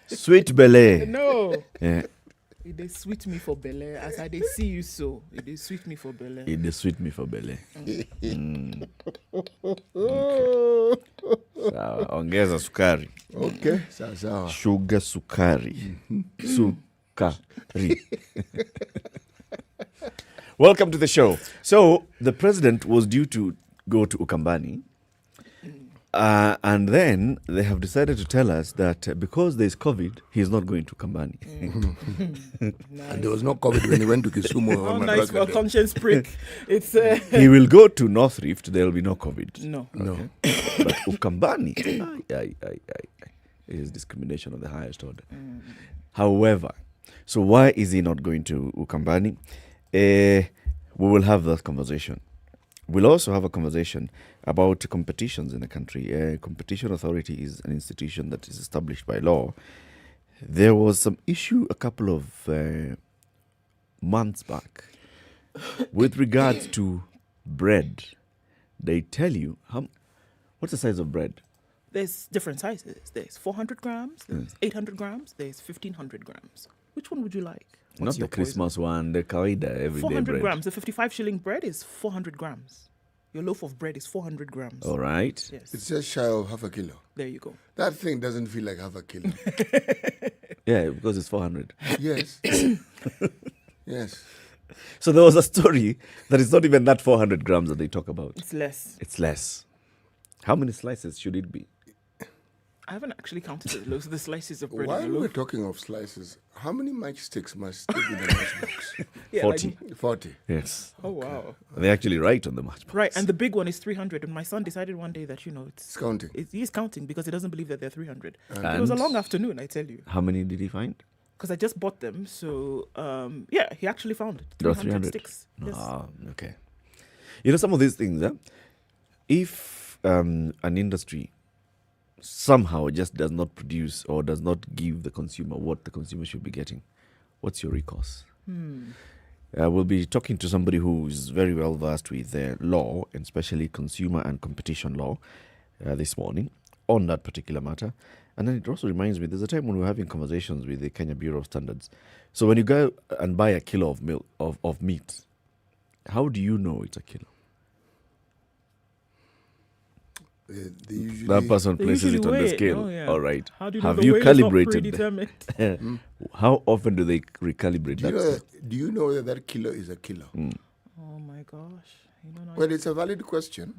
Sweet Bele. No. Yeah. It is sweet me for Bele. As I dey see you so. It is sweet me for Bele. It is sweet me for Bele. Sawa, ongeza sukari. Okay, sawa. Sugar sukari. Sukari. Welcome to the show. So, the president was due to go to Ukambani. And then they have decided to tell us that because there's COVID, he's not going to Ukambani. Nice. And there was no COVID when he went to Kisumu. Oh, nice for a conscience prick. It's He will go to North Rift, there will be no COVID. no. But Ukambani, it is discrimination of the highest order. However, so why is he not going to Ukambani? We will have that conversation. We'll also have a conversation about competitions in the country. Competition Authority is an institution that is established by law. There was some issue a couple of months back with regards to bread. They tell you, what's the size of bread? There's different sizes. There's 400 grams, there's 800 grams, there's 1,500 grams. Which one would you like? Not the Christmas one, the kawaida everyday 400 bread. grams. The 55 shilling bread is 400 grams. Your loaf of bread is 400 grams. All right. Yes. It's just shy of half a kilo. There you go. That thing doesn't feel like half a kilo. Yeah, because it's 400. Yes. Yes. So there was a story that it's not even that 400 grams that they talk about. It's less. It's less. How many slices should it be? I haven't actually counted the slices of bread. While in a we're loaf. talking of slices, how many matchsticks must stick in the matchbox? Yeah, 40. like- 40. Yes. oh, wow. They actually write on the matchbox. Right, and the big one is 300. And my son decided one day that, It's it's counting. he's counting because he doesn't believe that they're 300. It was a And long afternoon, I tell you. how many did he find? Because I just bought them. So, yeah, he actually found it. There was 300 300. sticks. Yes. Ah, okay. You know, some of these things, if an industry somehow just does not produce or does not give the consumer what the consumer should be getting, what's your recourse? We'll be talking to somebody who is very well versed with law, and especially consumer and competition law, this morning on that particular matter. And then it also reminds me, there's a time when we were having conversations with the Kenya Bureau of Standards. So when you go and buy a kilo of milk of meat, how do you know it's a kilo? They usually, That person They places usually it on the weigh it, scale. no? Yeah. All right. How do you know Have the you weight is not calibrated? predetermined? How often do they recalibrate do that? you know whether that kilo is a kilo? Oh, my gosh. You don't know. Well, it's a valid question.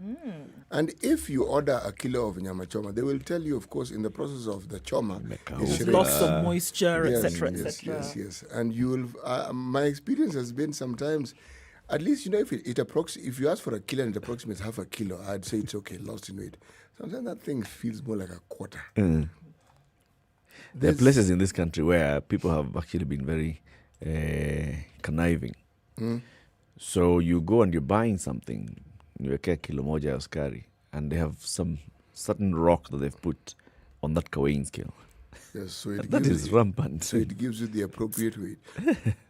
And if you order a kilo of nyama choma, they will tell you, of course, in the process of the choma, It's it's It's shredded. lost some moisture, Yes, etc., yes, etc. yes. And you will. My experience has been sometimes, at least if if you ask for a kilo and it approximates half a kilo, I'd say it's okay, lost in weight. Sometimes that thing feels more like a quarter. There are There's- places in this country where people have actually been very conniving. So you go and you're buying something, niwekea kilo moja ya sukari, and they have some certain rock that they've put on that weighing scale. Yes, so it That gives is rampant. So it gives you the appropriate weight.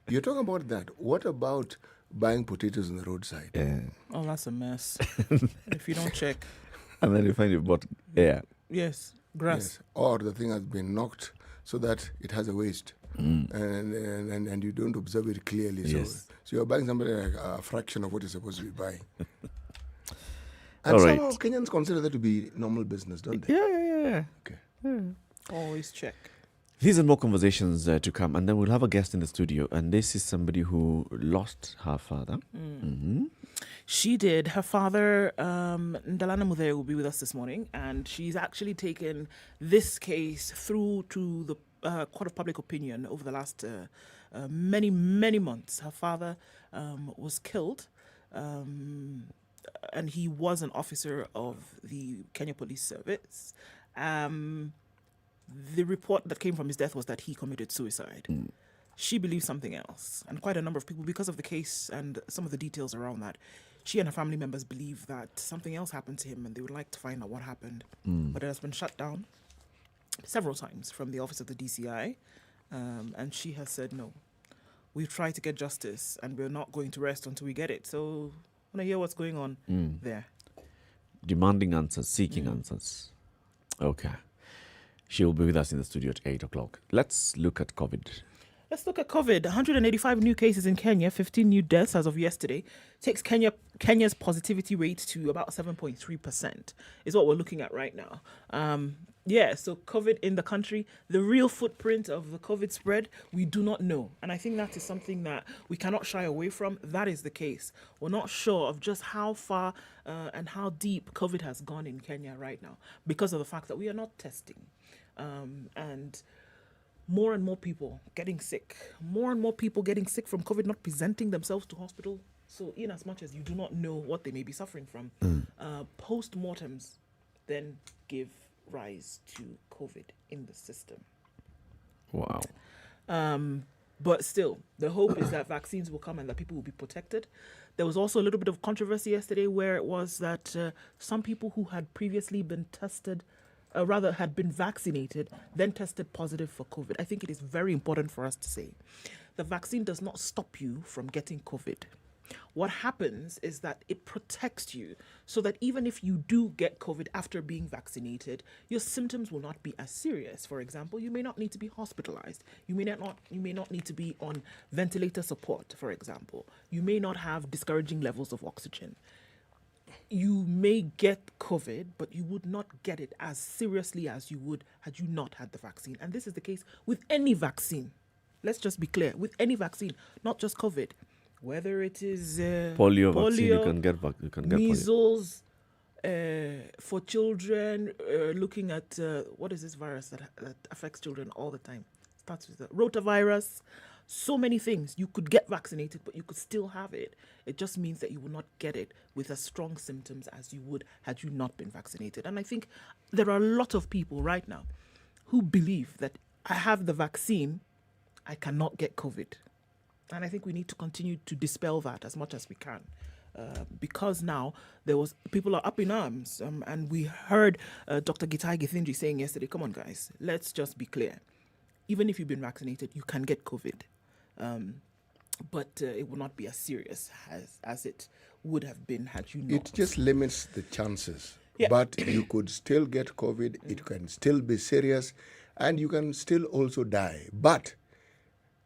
You're talking about that. What about buying potatoes on the roadside? Yeah. Oh, that's a mess. If you don't check. And then you find you bought air. Yes, grass. Yes. Or the thing has been knocked so that it has a waste. And you don't observe it clearly. Yes. So you're buying something like a fraction of what you're supposed to be buying. And All right. somehow Kenyans consider that to be normal business, don't they? Yeah. Okay. Always check. These and more conversations to come, and then we'll have a guest in the studio, and this is somebody who lost her father. She did. Her father, Ndalana Muthee, will be with us this morning, and she's actually taken this case through to the Court of Public Opinion over the last many, many months. Her father was killed, and he was an officer of the Kenya Police Service. The report that came from his death was that he committed suicide. She believes something else. And quite a number of people, because of the case and some of the details around that, she and her family members believe that something else happened to him and they would like to find out what happened. But it has been shut down several times from the office of the DCI. And she has said, no, we've tried to get justice and we're not going to rest until we get it. So I want to hear what's going on there. Demanding answers, seeking answers. Okay. She will be with us in the studio at 8 o'clock. Let's look at COVID. Let's look at COVID. 185 new cases in Kenya, 15 new deaths as of yesterday. Takes Kenya's positivity rate to about 7.3% is what we're looking at right now. So COVID in the country, the real footprint of the COVID spread, we do not know. And I think that is something that we cannot shy away from. That is the case. We're not sure of just how far and how deep COVID has gone in Kenya right now because of the fact that we are not testing. And more and more people getting sick. More and more people getting sick from COVID, not presenting themselves to hospital. So in as much as you do not know what they may be suffering from, post-mortems then give rise to COVID in the system. Wow. But still, the hope is that vaccines will come and that people will be protected. There was also a little bit of controversy yesterday where it was that some people who had previously been tested had been vaccinated, then tested positive for COVID. I think it is very important for us to say the vaccine does not stop you from getting COVID. What happens is that it protects you so that even if you do get COVID after being vaccinated, your symptoms will not be as serious. For example, you may not need to be hospitalized. You may not need to be on ventilator support, for example. You may not have discouraging levels of oxygen. You may get COVID, but you would not get it as seriously as you would had you not had the vaccine. And this is the case with any vaccine. Let's just be clear. With any vaccine, not just COVID. Whether it is Polio vaccine, you can get measles, for children, looking at, what is this virus that affects children all the time? Starts with the rotavirus. So many things. You could get vaccinated, but you could still have it. It just means that you will not get it with as strong symptoms as you would had you not been vaccinated. And I think there are a lot of people right now who believe that I have the vaccine, I cannot get COVID. And I think we need to continue to dispel that as much as we can. Because now people are up in arms. And we heard Dr. Gitai Githinji saying yesterday, come on guys, let's just be clear. Even if you've been vaccinated, you can get COVID. But it will not be as serious as it would have been had you not. It just limits the chances. Yeah. But you could still get COVID, it can still be serious, and you can still also die. But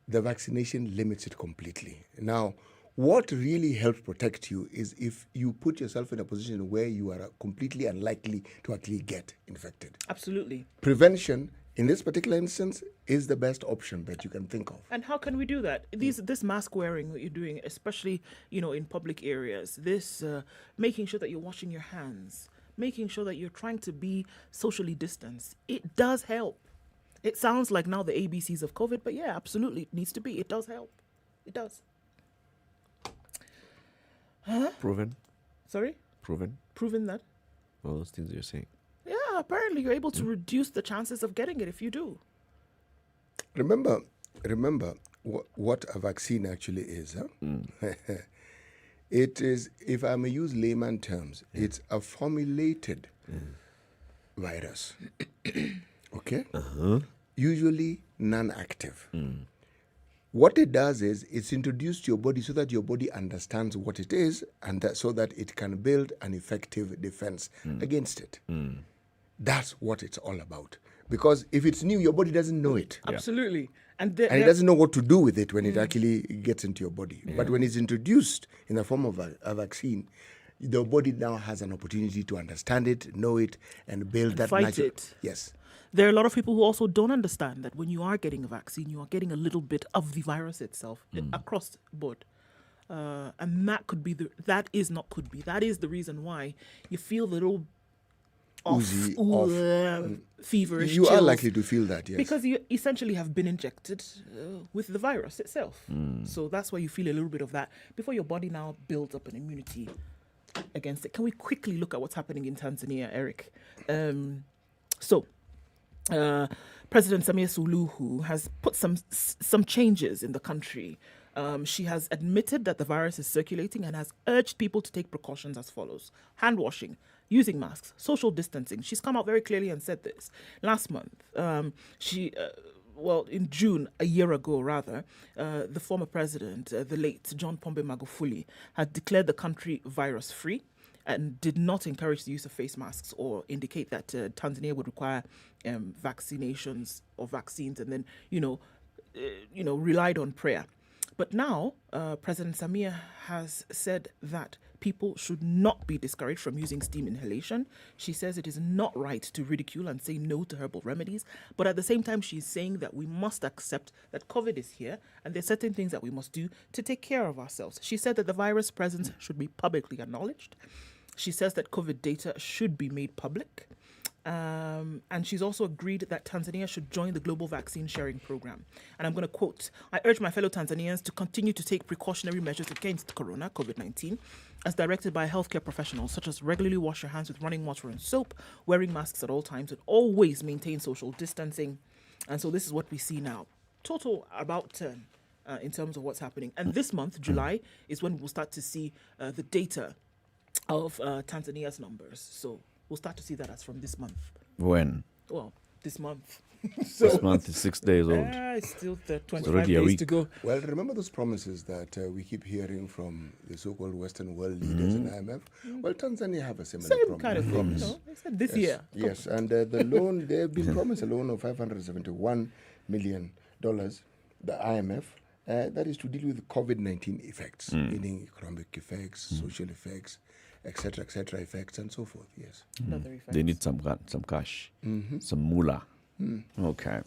the vaccination limits it completely. Now, what really helps protect you is if you put yourself in a position where you are completely unlikely to actually get infected. Absolutely. Prevention, in this particular instance, is the best option that you can think of. And how can we do that? This mask wearing that you're doing, especially in public areas, this making sure that you're washing your hands, making sure that you're trying to be socially distanced, it does help. It sounds like now the ABCs of COVID, but yeah, absolutely, it needs to be. It does help. It does. Huh? Proven. Sorry? Proven. Proven that? All those things you're saying. Yeah, apparently you're able to reduce the chances of getting it if you do. Remember what a vaccine actually is. Huh? It is, if I may use layman terms, it's a formulated virus. Okay? Usually non-active. What it does is it's introduced to your body so that your body understands what it is and so that it can build an effective defense against it. That's what it's all about. Because if it's new, your body doesn't know it. Absolutely. And it doesn't know what to do with it when it actually gets into your body. But when it's introduced in the form of a vaccine, the body now has an opportunity to understand it, know it, and build that fight it. Yes. There are a lot of people who also don't understand that when you are getting a vaccine, you are getting a little bit of the virus itself across the board. And that is the reason why you feel a little feverish. You chills, are likely to feel that, yes. Because you essentially have been injected with the virus itself. So that's why you feel a little bit of that before your body now builds up an immunity against it. Can we quickly look at what's happening in Tanzania, Eric? President Samia Suluhu has put some changes in the country. She has admitted that the virus is circulating and has urged people to take precautions as follows: hand washing, using masks, social distancing. She's come out very clearly and said this. Last month, in June, a year ago rather, the former president, the late John Pombe Magufuli, had declared the country virus-free. and did not encourage the use of face masks or indicate that Tanzania would require vaccinations or vaccines, and then relied on prayer. But now, President Samia has said that people should not be discouraged from using steam inhalation. She says it is not right to ridicule and say no to herbal remedies. But at the same time, she's saying that we must accept that COVID is here and there's certain things that we must do to take care of ourselves. She said that the virus presence should be publicly acknowledged. She says that COVID data should be made public. And she's also agreed that Tanzania should join the global vaccine sharing program. And I'm going to quote, "I urge my fellow Tanzanians to continue to take precautionary measures against corona, COVID-19, as directed by healthcare professionals, such as regularly wash your hands with running water and soap, wearing masks at all times, and always maintain social distancing." And so this is what we see now. Total about turn in terms of what's happening. And this month, July, is when we'll start to see the data of Tanzania's numbers. So we'll start to see that as from this month. When? Well, this month. This month is 6 days old. It's still 25 already a days week to go. Well, remember those promises that we keep hearing from the so-called Western world leaders in IMF? Well, Tanzania have a similar Same kind of thing. They said this year. Yes, and the loan, they've been promised a loan of $571 million, the IMF, that is to deal with COVID-19 effects, meaning economic effects, social effects, etc., effects, and so forth. Yes. Another effect. They need some cash, some moolah. Okay.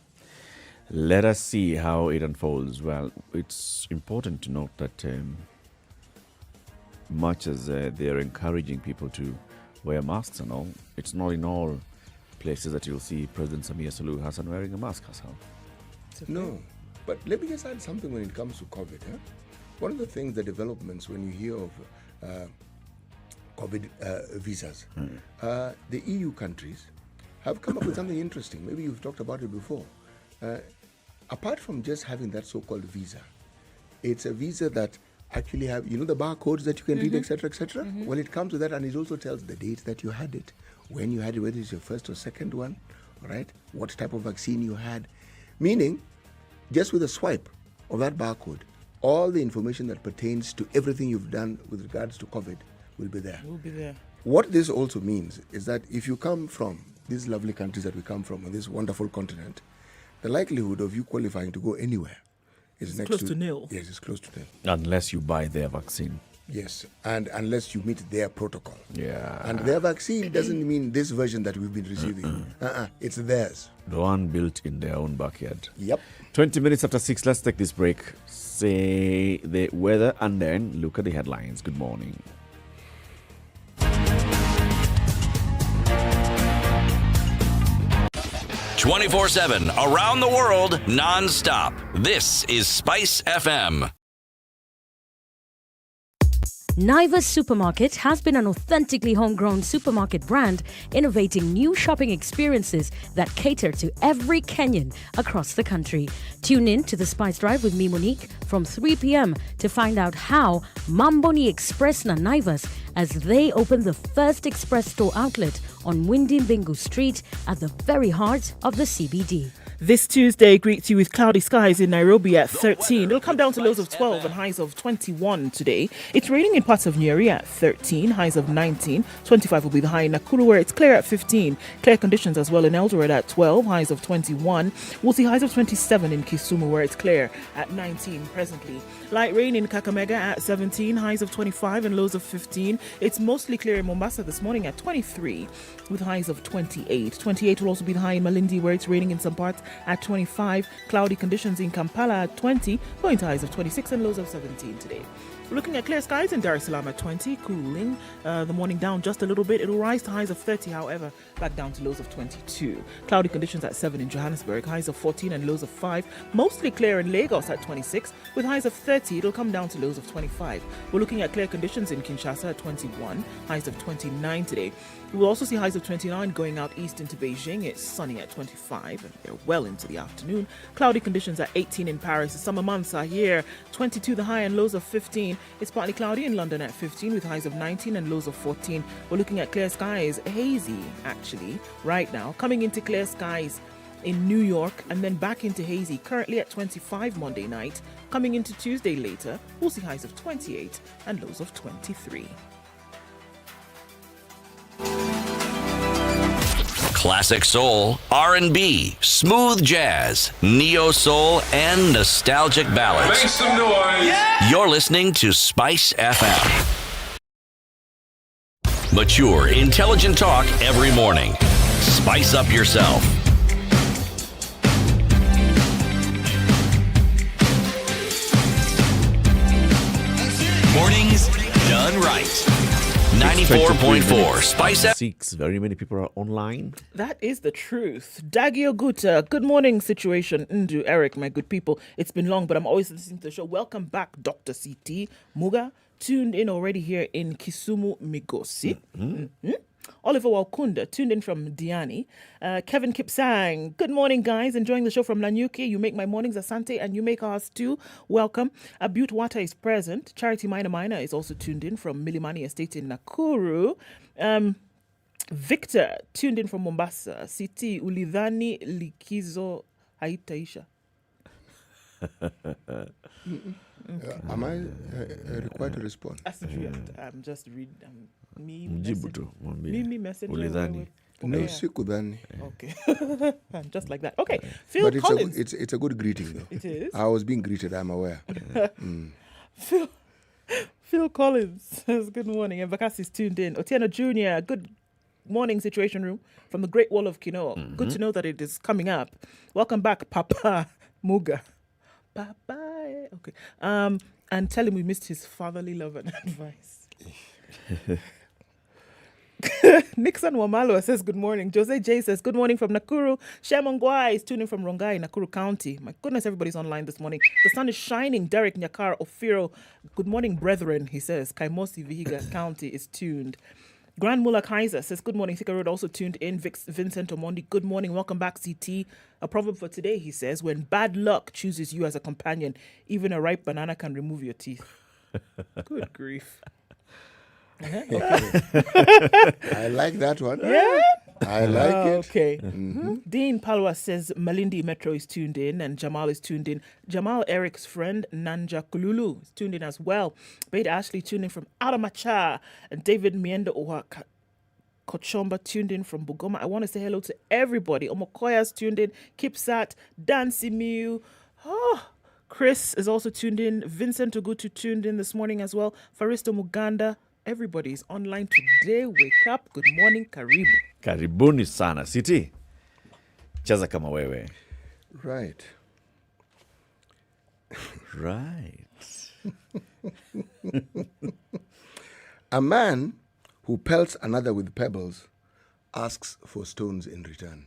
Let us see how it unfolds. Well, it's important to note that much as they're encouraging people to wear masks and all, it's not in all places that you'll see President Samia Suluhu Hassan wearing a mask herself. No, but let me just add something when it comes to COVID. One of the things, the developments when you hear of COVID visas, the EU countries have come up with something interesting. Maybe you've talked about it before. Apart from just having that so-called visa, it's a visa that actually have, the barcodes that you can read, etc., etc. Well, it comes with that, and it also tells the date that you had it, when you had it, whether it's your first or second one, right? What type of vaccine you had. Meaning, just with a swipe of that barcode, all the information that pertains to everything you've done with regards to COVID will be there. Will be there. What this also means is that if you come from these lovely countries that we come from, on this wonderful continent, the likelihood of you qualifying to go anywhere is next close to nil. Yes, it's close to nil. Unless you buy their vaccine. Yes, and unless you meet their protocol. Yeah. And their vaccine doesn't mean this version that we've been receiving. It's theirs. The one built in their own backyard. Yep. 20 minutes after 6, let's take this break. Say the weather and then look at the headlines. Good morning. 24/7 around the world, non-stop. This is Spice FM. Naivas Supermarket has been an authentically homegrown supermarket brand, innovating new shopping experiences that cater to every Kenyan across the country. Tune in to the Spice Drive with me, Monique, from 3 p.m. to find out how Mamboni Express na Naivas as they open the first express store outlet on Windy Mbingu Street at the very heart of the CBD. This Tuesday greets you with cloudy skies in Nairobi at 13. It'll come down to lows of 12 and highs of 21 today. It's raining in parts of Nyeri at 13, highs of 19. 25 will be the high in Nakuru, where it's clear at 15. Clear conditions as well in Eldoret at 12, highs of 21. We'll see highs of 27 in Kisumu, where it's clear at 19 presently. Light rain in Kakamega at 17, highs of 25 and lows of 15. It's mostly clear in Mombasa this morning at 23 with highs of 28. 28 will also be the high in Malindi, where it's raining in some parts at 25. Cloudy conditions in Kampala at 20, going to highs of 26 and lows of 17 today. We're looking at clear skies in Dar es Salaam at 20, cooling the morning down just a little bit. It'll rise to highs of 30, however, back down to lows of 22. Cloudy conditions at 7 in Johannesburg, highs of 14 and lows of 5. Mostly clear in Lagos at 26, with highs of 30. It'll come down to lows of 25. We're looking at clear conditions in Kinshasa at 21, highs of 29 today. We will also see highs of 29 going out east into Beijing. It's sunny at 25 and they're well into the afternoon. Cloudy conditions at 18 in Paris. The summer months are here. 22 the high and lows of 15. It's partly cloudy in London at 15 with highs of 19 and lows of 14. We're looking at clear skies, hazy actually right now. Coming into clear skies in New York and then back into hazy currently at 25 Monday night. Coming into Tuesday later, we'll see highs of 28 and lows of 23. Classic soul, R&B, smooth jazz, neo soul, and nostalgic ballads. Make some noise. You're listening to Spice FM. Mature, intelligent talk every morning. Spice up yourself. Mornings done right. 94.4 Spice FM. 6. Very many people are online. That is the truth. Dagi Oguta, good morning, situation. Ndu, Eric, my good people. It's been long, but I'm always listening to the show. Welcome back, Dr. CT. Muga, tuned in already here in Kisumu, Migosi. Oliver Walkunda, tuned in from Diani. Kevin Kipsang, good morning, guys. Enjoying the show from Nanyuki. You make my mornings, Asante, and you make ours too. Welcome. Abute Wata is present. Charity Minor is also tuned in from Milimani Estate in Nakuru. Victor, tuned in from Mombasa. Siti Ulidhani Likizo Haitaisha. Am I required to respond? I'm just reading. Mjibu tu, mwambie. Me messenger. Ulidhani. No, Okay. sikudhani. Okay. Just like that. Okay. Phil But it's Collins. it's a good greeting, though. It is. I was being greeted, I'm aware. Phil Collins says, good morning. And Vakas is tuned in. Otieno Jr., good morning, Situation Room from the Great Wall of Kino. Good to know that it is coming up. Welcome back, Papa Muga. Bye-bye. Okay. And tell him we missed his fatherly love and advice. Nixon Wamalo says good morning. Jose J says good morning from Nakuru. Shemongwai is tuning from Rongai, Nakuru County. My goodness, everybody's online this morning. The sun is shining. Derek Nyakar Ofiro. Good morning, brethren, he says. Kaimosi Vihiga County is tuned. Grand Mullah Kaiser says good morning. Thika Road also tuned in. Vincent Omondi, good morning. Welcome back, CT. A proverb for today, he says, when bad luck chooses you as a companion, even a ripe banana can remove your teeth. Good grief. I like that one. Yeah. I like it. Okay. Dean Palwa says Malindi Metro is tuned in and Jamal is tuned in. Jamal Eric's friend Nanja Kululu is tuned in as well. Bade Ashley tuned in from Aramacha. And David Miendo Oaxaca. Kochomba tuned in from Bugoma. I want to say hello to everybody. Omokoya's tuned in. Kipsat, Dan Simiu. Chris is also tuned in. Vincent Ogutu tuned in this morning as well. Faristo Muganda. Everybody is online today. Wake up. Good morning. Karibu. Karibuni sana. Siti. Cheza kama wewe. Right. Right. A man who pelts another with pebbles asks for stones in return.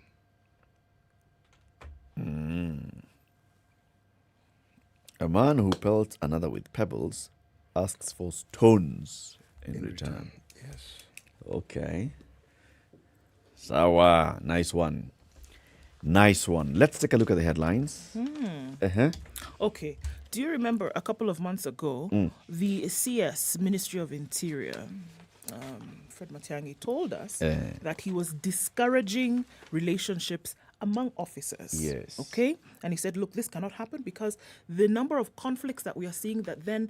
A man who pelts another with pebbles asks for stones in return. Yes. Okay. Sawa. Nice one. Nice one. Let's take a look at the headlines. Okay. Do you remember a couple of months ago, the CS, Ministry of Interior, Fred Matiang'i, told us that he was discouraging relationships among officers. Yes. Okay? And he said, look, this cannot happen because the number of conflicts that we are seeing that then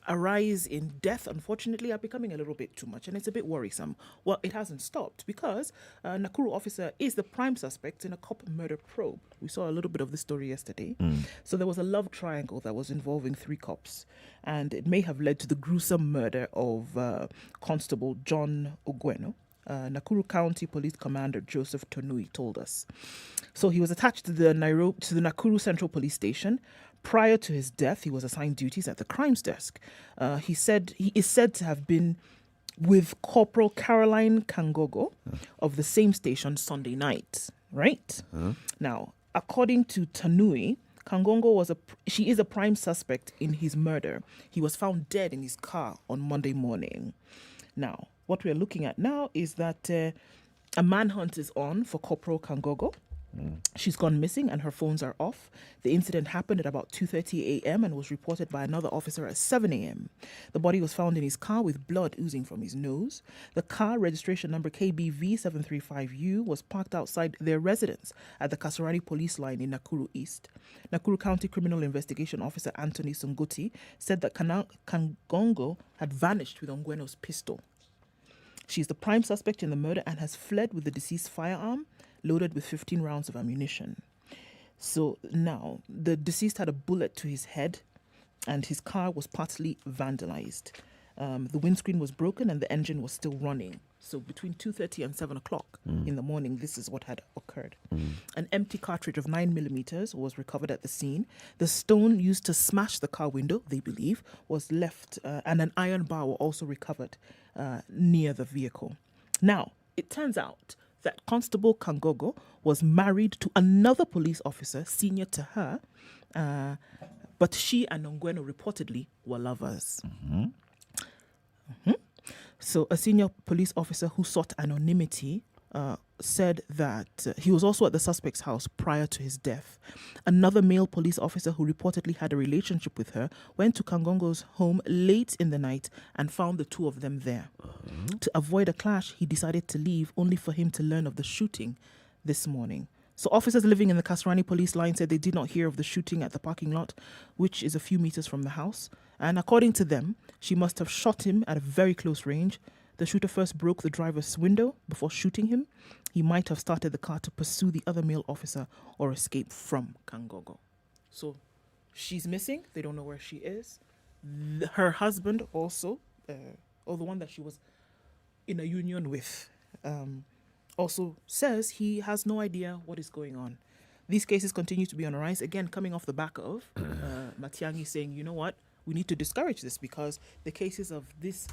arise in death, unfortunately, are becoming a little bit too much. And it's a bit worrisome. Well, it hasn't stopped because Nakuru officer is the prime suspect in a cop murder probe. We saw a little bit of this story yesterday. So there was a love triangle that was involving 3 cops. And it may have led to the gruesome murder of Constable John Ogweno. Nakuru County Police Commander Joseph Tonui told us. So he was attached to the Nakuru Central Police Station. Prior to his death, he was assigned duties at the crimes desk. He is said to have been with Corporal Caroline Kangogo of the same station Sunday night. Right? Now, according to Tanui, Kangongo she is a prime suspect in his murder. He was found dead in his car on Monday morning. Now, what we're looking at now is that a manhunt is on for Corporal Kangogo. She's gone missing and her phones are off. The incident happened at about 2:30 a.m. and was reported by another officer at 7 a.m. The body was found in his car with blood oozing from his nose. The car, registration number KBV 735U, was parked outside their residence at the Kasarani police line in Nakuru East. Nakuru County Criminal Investigation Officer Anthony Sunguti said that Kangongo had vanished with Ongweno's pistol. She's the prime suspect in the murder and has fled with the deceased's firearm loaded with 15 rounds of ammunition. So now, the deceased had a bullet to his head and his car was partly vandalized. The windscreen was broken and the engine was still running. So between 2:30 and 7 o'clock in the morning, this is what had occurred. An empty cartridge of 9mm was recovered at the scene. The stone used to smash the car window, they believe, was left, and an iron bar were also recovered near the vehicle. Now, it turns out that Constable Kangogo was married to another police officer senior to her, but she and Ongweno reportedly were lovers. So a senior police officer who sought anonymity said that he was also at the suspect's house prior to his death. Another male police officer who reportedly had a relationship with her went to Kangongo's home late in the night and found the two of them there. To avoid a clash, he decided to leave, only for him to learn of the shooting this morning. So officers living in the Kasarani police line said they did not hear of the shooting at the parking lot, which is a few meters from the house. And according to them, she must have shot him at a very close range. The shooter first broke the driver's window before shooting him. He might have started the car to pursue the other male officer or escape from Kangogo. So she's missing. They don't know where she is. Her husband also, or the one that she was in a union with, also says he has no idea what is going on. These cases continue to be on the rise. Again, coming off the back of Matiang'i saying, you know what, we need to discourage this because the cases of this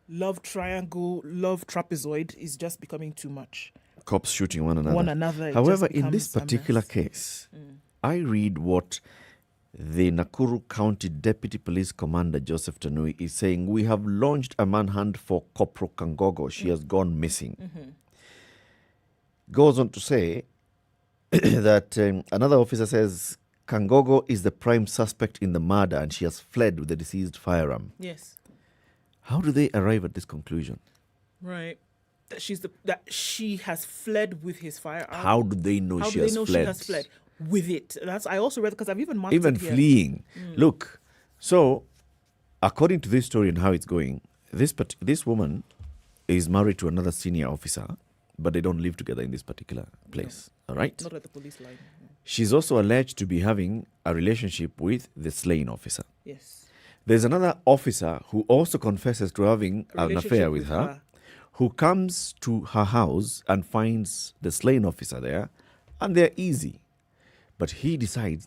love triangle, love trapezoid is just becoming too much. Cops shooting one another. It However, just in this becomes a particular mess. case, I read what the Nakuru County Deputy Police Commander Joseph Tanui is saying. We have launched a manhunt for Corporal Kangogo. She has gone missing. Goes on to say that another officer says Kangogo is the prime suspect in the murder and she has fled with the deceased firearm. Yes. How do they arrive at this conclusion? Right. That she has fled with his firearm. How do they know How she do has they know fled? she has fled with it? I also read because I've even marked Even it here. fleeing. Look, so according to this story and how it's going, this woman is married to another senior officer, but they don't live together in this particular place. All right? Not at the police line. No. She's also alleged to be having a relationship with the slain officer. Yes. There's another officer who also confesses to having an Relationship affair with her, who comes to her house and finds the slain officer there, and they're easy. But he decides,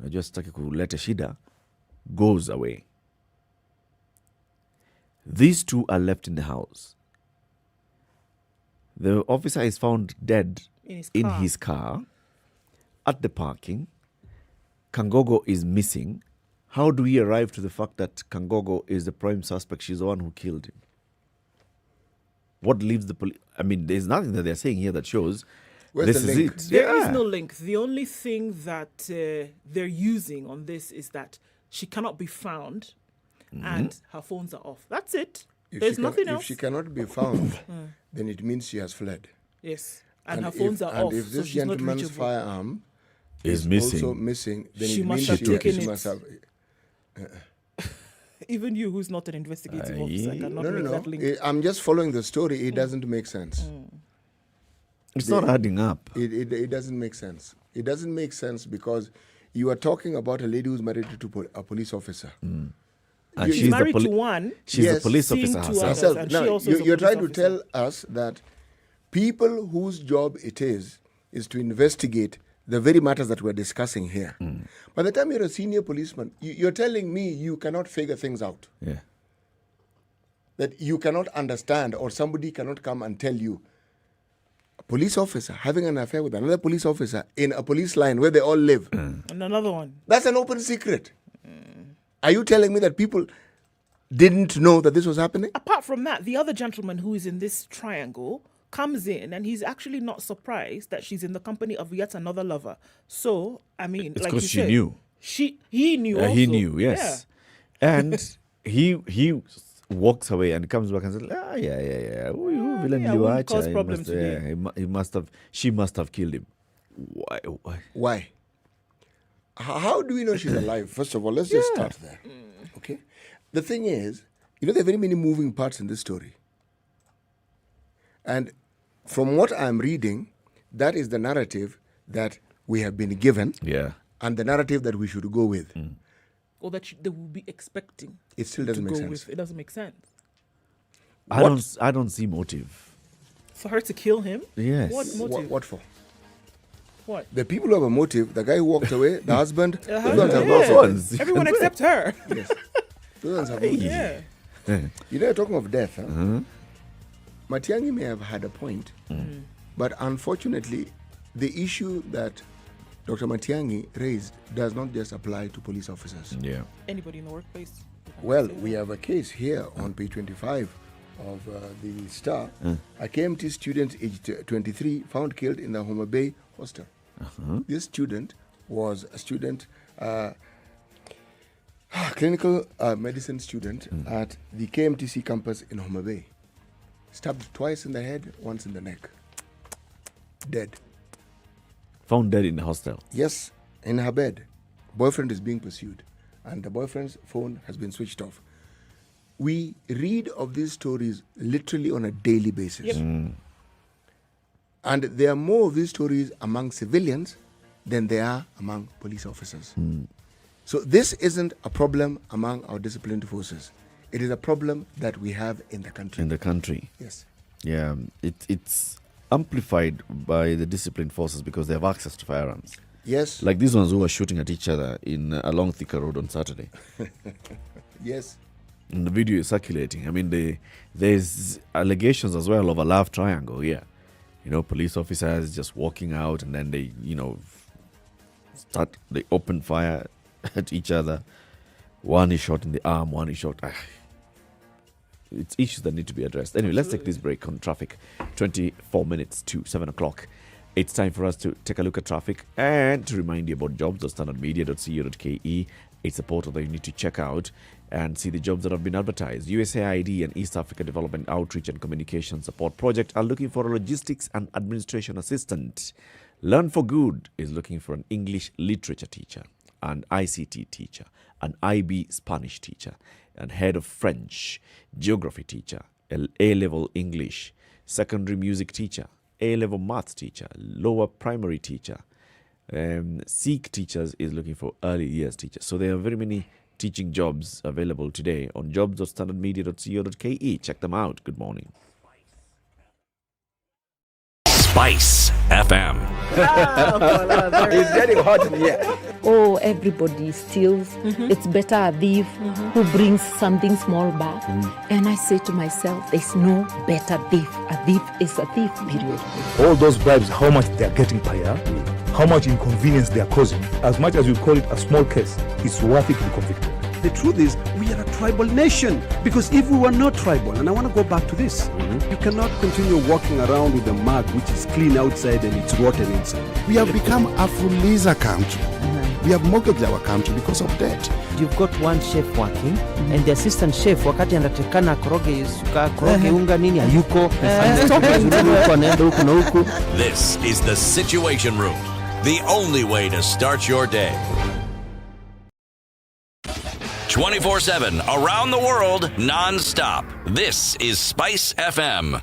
just kuleta shida, goes away. These two are left in the house. The officer is found dead in his car at the parking. Kangogo is missing. How do we arrive to the fact that Kangogo is the prime suspect? She's the one who killed him. What leaves the police? I mean, there's nothing that they're saying here that shows Where's this the is link? it. There is no link. The only thing that they're using on this is that she cannot be found and her phones are off. That's it. There's nothing else. If she cannot be found, then it means she has fled. Yes. And her phones are off. And if so this she's not gentleman's reachable. firearm Is also missing, then She it must means have taken she it. must have. Even you, who's not an investigative officer, cannot No, make that link. I'm just following the story. It doesn't make sense. It's not adding up. It doesn't make sense. It doesn't make sense because you are talking about a lady who's married to a police officer. And She's she's married the to one. She's Yes, the police seeing officer two herself. others. And Now, she also is a you're police trying to officer. tell us that people whose job it is to investigate the very matters that we're discussing here. By the time you're a senior policeman, you're telling me you cannot figure things out. Yeah. That you cannot understand, or somebody cannot come and tell you. A police officer having an affair with another police officer in a police line where they all live. And another one. That's an open secret. Are you telling me that people didn't know that this was happening? Apart from that, the other gentleman who is in this triangle comes in and he's actually not surprised that she's in the company of yet another lover. So, I mean, It's like because you she said, knew. He knew also. He knew, yes. And he walks away and comes back and says, yeah. I won't cause problems today. She must have killed him. Why? How do we know she's alive? First of all, let's just start there. Okay? The thing is, there are very many moving parts in this story. And from what I'm reading, that is the narrative that we have been given and the narrative that we should go with. Or that they will be expecting. It still doesn't to make go sense. with. It doesn't make sense. I don't see motive. For her to kill him? Yes. What motive? What for? What? The people who have a motive, the guy who walked away, the husband, those ones have Yeah. motive. Everyone except her. Yes. Those ones have motive. Yeah. You know, you're talking of death. Huh? Matiang'i may have had a point, but unfortunately, the issue that Dr. Matiang'i raised does not just apply to police officers. Yeah. Anybody in the workplace? Well, we have a case here on page 25 of the Star. A KMT student aged 23 found killed in the Homa Bay hostel. This student was a student, clinical medicine student at the KMTC campus in Homa Bay. Stabbed twice in the head, once in the neck. Dead. Found dead in the hostel. Yes, in her bed. Boyfriend is being pursued, and the boyfriend's phone has been switched off. We read of these stories literally on a daily basis. Yep. And there are more of these stories among civilians than there are among police officers. So this isn't a problem among our disciplined forces. It is a problem that we have in the country. In the country. Yes. Yeah. It's amplified by the disciplined forces because they have access to firearms. Yes. Like these ones who were shooting at each other along Thika Road on Saturday. Yes. And the video is circulating. I mean, there's allegations as well of a love triangle here. You know, police officers just walking out and then they, they open fire at each other. One is shot in the arm, one is shot. It's issues that need to be addressed. Anyway, let's take this break on traffic. 24 minutes to 7 o'clock. It's time for us to take a look at traffic and to remind you about jobs.standardmedia.co.ke. It's a portal that you need to check out and see the jobs that have been advertised. USAID and East Africa Development Outreach and Communication Support Project are looking for a logistics and administration assistant. Learn for Good is looking for an English literature teacher, an ICT teacher, an IB Spanish teacher, and head of French, geography teacher, A-level English, secondary music teacher, A-level maths teacher, lower primary teacher. Sikh teachers is looking for early years teachers. So there are very many teaching jobs available today on jobs.standardmedia.co.ke. Check them out. Good morning. Spice FM. It's getting hot in here. Oh, everybody steals. It's better a thief who brings something small back. And I say to myself, there's no better thief. A thief is a thief, period. All those bribes, how much they're getting per year, how much inconvenience they're causing. As much as you call it a small case, it's worth it to be convicted. The truth is, we are a tribal nation. Because if we were not tribal, and I want to go back to this, you cannot continue walking around with a mug which is clean outside and it's rotten inside. We have become a fuliza country. We have mortgaged our country because of debt. You've got one chef working and the assistant chef wakati anatakana koroge unga nini hayuko. This is the Situation Room, the only way to start your day. 24/7 around the world, non-stop. This is Spice FM.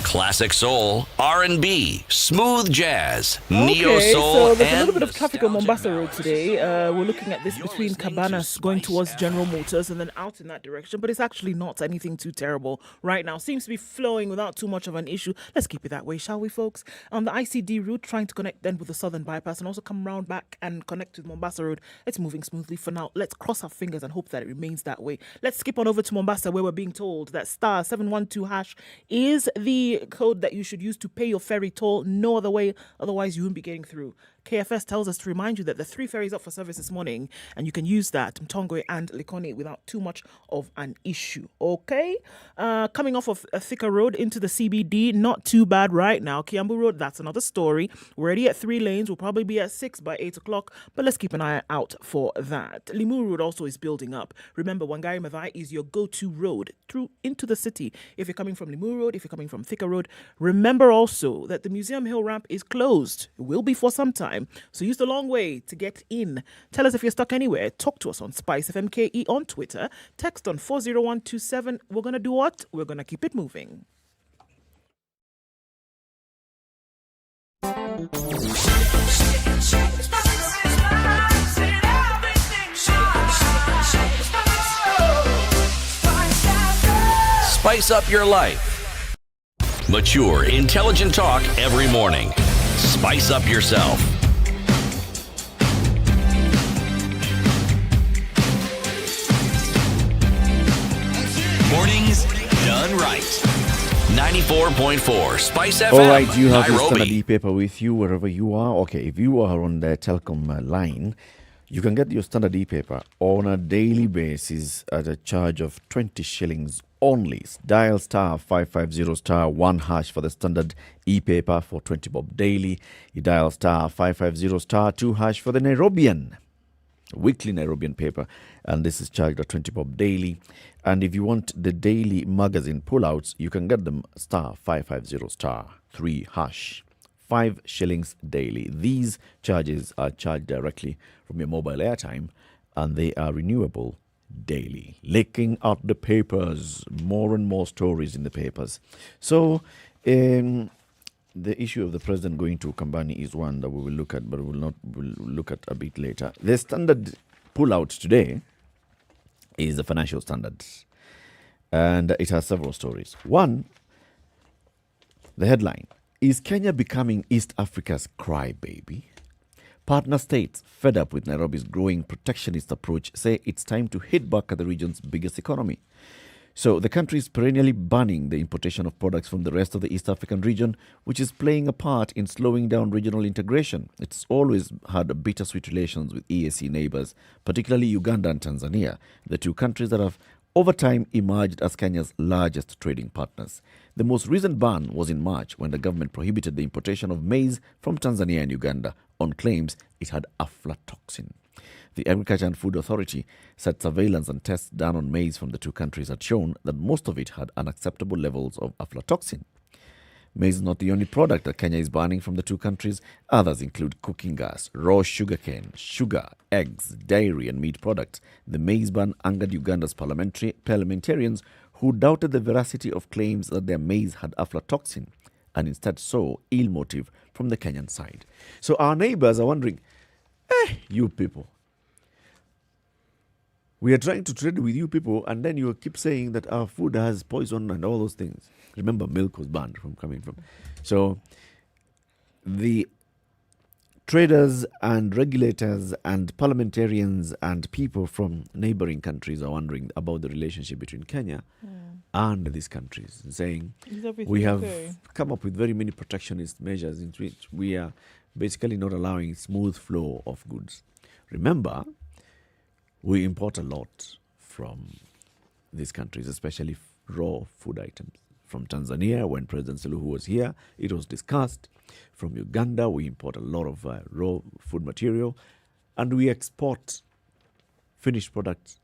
Classic soul, R&B, smooth jazz, neo soul, so there's a and little bit of traffic on Mombasa Road today. We're looking at this between Cabanas going towards General Motors and then out in that direction, but it's actually not anything too terrible right now. Seems to be flowing without too much of an issue. Let's keep it that way, shall we, folks? On the ICD route, trying to connect then with the Southern Bypass and also come round back and connect with Mombasa Road. It's moving smoothly for now. Let's cross our fingers and hope that it remains that way. Let's skip on over to Mombasa, where we're being told that star 712 hash is the code that you should use to pay your ferry toll. No other way, otherwise you won't be getting through. KFS tells us to remind you that the 3 ferries up for service this morning, and you can use that, Mtongwe and Likoni, without too much of an issue. Okay? Coming off of Thika Road into the CBD, not too bad right now. Kiambu Road, that's another story. We're already at 3 lanes. We'll probably be at 6 by 8 o'clock, but let's keep an eye out for that. Limuru Road also is building up. Remember, Wangari Maathai is your go-to road through into the city. If you're coming from Limuru Road, if you're coming from Thika Road, remember also that the Museum Hill ramp is closed. It will be for some time. time. So use the long way to get in. Tell us if you're stuck anywhere. Talk to us on SpiceFM KE on Twitter. Text on 40127. We're going to do what? We're going to keep it moving. Spice up your life. Mature, intelligent talk every morning. Spice up yourself. Mornings done right. 94.4 Spice FM. All right, you have your Nairobi. standard e-paper with you wherever you are. Okay, if you are on the telecom line, you can get your standard e-paper on a daily basis at a charge of 20 shillings only. Dial star 550 star 1 hash for the standard e-paper for 20 bob daily. You dial star 550 star 2 hash for the Nairobian, weekly Nairobian paper, and this is charged at 20 bob daily. And if you want the daily magazine pullouts, you can get them star 550 star 3 hash. 5 shillings daily. These charges are charged directly from your mobile airtime, and they are renewable daily. Licking out the papers, more and more stories in the papers. So the issue of the president going to Kambani is one that we will look at, but we'll look at a bit later. The standard pullout today is the Financial Standards, and it has several stories. One, the headline: Is Kenya becoming East Africa's crybaby? Partner states, fed up with Nairobi's growing protectionist approach, say it's time to hit back at the region's biggest economy. So the country is perennially banning the importation of products from the rest of the East African region, which is playing a part in slowing down regional integration. It's always had bittersweet relations with EAC neighbors, particularly Uganda and Tanzania, the two countries that have over time emerged as Kenya's largest trading partners. The most recent ban was in March, when the government prohibited the importation of maize from Tanzania and Uganda on claims it had aflatoxin. The Agriculture and Food Authority said surveillance and tests done on maize from the two countries had shown that most of it had unacceptable levels of aflatoxin. Maize is not the only product that Kenya is banning from the two countries. Others include cooking gas, raw sugarcane, sugar, eggs, dairy and meat products. The maize ban angered Uganda's parliamentarians who doubted the veracity of claims that their maize had aflatoxin and instead saw ill motive from the Kenyan side. So our neighbors are wondering, you people, we are trying to trade with you people, and then you keep saying that our food has poison and all those things. Remember, milk was banned from coming from. So the traders and regulators and parliamentarians and people from neighboring countries are wondering about the relationship between Kenya and these countries, saying we have come up with very many protectionist measures in which we are basically not allowing smooth flow of goods. Remember, we import a lot from these countries, especially raw food items. From Tanzania, when President Suluhu was here, it was discussed. From Uganda, we import a lot of raw food material, and we export finished products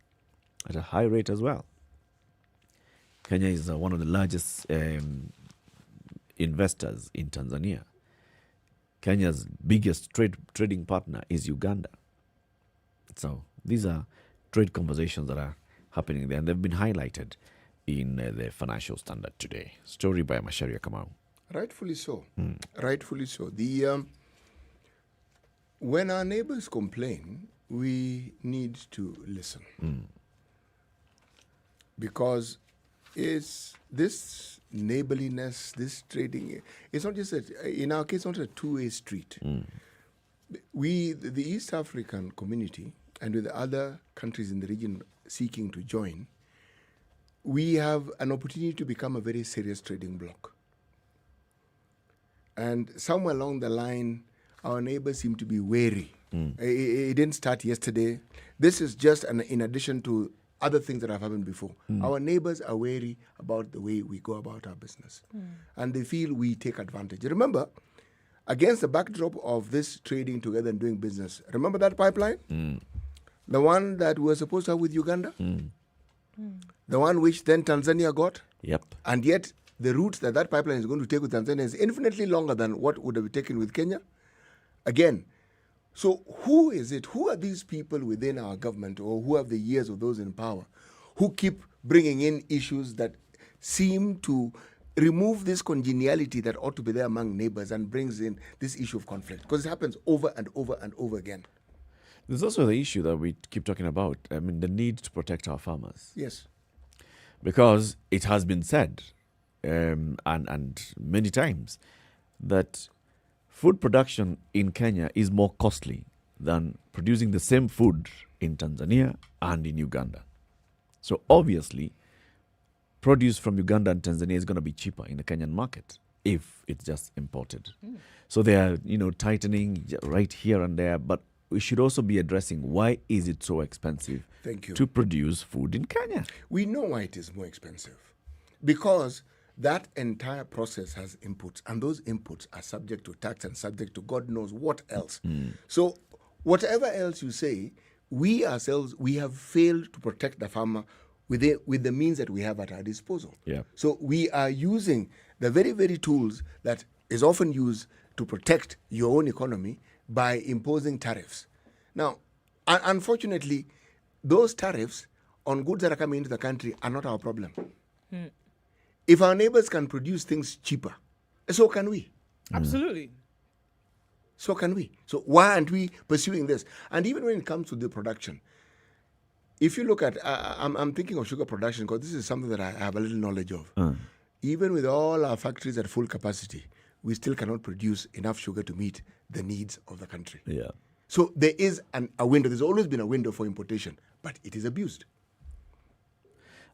at a high rate as well. Kenya is one of the largest investors in Tanzania. Kenya's biggest trading partner is Uganda. So these are trade conversations that are happening there, and they've been highlighted in the Financial Standard today. Story by Masharia Kamau. Rightfully so. Rightfully so. When our neighbors complain, we need to listen. Because this neighborliness, this trading, it's not just in our case, not a two-way street. We, the East African community, and with the other countries in the region seeking to join, we have an opportunity to become a very serious trading bloc. And somewhere along the line, our neighbors seem to be wary. It didn't start yesterday. This is just in addition to other things that have happened before. Our neighbors are wary about the way we go about our business. And they feel we take advantage. Remember, against the backdrop of this trading together and doing business, remember that pipeline? The one that we were supposed to have with Uganda? The one which then Tanzania got? Yep. And yet, the route that pipeline is going to take with Tanzania is infinitely longer than what would have been taken with Kenya. Again, So who is it? Who are these people within our government, or who have the ears of those in power, who keep bringing in issues that seem to remove this congeniality that ought to be there among neighbors and brings in this issue of conflict? Because it happens over and over and over again. There's also the issue that we keep talking about. I mean, the need to protect our farmers. Yes. Because it has been said, and many times, that food production in Kenya is more costly than producing the same food in Tanzania and in Uganda. So obviously, produce from Uganda and Tanzania is going to be cheaper in the Kenyan market if it's just imported. So they are, tightening right here and there, but we should also be addressing why is it so expensive to produce food in Kenya? We know why it is more expensive. Because that entire process has inputs, and those inputs are subject to tax and subject to God knows what else. So whatever else you say, we ourselves, we have failed to protect the farmer with the means that we have at our disposal. Yeah. So we are using the very, very tools that is often used to protect your own economy by imposing tariffs. Now, unfortunately, those tariffs on goods that are coming into the country are not our problem. If our neighbors can produce things cheaper, so can we. Absolutely. So can we. So why aren't we pursuing this? And even when it comes to the production, if you look at, I'm thinking of sugar production because this is something that I have a little knowledge of. Even with all our factories at full capacity, we still cannot produce enough sugar to meet the needs of the country. Yeah. So there is a window. There's always been a window for importation, but it is abused.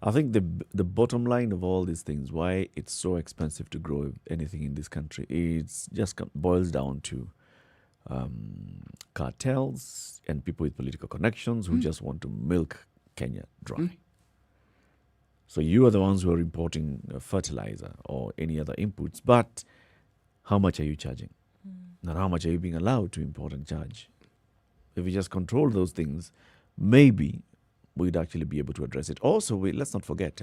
I think the bottom line of all these things, why it's so expensive to grow anything in this country, it's just boils down to cartels and people with political connections who just want to milk Kenya dry. So you are the ones who are importing fertilizer or any other inputs, but how much are you charging? And how much are you being allowed to import and charge? If we just control those things, maybe we'd actually be able to address it. Also, let's not forget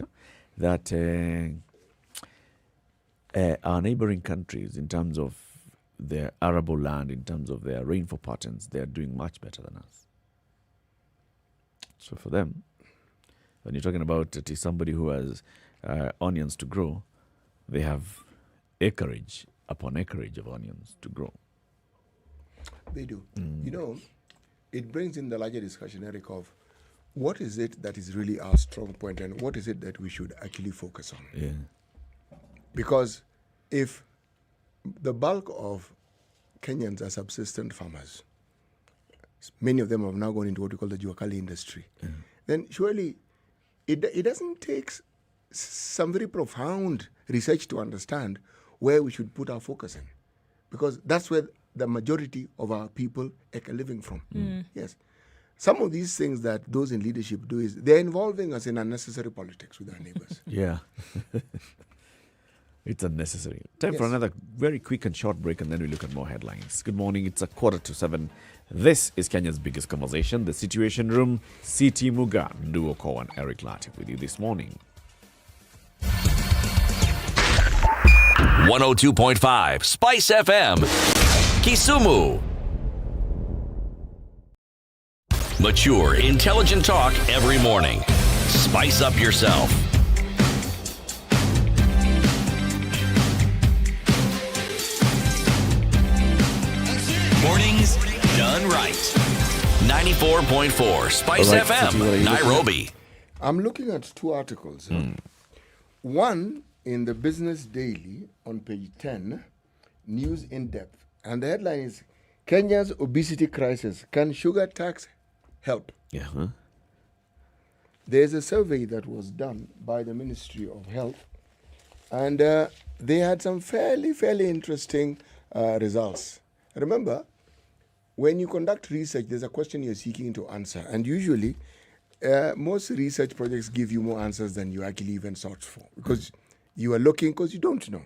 that our neighboring countries, in terms of their arable land, in terms of their rainfall patterns, they're doing much better than us. So for them, when you're talking about somebody who has onions to grow, they have acreage upon acreage of onions to grow. They do. It brings in the larger discussion, Eric, of what is it that is really our strong point and what is it that we should actually focus on. Yeah. Because if the bulk of Kenyans are subsistent farmers, many of them have now gone into what we call the juakali industry, then surely it doesn't take some very profound research to understand where we should put our focus in. Because that's where the majority of our people are living from. Yes. Some of these things that those in leadership do is they're involving us in unnecessary politics with our neighbors. Yeah. It's unnecessary. Time for another very quick and short break, and then we look at more headlines. Good morning. It's 6:45. This is Kenya's biggest conversation, The Situation Room. C.T. Muga, Nduo Ko, and Eric Latif with you this morning. 102.5 Spice FM, Kisumu. Mature, intelligent talk every morning. Spice up yourself. Mornings done right. 94.4 Spice FM, Nairobi. I'm looking at two articles. One in the Business Daily on page 10, News in Depth. And the headline is, Kenya's obesity crisis. Can sugar tax help? Yeah. There's a survey that was done by the Ministry of Health, and they had some fairly interesting results. Remember, when you conduct research, there's a question you're seeking to answer, and usually most research projects give you more answers than you actually even sought for, because you are looking because you don't know.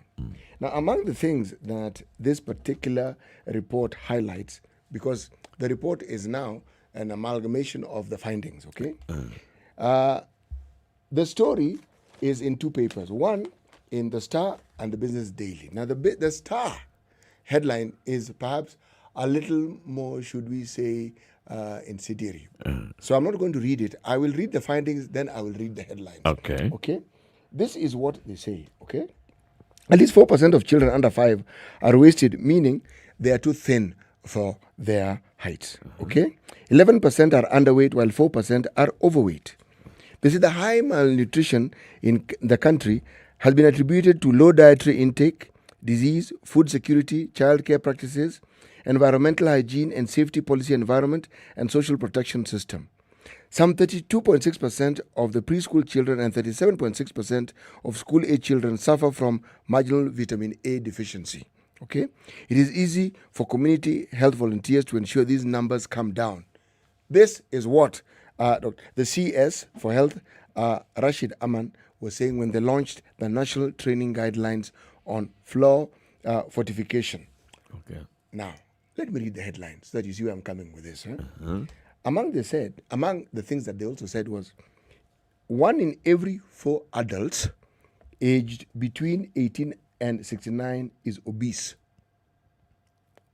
Now, among the things that this particular report highlights, because the report is now an amalgamation of the findings, okay? The story is in two papers, one in the Star and the Business Daily. Now, the Star headline is perhaps a little more, should we say, incendiary. So I'm not going to read it. I will read the findings, then I will read the headlines. Okay. Okay? This is what they say, okay? At least 4% of children under 5 are wasted, meaning they are too thin for their height, okay? 11% are underweight, while 4% are overweight. They say the high malnutrition in the country has been attributed to low dietary intake, disease, food security, childcare practices, environmental hygiene and safety policy environment, and social protection system. Some 32.6% of the preschool children and 37.6% of school-age children suffer from marginal vitamin A deficiency. Okay? It is easy for community health volunteers to ensure these numbers come down. This is what the CS for Health, Rashid Aman, was saying when they launched the National Training Guidelines on Floor Fortification. Okay. Now, let me read the headlines so that you see where I'm coming with this. Among the things that they also said was 1 in every 4 adults aged between 18 and 69 is obese.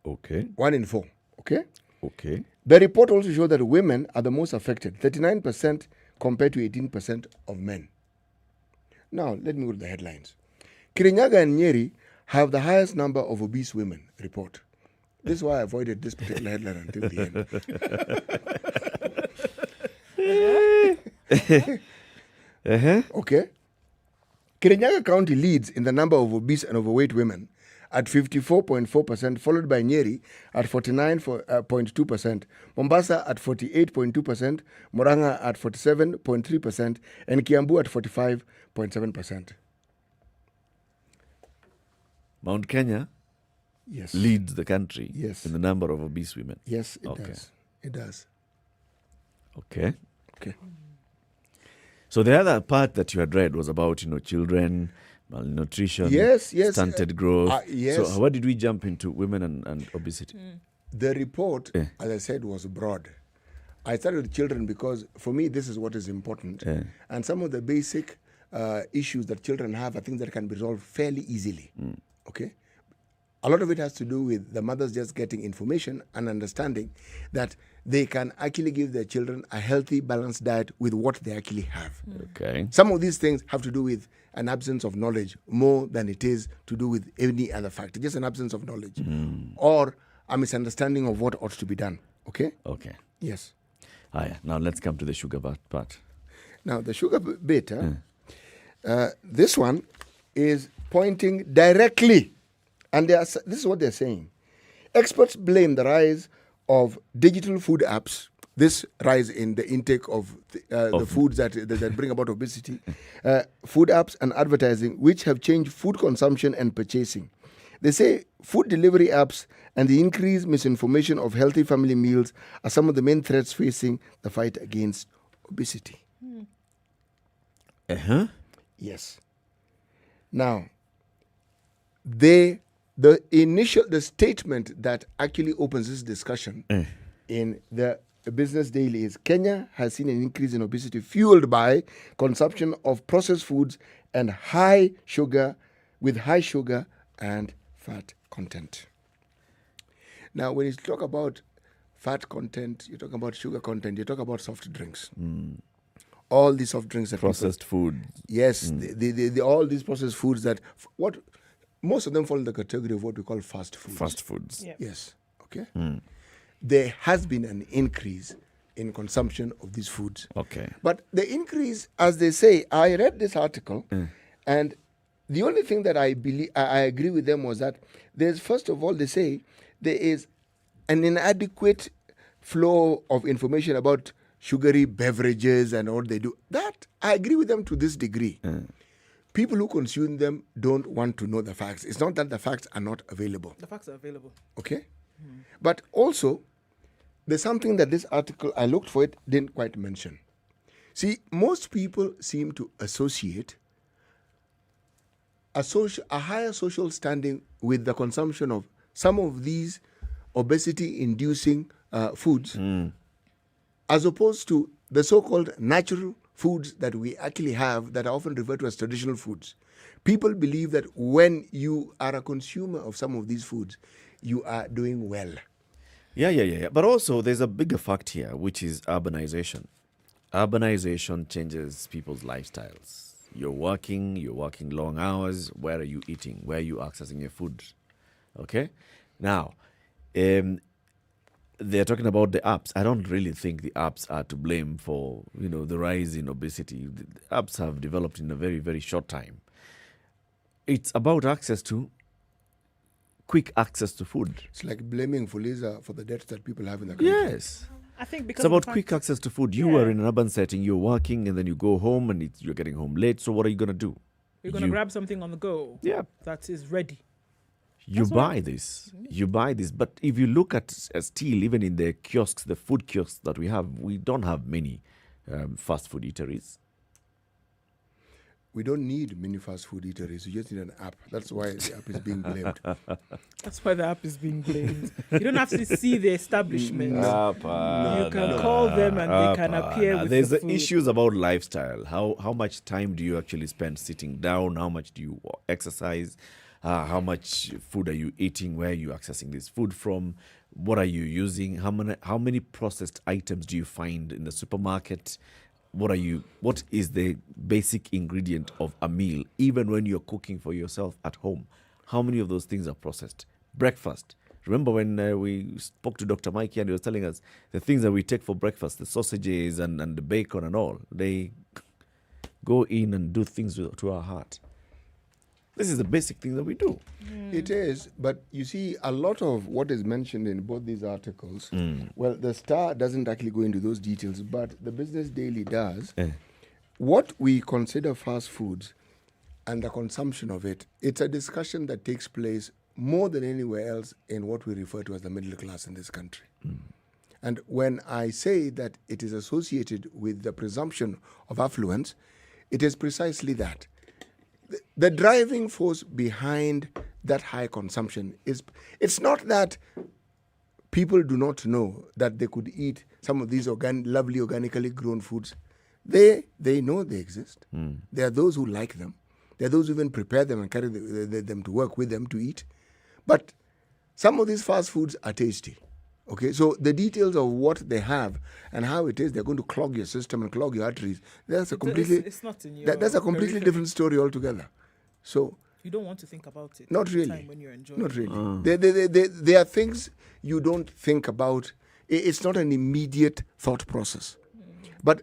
Okay. 1 in 4. Okay? Okay. The report also showed that women are the most affected, 39% compared to 18% of men. Now, let me go to the headlines. Kirinyaga and Nyeri have the highest number of obese women, report. This is why I avoided this particular headline until the end. Okay. Kirinyaga County leads in the number of obese and overweight women at 54.4%, followed by Nyeri at 49.2%, Mombasa at 48.2%, Murang'a at 47.3%, and Kiambu at 45.7%. Mount Kenya Yes. leads the country Yes. in the number of obese women. Yes, it Okay. does. It does. Okay. Okay. So the other part that you had read was about, children, malnutrition, Yes, stunted growth. yes. So where did we jump into women and obesity? The report, as I said, was broad. I started with children because, for me, this is what is important. And some of the basic issues that children have are things that can be resolved fairly easily. Okay? A lot of it has to do with the mothers just getting information and understanding that they can actually give their children a healthy, balanced diet with what they actually have. Okay. Some of these things have to do with an absence of knowledge more than it is to do with any other factor. Just an absence of knowledge or a misunderstanding of what ought to be done. Okay? Okay. Yes. Now let's come to the sugar part. Now, the sugar bit, this one is pointing directly, and this is what they're saying. Experts blame the rise of digital food apps, this rise in the intake of the foods that bring about obesity, food apps and advertising, which have changed food consumption and purchasing. They say food delivery apps and the increased misinformation of healthy family meals are some of the main threats facing the fight against obesity. Yes. Now, the statement that actually opens this discussion in the Business Daily is Kenya has seen an increase in obesity fueled by consumption of processed foods and high sugar and fat content. Now, when you talk about fat content, you talk about sugar content, you talk about soft drinks. All these soft drinks that processed food. Yes, all these processed foods that most of them fall in the category of what we call fast foods. Fast foods. Yep. Yes. Okay. There has been an increase in consumption of these foods. Okay. But the increase, as they say, I read this article, and the only thing that I agree with them was that there's, first of all, they say there is an inadequate flow of information about sugary beverages and what they do. That I agree with them to this degree. People who consume them don't want to know the facts. It's not that the facts are not available. The facts are available. Okay? But also, there's something that this article, I looked for it, didn't quite mention. See, most people seem to associate a higher social standing with the consumption of some of these obesity-inducing foods, as opposed to the so-called natural foods that we actually have that are often referred to as traditional foods. People believe that when you are a consumer of some of these foods, you are doing well. Yeah. But also, there's a bigger fact here, which is urbanization. Urbanization changes people's lifestyles. You're working long hours. Where are you eating? Where are you accessing your food? Okay? Now, they're talking about the apps. I don't really think the apps are to blame for, the rise in obesity. The apps have developed in a very, very short time. It's about quick access to food. It's like blaming Fuliza for the debts that people have in the country. Yes. I think because It's about quick access to food. You Yeah. are in an urban setting, you're working, and then you go home and you're getting home late. So what are you going to do? you're going to grab something on the go. Yeah. That is ready. You That's what buy this. You buy this. But if you look at still, even in the kiosks, the food kiosks that we have, we don't have many fast food eateries. We don't need many fast food eateries. We just need an app. That's why the app is being blamed. That's why the app is being blamed. You don't have to see the establishment. You You can call them and they can appear with There's the food. issues about lifestyle. How much time do you actually spend sitting down? How much do you exercise? How much food are you eating? Where are you accessing this food from? What are you using? How many processed items do you find in the supermarket? What is the basic ingredient of a meal, even when you're cooking for yourself at home? How many of those things are processed? Breakfast. Remember when we spoke to Dr. Mikey and he was telling us the things that we take for breakfast, the sausages and the bacon and all, they go in and do things to our heart. This is the basic thing that we do. It is, but you see, a lot of what is mentioned in both these articles, well, the Star doesn't actually go into those details, but the Business Daily does. What we consider fast foods and the consumption of it, it's a discussion that takes place more than anywhere else in what we refer to as the middle class in this country. And when I say that it is associated with the presumption of affluence, it is precisely that. The driving force behind that high consumption it's not that people do not know that they could eat some of these lovely organically grown foods. They know they exist. There are those who like them. There are those who even prepare them and carry them to work with them to eat. But some of these fast foods are tasty. Okay, so the details of what they have and how it is they're going to clog your system and clog your arteries, that's a completely It's not in your that's a completely periphery. different story altogether. So You don't want to think about it. not at the really, time when you're enjoying not it. really. There are things you don't think about. It's not an immediate thought process. But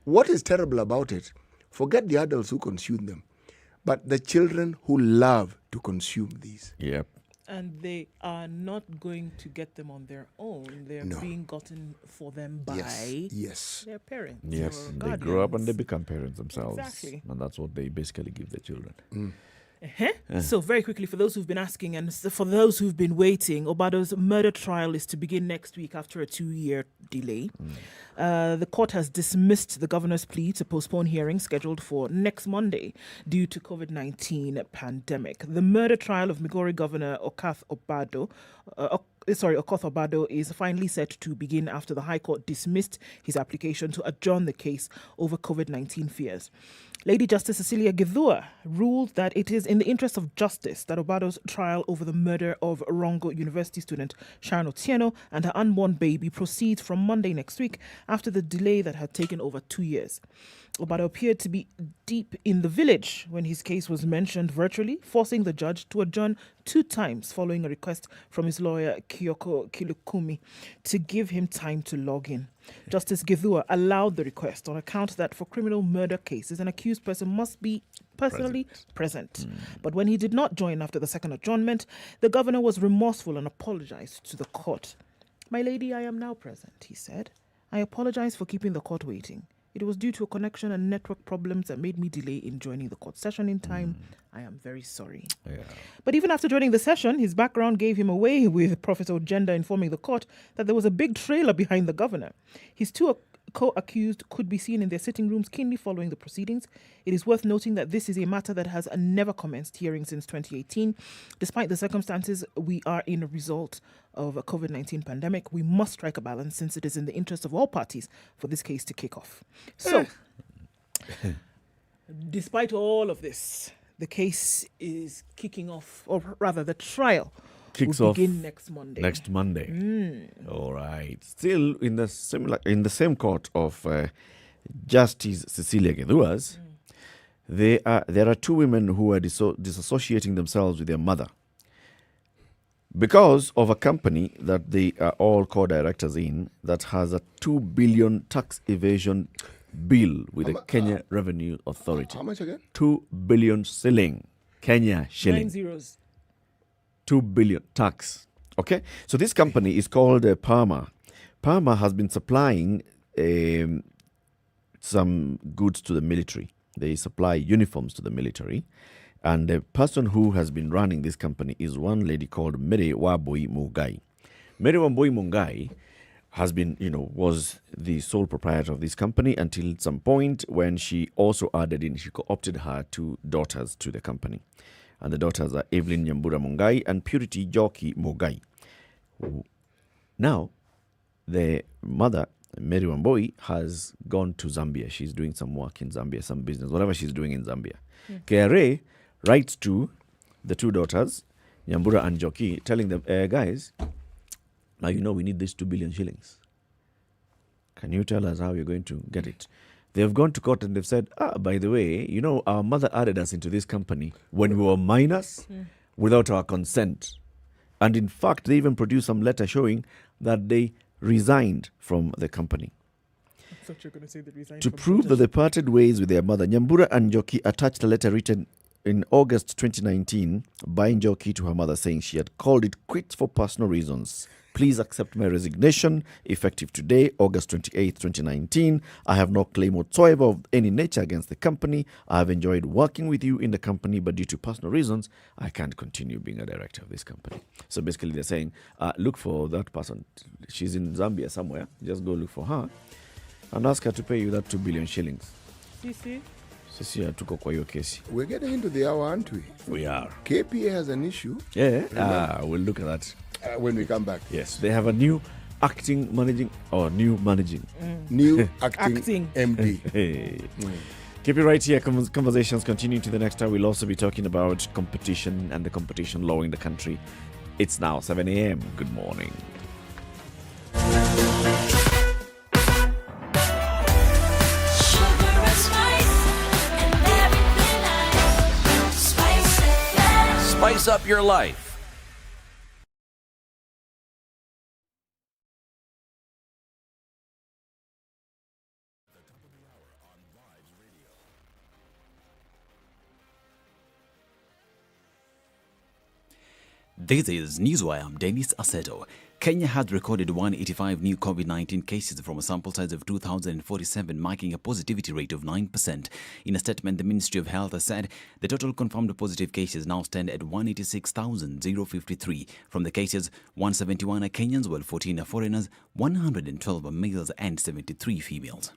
what is terrible about it? Forget the adults who consume them, but the children who love to consume these. Yep. And they are not going to get them on their own. They're No. being gotten for them by Yes. their parents. Yes, or they grow up and they guardians. become parents themselves. Exactly. And that's what they basically give their children. So very quickly, for those who've been asking and for those who've been waiting, Obado's murder trial is to begin next week after a 2-year delay. The court has dismissed the governor's plea to postpone hearings scheduled for next Monday due to COVID-19 pandemic. The murder trial of Migori Governor Okoth Obado is finally set to begin after the High Court dismissed his application to adjourn the case over COVID-19 fears. Lady Justice Cecilia Githua ruled that it is in the interest of justice that Obado's trial over the murder of Rongo University student Sharon Otieno and her unborn baby proceeds from Monday next week after the delay that had taken over 2 years. Obado appeared to be deep in the village when his case was mentioned virtually, forcing the judge to adjourn 2 times following a request from his lawyer Kyoko Kilukumi to give him time to log in. Justice Githua allowed the request on account that for criminal murder cases, an accused person must be personally present. But when he did not join after the second adjournment, the governor was remorseful and apologized to the court. "My lady, I am now present," he said. "I apologize for keeping the court waiting. It was due to a connection and network problems that made me delay in joining the court session in time. I am very sorry." But even after joining the session, his background gave him away, with Professor Ogenda informing the court that there was a big trailer behind the governor. His 2 co-accused could be seen in their sitting rooms keenly following the proceedings. It is worth noting that this is a matter that has never commenced hearing since 2018. Despite the circumstances we are in a result of a COVID-19 pandemic, we must strike a balance since it is in the interest of all parties for this case to kick off. So, despite all of this, the case is kicking off, or rather the trial kicks will off begin next Monday. Next Monday. All right. Still in the same court of Justice Cecilia Geduas, there are two women who are disassociating themselves with their mother because of a company that they are all co-directors in that has a 2 billion tax evasion bill with the Kenya Revenue Authority. How much again? 2 billion shilling. Kenya shilling. 9 zeros. 2 billion tax. Okay? So this company is called Parma. Parma has been supplying some goods to the military. They supply uniforms to the military. And the person who has been running this company is one lady called Mary Wambui Mungai. Mary Wambui Mungai has been, was the sole proprietor of this company until some point when she also she co-opted her two daughters to the company. And the daughters are Evelyn Nyambura Mungai and Purity Joki Mungai. Now, the mother, Mary Wambui, has gone to Zambia. She's doing some work in Zambia, some business, whatever she's doing in Zambia. KRA writes to the two daughters, Nyambura and Joki, telling them, guys, now we need this 2 billion shillings. Can you tell us how you're going to get it? They've gone to court and they've said, by the way, our mother added us into this company when we were minors without our consent. And in fact, they even produced some letter showing that they resigned from the company. I thought you were going to say they resigned. To prove that they parted ways with their mother, Nyambura and Joki attached a letter written in August 2019 by Joki to her mother saying she had called it quits for personal reasons. Please accept my resignation, effective today, August 28, 2019. I have no claim whatsoever of any nature against the company. I have enjoyed working with you in the company, but due to personal reasons, I can't continue being a director of this company. So basically they're saying, look for that person. She's in Zambia somewhere. Just go look for her and ask her to pay you that 2 billion shillings. Sisi hatuko kwa hiyo kesi. We're getting into the hour, aren't we? We are. KPA has an issue. Yeah, we'll look at that. When we come back. Yes, they have a new managing. New acting MD. Keep it right here. Conversations continue to the next hour. We'll also be talking about competition and the competition law in the country. It's now 7 a.m. Good morning. Spice up your life. This is Newswire. I'm Dennis Aseto. Kenya has recorded 185 new COVID-19 cases from a sample size of 2,047, marking a positivity rate of 9%. In a statement, the Ministry of Health has said the total confirmed positive cases now stand at 186,053. From the cases, 171 are Kenyans, while 14 are foreigners, 112 are males and 73 females.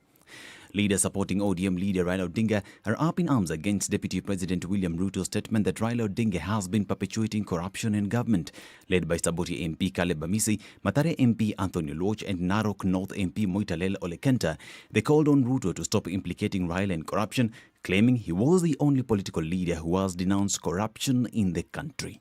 Leaders supporting ODM leader Raila Odinga are up in arms against Deputy President William Ruto's statement that Raila Odinga has been perpetuating corruption in government. Led by Saboti MP Caleb Bamisi, Mathare MP Anthony Loch and Narok North MP Moitalel Olekenta, they called on Ruto to stop implicating Raila in corruption, claiming he was the only political leader who has denounced corruption in the country.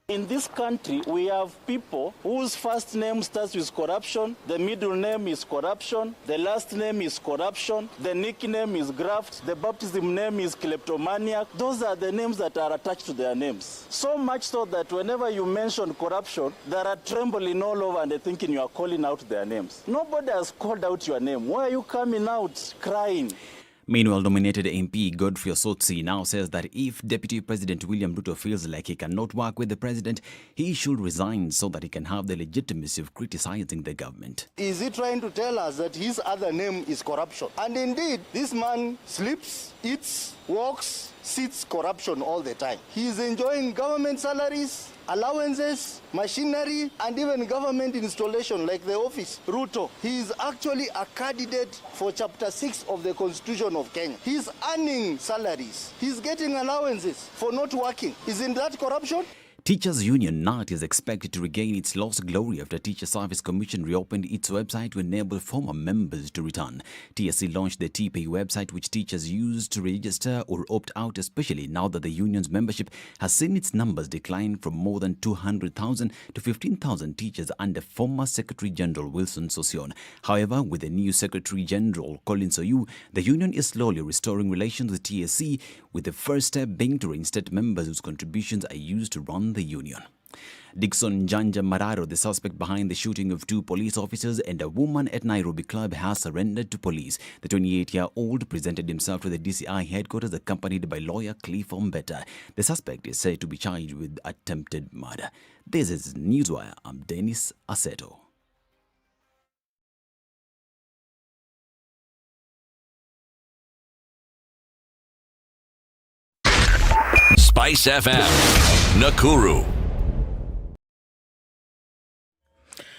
In this country, we have people whose first name starts with corruption, the middle name is corruption, the last name is corruption, the nickname is graft, the baptism name is kleptomaniac. Those are the names that are attached to their names. So much so that whenever you mention corruption, they are trembling all over and they're thinking you are calling out their names. Nobody has called out your name. Why are you coming out crying? Meanwhile, nominated MP Godfrey Osotsi now says that if Deputy President William Ruto feels like he cannot work with the president, he should resign so that he can have the legitimacy of criticizing the government. Is he trying to tell us that his other name is corruption? And indeed, this man sleeps, eats, walks, sits corruption all the time. He is enjoying government salaries, allowances, machinery, and even government installation like the office. Ruto, he is actually a candidate for Chapter 6 of the Constitution of Kenya. He's earning salaries. He's getting allowances for not working. Isn't that corruption? Teachers Union NAT is expected to regain its lost glory after Teacher Service Commission reopened its website to enable former members to return. TSC launched the TPay website, which teachers use to register or opt out, especially now that the union's membership has seen its numbers decline from more than 200,000 to 15,000 teachers under former Secretary General Wilson Sossion. However, with the new Secretary General Colin Soyu, the union is slowly restoring relations with TSC, with the first step being to reinstate members whose contributions are used to run the union. Dixon Janja Mararo, the suspect behind the shooting of 2 police officers and a woman at Nairobi club, has surrendered to police. The 28-year-old presented himself to the DCI headquarters accompanied by lawyer Cliff Ombeta. The suspect is said to be charged with attempted murder. This is Newswire. I'm Dennis Aseto. Spice FM, Nakuru.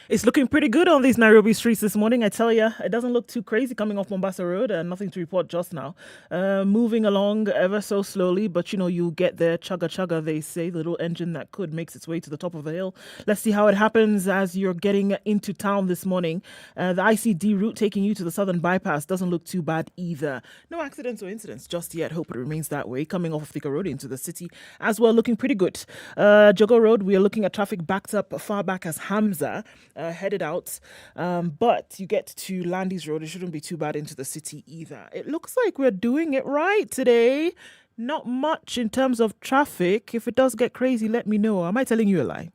It's looking pretty good on these Nairobi streets this morning. I tell you, it doesn't look too crazy coming off Mombasa Road. Nothing to report just now. Moving along ever so slowly, but you get there. Chugga chugga, they say. The little engine that could makes its way to the top of the hill. Let's see how it happens as you're getting into town this morning. The ICD route taking you to the southern bypass doesn't look too bad either. No accidents or incidents just yet. Hope it remains that way. Coming off of Thika Road into the city as well, looking pretty good. Jogo Road, we are looking at traffic backed up far back as Hamza. Headed out, but you get to Landys Road, it shouldn't be too bad into the city either. It looks like we're doing it right today. Not much in terms of traffic. If it does get crazy, let me know. Am I telling you a lie?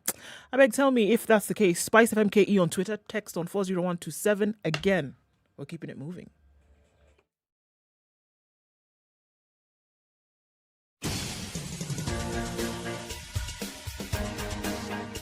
I beg, tell me if that's the case. SpiceFMKE on Twitter, text on 40127. Again, we're keeping it moving.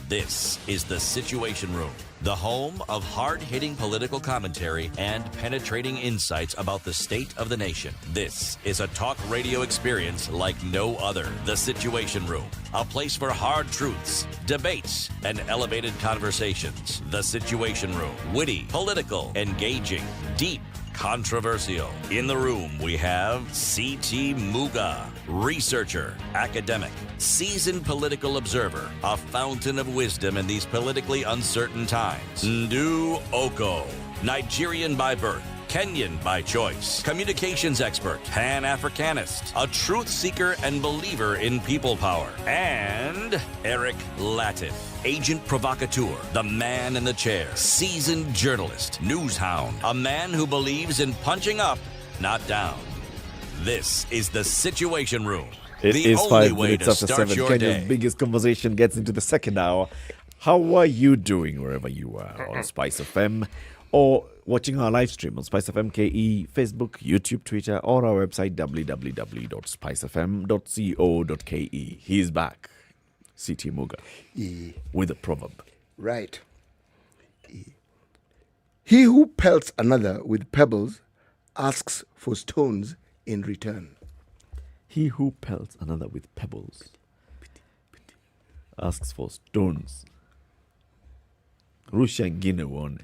This is The Situation Room, the home of hard-hitting political commentary and penetrating insights about the state of the nation. This is a talk radio experience like no other. The Situation Room, a place for hard truths, debates, and elevated conversations. The Situation Room, witty, political, engaging, deep, controversial. In the room, we have C.T. Muga, researcher, academic, seasoned political observer, a fountain of wisdom in these politically uncertain times. Ndu Oko, Nigerian by birth, Kenyan by choice, communications expert, Pan-Africanist, a truth seeker and believer in people power, and Eric Latif, agent provocateur, the man in the chair, seasoned journalist, news hound, a man who believes in punching up, not down. This is The Situation Room. It the is only 5 way minutes to after start 7. your Kenya's day. biggest conversation gets into the second hour. How are you doing wherever you are on Spice FM, or watching our live stream on SpiceFM.ke, Facebook, YouTube, Twitter, or our website www.spicefm.co.ke. He's back, C.T. Muga, with a proverb. Right. He who pelts another with pebbles asks for stones in return. He who pelts another with pebbles asks for stones. Rusha ingine uone.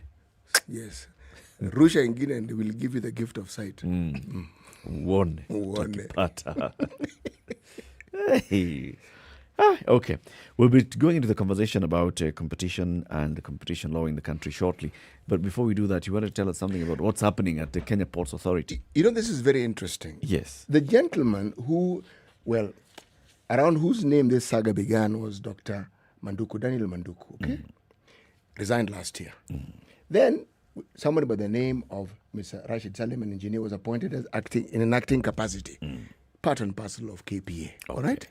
Yes. Rusha ingine and they will give you the gift of sight. Uone. Uone. Utakipata. Hey. Okay. We'll be going into the conversation about competition and the competition law in the country shortly. But before we do that, you want to tell us something about what's happening at the Kenya Ports Authority. You know, this is very interesting. Yes. The gentleman who, around whose name this saga began was Dr. Manduku, Daniel Manduku, okay? Resigned last year. Then somebody by the name of Mr. Rashid Salim, an engineer, was appointed as in an acting capacity, part and parcel of KPA. Okay. All right?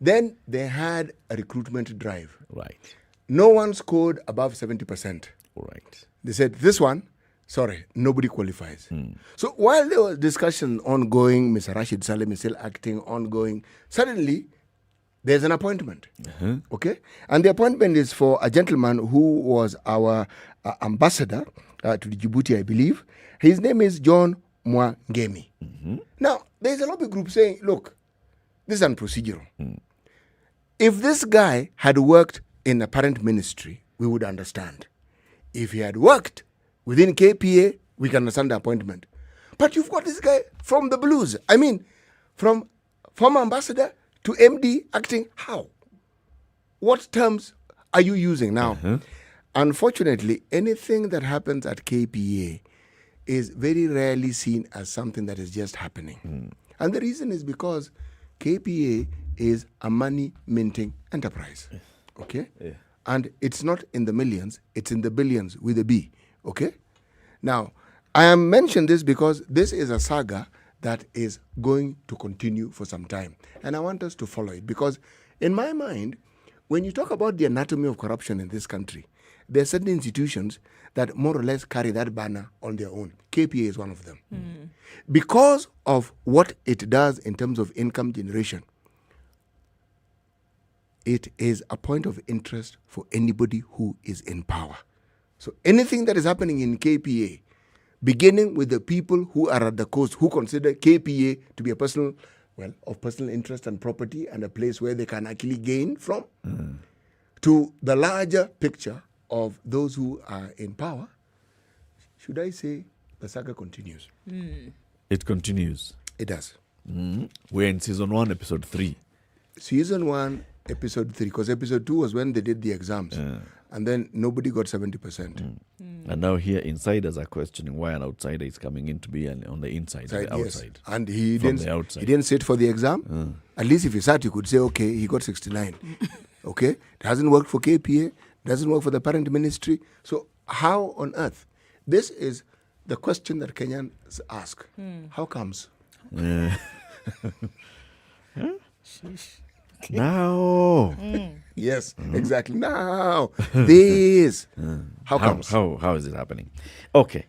Then they had a recruitment drive. Right. No one scored above 70%. All right. They said, this one, sorry, nobody qualifies. So while there was discussion ongoing, Mr. Rashid Salim is still acting ongoing, suddenly there's an appointment. Okay? And the appointment is for a gentleman who was our ambassador to Djibouti, I believe. His name is John Mwangemi. Now, there's a lobby group saying, look, this is unprocedural. If this guy had worked in a parent ministry, we would understand. If he had worked within KPA, we can understand the appointment. But you've got this guy from the blues. I mean, from former ambassador to MD acting. How? what terms are you using now? Unfortunately, anything that happens at KPA is very rarely seen as something that is just happening. And the reason is because KPA is a money minting enterprise. Okay? Yeah. And it's not in the millions, it's in the billions with a B. Okay? Now, I am mentioning this because this is a saga that is going to continue for some time. And I want us to follow it because, in my mind, when you talk about the anatomy of corruption in this country, there are certain institutions that more or less carry that banner on their own. KPA is one of them. Because of what it does in terms of income generation, it is a point of interest for anybody who is in power. So anything that is happening in KPA, beginning with the people who are at the coast, who consider KPA to be a personal, of personal interest and property and a place where they can actually gain from, to the larger picture of those who are in power, should I say the saga continues? It continues. It does. We're in season 1, episode 3. Season 1, episode 3, because episode 2 was when they did the exams. And then nobody got 70%. And now here, insiders are questioning why an outsider is coming in to be on the inside, the outside. And he From didn't, the outside. he didn't sit for the exam. At least if he sat, you could say, okay, he got 69. Okay? It hasn't worked for KPA, doesn't work for the parent ministry. So how on earth? This is the question that Kenyans ask. How comes? Now. Yes, exactly. Now. This. How comes? How is it happening? Okay.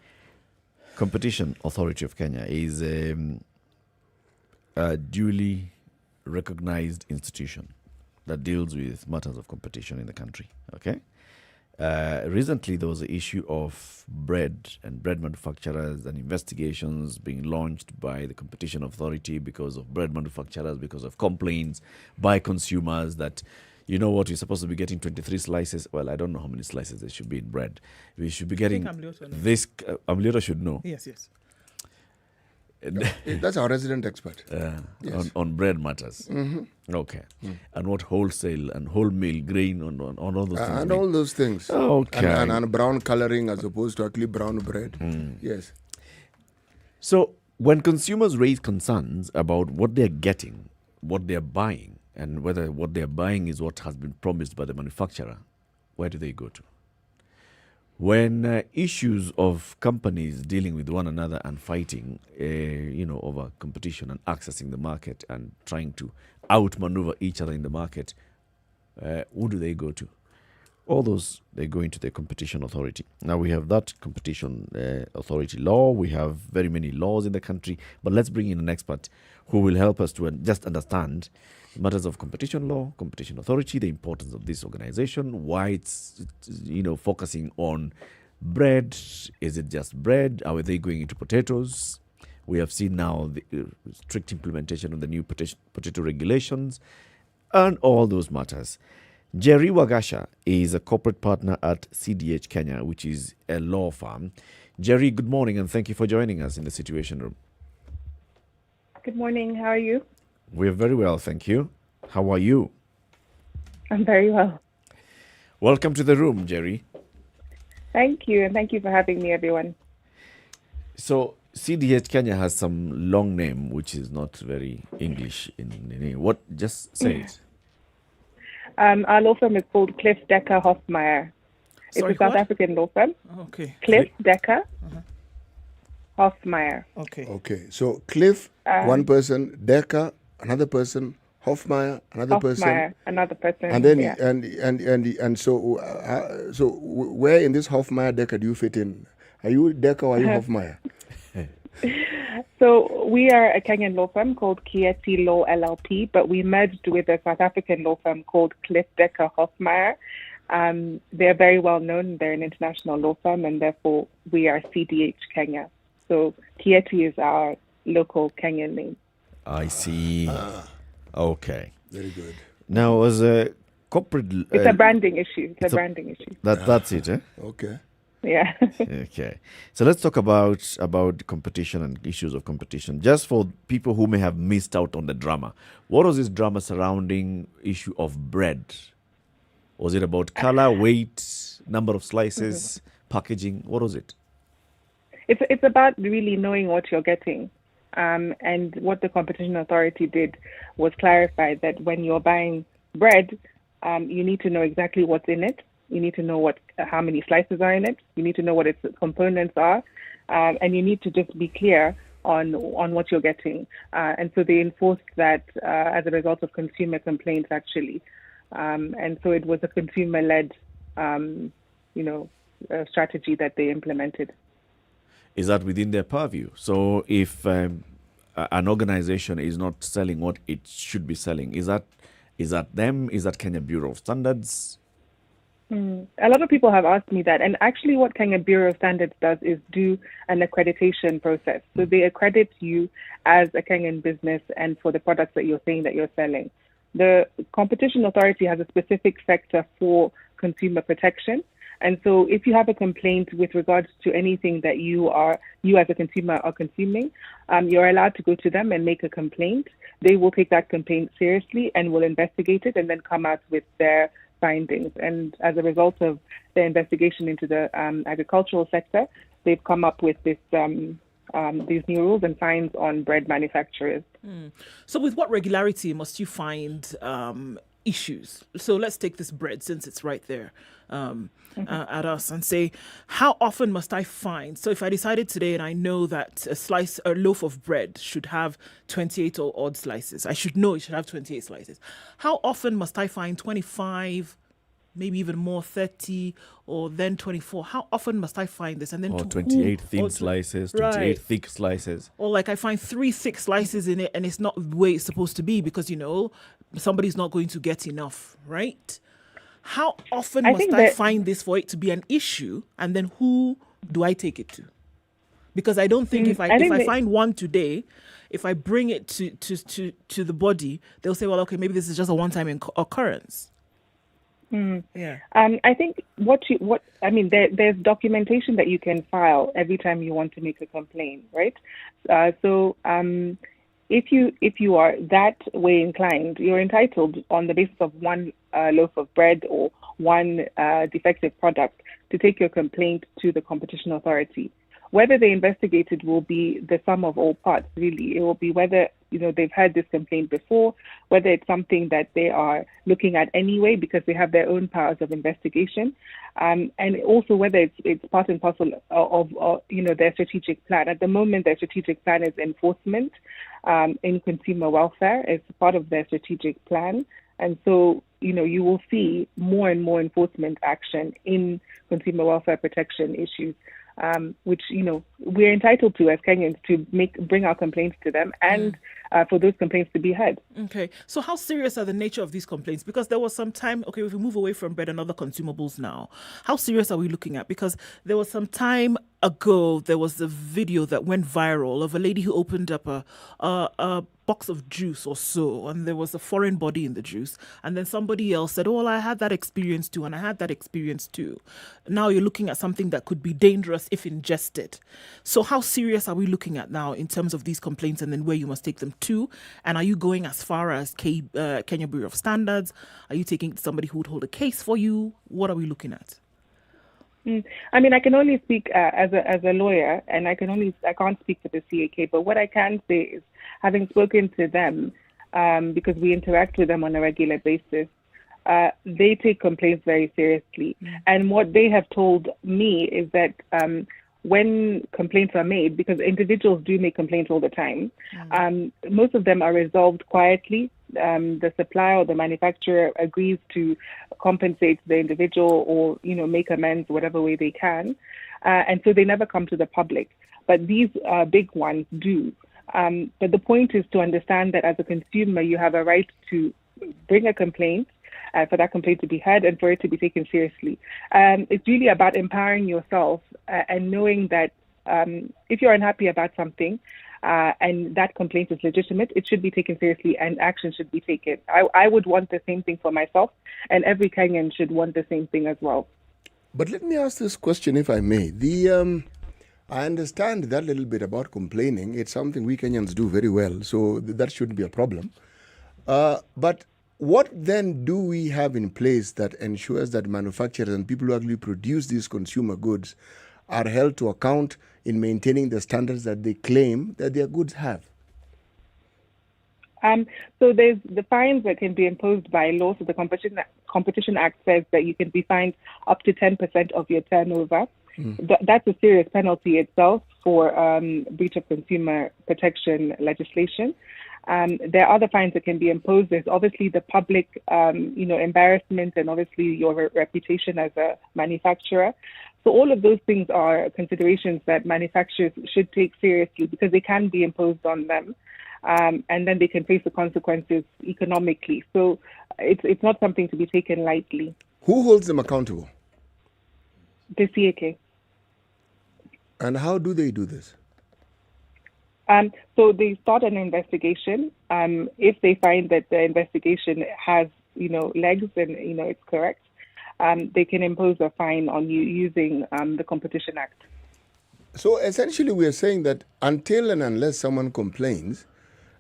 Competition Authority of Kenya is a duly recognized institution that deals with matters of competition in the country. Okay. Recently, there was an issue of bread and bread manufacturers and investigations being launched by the Competition Authority because of bread manufacturers, because of complaints by consumers that, you know what, you're supposed to be getting 23 slices. Well, I don't know how many slices there should be in bread. We should be getting this. Amliota should know. Yes. That's our resident expert. Yes. on bread matters. Okay. And what wholesale and wholemeal grain on all those things. And all those things. Okay. And brown coloring as opposed to actually brown bread. Yes. So when consumers raise concerns about what they're getting, what they're buying, and whether what they're buying is what has been promised by the manufacturer, where do they go to? When issues of companies dealing with one another and fighting, over competition and accessing the market and trying to outmaneuver each other in the market, who do they go to? All those, they go into the Competition Authority. Now we have that Competition Authority law. We have very many laws in the country, but let's bring in an expert who will help us to just understand matters of competition law, Competition Authority, the importance of this organization, why it's focusing on bread. Is it just bread? Are they going into potatoes? We have seen now the strict implementation of the new potato regulations and all those matters. Jerry Wagasha is a corporate partner at CDH Kenya, which is a law firm. Jerry, good morning, and thank you for joining us in the Situation Room. Good morning. How are you? We're very well, thank you. How are you? I'm very well. Welcome to the room, Jerry. Thank you, and thank you for having me, everyone. So, CDH Kenya has some long name, which is not very English in name. What? Just say it. Our law firm is called Cliff Decker Hofmeyer. Sorry, it's a South what? African law firm. Okay. Cliff Decker Hofmeyer. Okay. So Cliff, one person, Decker, another person, Hofmeyer, another person, another person, and then yeah. and so where in this Hofmeyer Decker do you fit in? Are you Decker or are you Hofmeyer? So we are a Kenyan law firm called Kieti Law LLP, but we merged with a South African law firm called Cliff Decker Hofmeyer. They're very well known. They're an international law firm, and therefore we are CDH Kenya. So Kieti is our local Kenyan name. I see. Okay. Very good. Now, as a corporate... It's a branding issue. It's a branding issue. That's it, eh? Okay. Yeah. Okay. So let's talk about competition and issues of competition. Just for people who may have missed out on the drama. What was this drama surrounding issue of bread Was it about color, weight, number of slices, packaging? What was it? It's about really knowing what you're getting. And what the Competition Authority did was clarify that when you're buying bread, you need to know exactly what's in it. You need to know how many slices are in it. You need to know what its components are. And you need to just be clear on what you're getting. And so they enforced that as a result of consumer complaints, actually. And so it was a consumer-led, strategy that they implemented. Is that within their purview? So if an organization is not selling what it should be selling, is that them? Is that Kenya Bureau of Standards? A lot of people have asked me that. And actually what Kenya Bureau of Standards does is do an accreditation process. So they accredit you as a Kenyan business and for the products that you're saying that you're selling. The Competition Authority has a specific sector for consumer protection. And so if you have a complaint with regards to anything that you as a consumer are consuming, you're allowed to go to them and make a complaint. They will take that complaint seriously and will investigate it and then come out with their findings. And as a result of their investigation into the agricultural sector, they've come up with these new rules and fines on bread manufacturers. So with what regularity must you find issues? So let's take this bread, since it's right there at us, and say, how often must I find? So if I decided today and I know that a loaf of bread should have 28 or odd slices, I should know it should have 28 slices. How often must I find 25, maybe even more, 30, or then 24? How often must I find this? And then 28 thin slices, 28 thick slices. Or like I find 3 thick slices in it and it's not the way it's supposed to be because, somebody's not going to get enough, right? How often must I find this for it to be an issue? And then who do I take it to? Because I don't think if I find one today, if I bring it to the body, they'll say, well, okay, maybe this is just a one-time occurrence. Yeah. I think there's documentation that you can file every time you want to make a complaint, right? If you are that way inclined, you're entitled on the basis of one loaf of bread or one defective product to take your complaint to the Competition Authority. Whether they investigate it will be the sum of all parts, really. It will be whether they've had this complaint before, whether it's something that they are looking at anyway because they have their own powers of investigation, and also whether it's part and parcel of their strategic plan. At the moment, their strategic plan is enforcement in consumer welfare. It's part of their strategic plan, and so you will see more and more enforcement action in consumer welfare protection issues. Which we're entitled to as Kenyans to bring our complaints to them and for those complaints to be heard. Okay, so how serious are the nature of these complaints? Because there was some time, if we move away from bread and other consumables now, how serious are we looking at? Because there was some time ago, there was a video that went viral of a lady who opened up a box of juice or so, and there was a foreign body in the juice, and then somebody else said, I had that experience too, and I had that experience too. Now you're looking at something that could be dangerous if ingested. So how serious are we looking at now in terms of these complaints and then where you must take them to? And are you going as far as Kenya Bureau of Standards? Are you taking somebody who would hold a case for you? What are we looking at? I can only speak as a lawyer, and I can't speak for the CAK, but what I can say is, having spoken to them, because we interact with them on a regular basis, they take complaints very seriously. And what they have told me is that when complaints are made, because individuals do make complaints all the time, most of them are resolved quietly. The supplier or the manufacturer agrees to compensate the individual or make amends whatever way they can, and so they never come to the public. But these big ones do. But the point is to understand that as a consumer, you have a right to bring a complaint, for that complaint to be heard and for it to be taken seriously. It's really about empowering yourself and knowing that if you're unhappy about something and that complaint is legitimate, it should be taken seriously and action should be taken. I would want the same thing for myself, and every Kenyan should want the same thing as well. But let me ask this question, if I may. I understand that little bit about complaining. It's something we Kenyans do very well, so that shouldn't be a problem. But what then do we have in place that ensures that manufacturers and people who actually produce these consumer goods are held to account in maintaining the standards that they claim that their goods have? So there's the fines that can be imposed by law. So the Competition Act says that you can be fined up to 10% of your turnover. That's a serious penalty itself for breach of consumer protection legislation. There are other fines that can be imposed. There's obviously the public, embarrassment, and obviously your reputation as a manufacturer. So all of those things are considerations that manufacturers should take seriously because they can be imposed on them. And then they can face the consequences economically. So it's not something to be taken lightly. Who holds them accountable? The CAK. And how do they do this? So they start an investigation. If they find that the investigation has, legs and, it's correct, they can impose a fine on you using the Competition Act. So essentially we are saying that until and unless someone complains,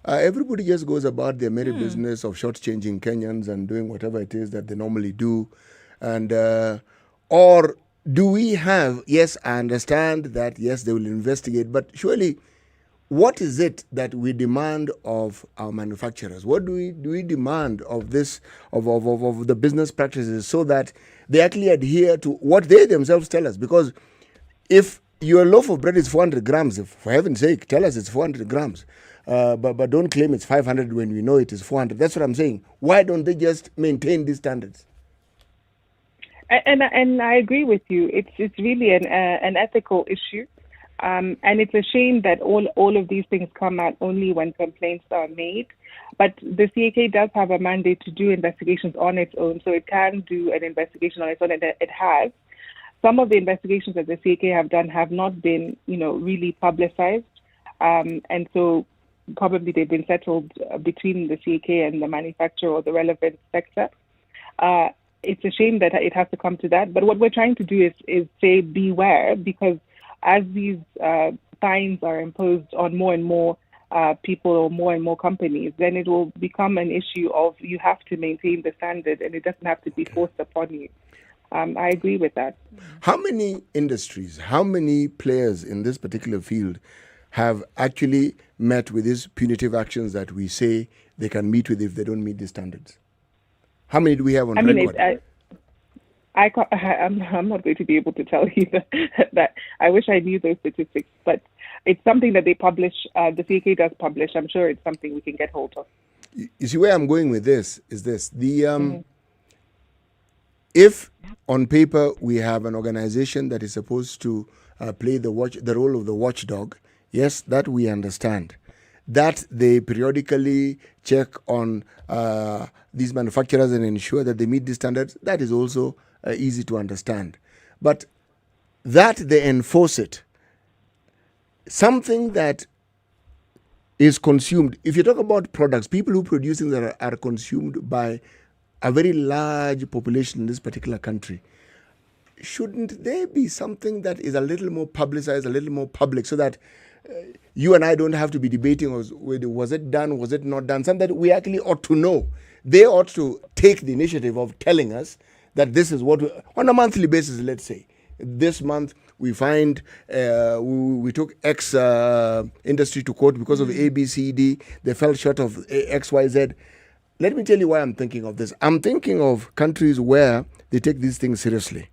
everybody just goes about their merry business of shortchanging Kenyans and doing whatever it is that they normally do. And or do we have, yes, I understand that, yes, they will investigate, but surely what is it that we demand of our manufacturers? What do we demand of this, of the business practices so that they actually adhere to what they themselves tell us? Because if your loaf of bread is 400 grams, for heaven's sake, tell us it's 400 grams. But don't claim it's 500 when we know it is 400. That's what I'm saying. Why don't they just maintain these standards? And I agree with you. It's really an ethical issue, and it's a shame that all of these things come out only when complaints are made. But the CAK does have a mandate to do investigations on its own, so it can do an investigation on its own, and it has. Some of the investigations that the CAK have done have not been, really publicized, and so probably they've been settled between the CAK and the manufacturer or the relevant sector. It's a shame that it has to come to that. But what we're trying to do is say beware, because as these fines are imposed on more and more people or more and more companies, then it will become an issue of you have to maintain the standard and it doesn't have to be forced upon you. I agree with that. How many industries, how many players in this particular field have actually met with these punitive actions that we say they can meet with if they don't meet the standards? How many do we have on record? I'm not going to be able to tell you that. I wish I knew those statistics, but it's something that they publish. The CAK does publish. I'm sure it's something we can get hold of. You see, where I'm going with this is this. If on paper we have an organization that is supposed to play the role of the watchdog, yes, that we understand. That they periodically check on these manufacturers and ensure that they meet the standards, that is also easy to understand. But that they enforce it, something that is consumed, if you talk about products, people who produce things that are consumed by a very large population in this particular country, shouldn't there be something that is a little more publicized, a little more public, so that you and I don't have to be debating was it done, was it not done, something that we actually ought to know. They ought to take the initiative of telling us that this is what, on a monthly basis, let's say, this month we find we took X industry to court because of A, B, C, D, they fell short of X, Y, Z. Let me tell you why I'm thinking of this. I'm thinking of countries where they take these things seriously.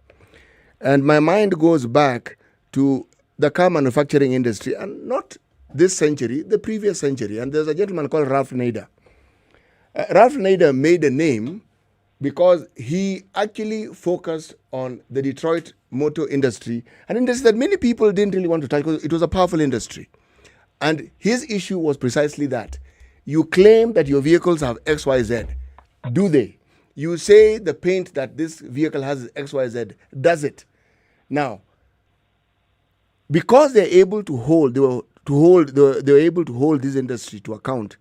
And my mind goes back to the car manufacturing industry, and not this century, the previous century. And there's a gentleman called Ralph Nader. Ralph Nader made a name because he actually focused on the Detroit motor industry, an industry that many people didn't really want to touch because it was a powerful industry. And his issue was precisely that. You claim that your vehicles have X, Y, Z. Do they? You say the paint that this vehicle has is X, Y, Z. Does it? Now, because they're able to hold, they were able to hold this industry to account.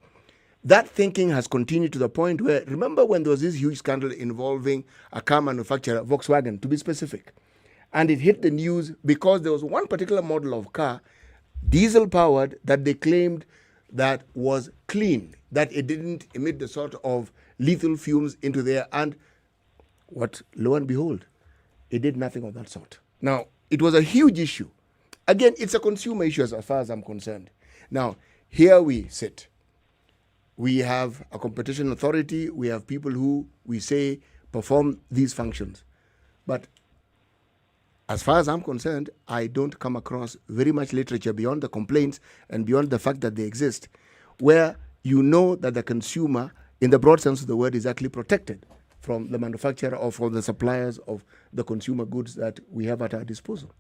That thinking has continued to the point where, remember when there was this huge scandal involving a car manufacturer, Volkswagen, to be specific, and it hit the news because there was one particular model of car, diesel-powered, that they claimed that was clean, that it didn't emit the sort of lethal fumes into there. And what, lo and behold, it did nothing of that sort. Now, it was a huge issue. Again, it's a consumer issue as far as I'm concerned. Now, here we sit. We have a competition authority. We have people who we say perform these functions. But as far as I'm concerned, I don't come across very much literature beyond the complaints and beyond the fact that they exist, where you know that the consumer, in the broad sense of the word, is actually protected from the manufacturer or from the suppliers of the consumer goods that we have at our disposal.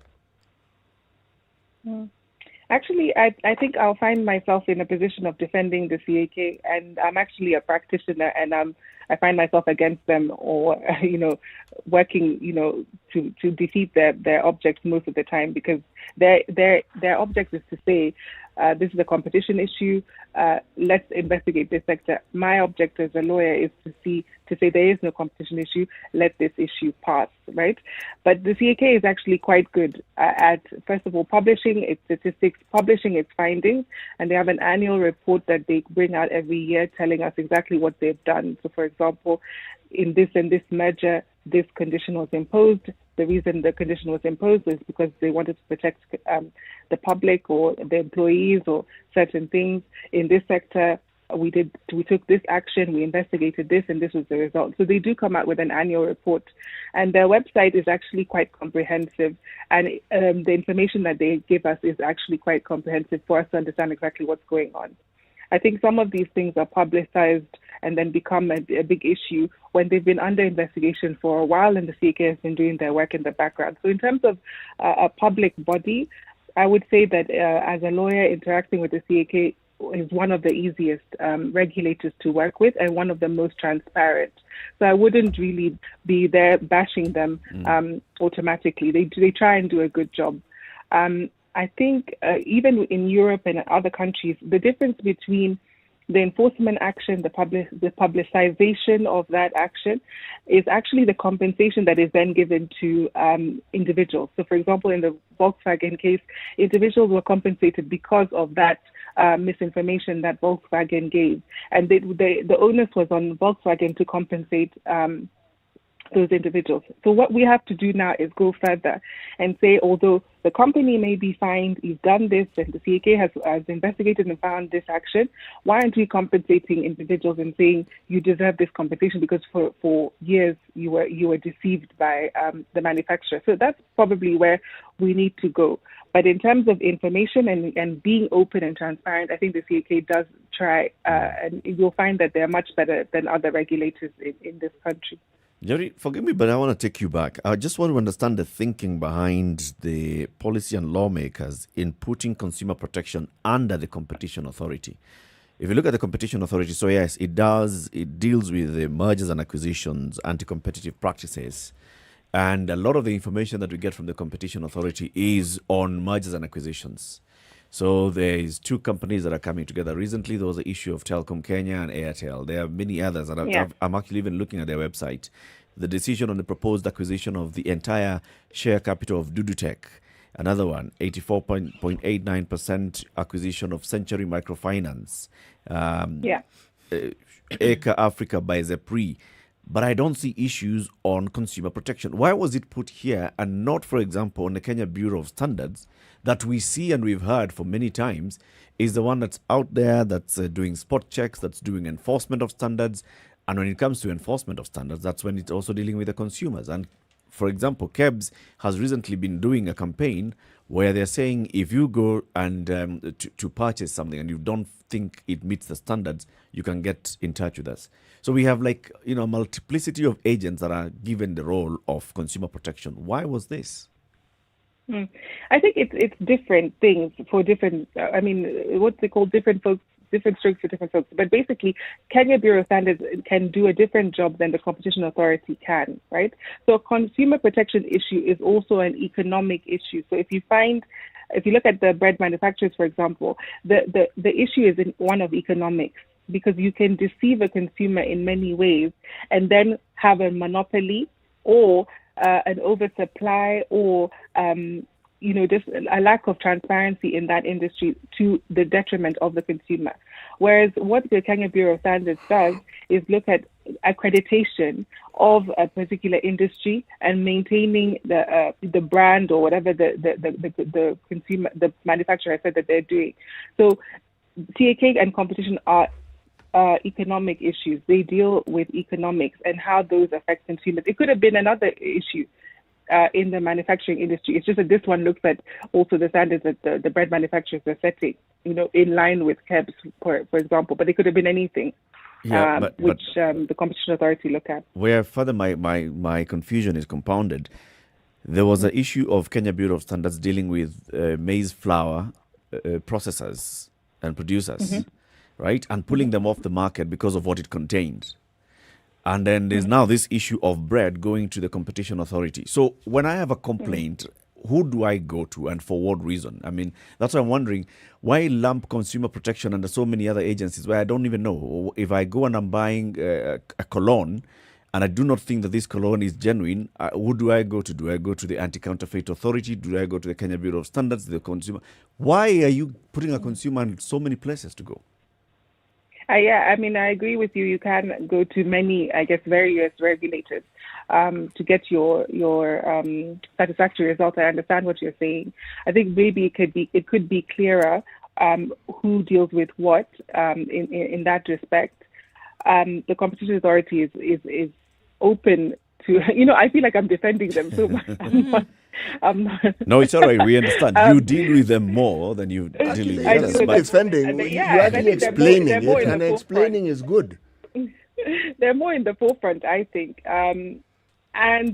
Actually, I think I'll find myself in a position of defending the CAK, and I'm actually a practitioner, and I find myself against them, or working to defeat their objects most of the time, because their object is to say this is a competition issue. Let's investigate this sector. My object as a lawyer is to say there is no competition issue. Let this issue pass, right? But the CAK is actually quite good at, first of all, publishing its statistics, publishing its findings, and they have an annual report that they bring out every year telling us exactly what they've done. So, for example, in this and this merger, this condition was imposed. The reason the condition was imposed is because they wanted to protect the public or the employees or certain things. In this sector, we took this action, we investigated this, and this was the result. So they do come out with an annual report, and their website is actually quite comprehensive, and the information that they give us is actually quite comprehensive for us to understand exactly what's going on. I think some of these things are publicized and then become a big issue when they've been under investigation for a while and the CAK has been doing their work in the background. So in terms of a public body, I would say that as a lawyer, interacting with the CAK is one of the easiest regulators to work with and one of the most transparent. So I wouldn't really be there bashing them automatically. They try and do a good job. I think even in Europe and other countries, the difference between the enforcement action, the publicization of that action, is actually the compensation that is then given to individuals. So, for example, in the Volkswagen case, individuals were compensated because of that misinformation that Volkswagen gave, and the onus was on Volkswagen to compensate those individuals. So what we have to do now is go further and say, although the company may be fined, you've done this, and the CAK has investigated and found this action, why aren't we compensating individuals and saying you deserve this compensation because for years you were deceived by the manufacturer? So that's probably where we need to go. But in terms of information and being open and transparent, I think the CAK does try, and you'll find that they're much better than other regulators in this country. Jerry, forgive me, but I want to take you back. I just want to understand the thinking behind the policy and lawmakers in putting consumer protection under the Competition Authority. If you look at the Competition Authority, so yes, it deals with the mergers and acquisitions, anti-competitive practices. And a lot of the information that we get from the Competition Authority is on mergers and acquisitions. So there is two companies that are coming together. Recently, there was the issue of Telkom Kenya and Airtel. There are many others, and I'm actually even looking at their website. The decision on the proposed acquisition of the entire share capital of Dudutech. Another one, 84.89% acquisition of Century Microfinance. Eka Africa by Zepri. But I don't see issues on consumer protection. Why was it put here and not, for example, on the Kenya Bureau of Standards that we see and we've heard for many times is the one that's out there, that's doing spot checks, that's doing enforcement of standards. And when it comes to enforcement of standards, that's when it's also dealing with the consumers. And for example, KEBS has recently been doing a campaign where they're saying if you go and to purchase something and you don't think it meets the standards, you can get in touch with us. So we have a multiplicity of agents that are given the role of consumer protection. Why was this? I think it's different things for different, what's it called, different folks, different strokes for different folks. But basically, Kenya Bureau of Standards can do a different job than the Competition Authority can, right? So a consumer protection issue is also an economic issue. So if you look at the bread manufacturers, for example, the issue is one of economics, because you can deceive a consumer in many ways and then have a monopoly or an oversupply or just a lack of transparency in that industry to the detriment of the consumer. Whereas what the Kenya Bureau of Standards does is look at accreditation of a particular industry and maintaining the brand or whatever the consumer, the manufacturer said that they're doing. So TAK and competition are economic issues. They deal with economics and how those affect consumers. It could have been another issue in the manufacturing industry. It's just that this one looks at also the standards that the bread manufacturers are setting, in line with KEBS, for example. But it could have been anything, which the Competition Authority look at. Where further my confusion is compounded, there was an issue of Kenya Bureau of Standards dealing with maize flour processors and producers, right? And pulling them off the market because of what it contained. And then there's now this issue of bread going to the Competition Authority. So when I have a complaint, who do I go to and for what reason? I mean, that's why I'm wondering, why lump consumer protection under so many other agencies where I don't even know? If I go and I'm buying a cologne and I do not think that this cologne is genuine, who do I go to? Do I go to the Anti-Counterfeit Authority? Do I go to the Kenya Bureau of Standards, the consumer? Why are you putting a consumer in so many places to go? I agree with you. You can go to many, various regulators to get your satisfactory result. I understand what you're saying. I think maybe it could be clearer who deals with what in that respect. The Competition Authority is open to. I feel like I'm defending them so much. No, it's all right. We understand. You deal with them more than you deal with others. Defending, you're actually explaining it, and explaining is good. They're more in the forefront, I think, and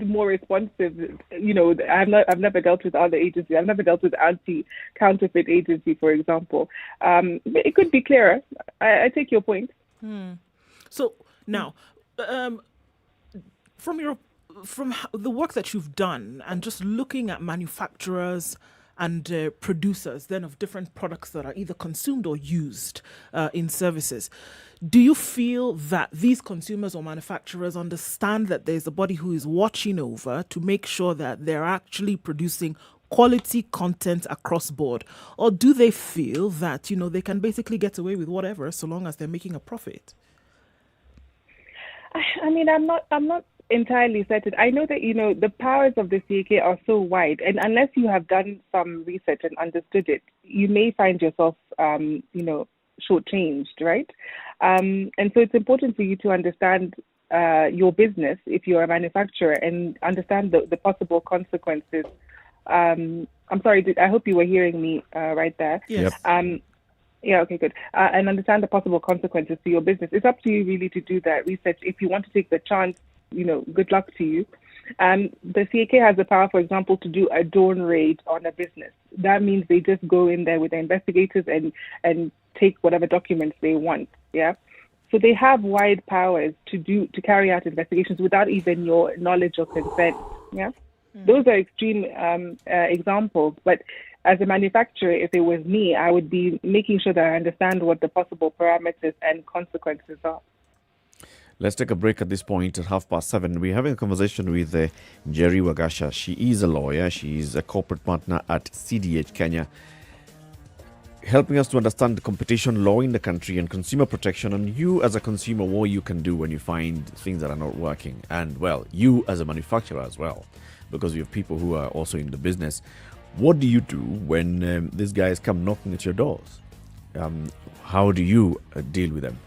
more responsive. I've never dealt with other agencies. I've never dealt with anti-counterfeit agency, for example. It could be clearer. I take your point. So now, from the work that you've done and just looking at manufacturers and producers then of different products that are either consumed or used in services, do you feel that these consumers or manufacturers understand that there's a body who is watching over to make sure that they're actually producing quality content across board? Or do they feel that, they can basically get away with whatever so long as they're making a profit? I'm not entirely certain. I know that the powers of the CAK are so wide, and unless you have done some research and understood it, you may find yourself shortchanged, right? And so it's important for you to understand your business if you're a manufacturer and understand the possible consequences. I'm sorry, I hope you were hearing me right there. Yes. Yeah, okay, good. And understand the possible consequences to your business. It's up to you really to do that research. If you want to take the chance, good luck to you. The CAK has the power, for example, to do a dawn raid on a business. That means they just go in there with the investigators and take whatever documents they want. Yeah. So they have wide powers to carry out investigations without even your knowledge or consent. Yeah. Those are extreme examples, but as a manufacturer, if it was me, I would be making sure that I understand what the possible parameters and consequences are. Let's take a break at this point at 7:30. We're having a conversation with Nyeri Wagasha. She is a lawyer. She is a corporate partner at CDH Kenya, helping us to understand the competition law in the country and consumer protection, and you as a consumer, what you can do when you find things that are not working. And, well, you as a manufacturer as well, because we have people who are also in the business. What do you do when these guys come knocking at your doors? How do you deal with them?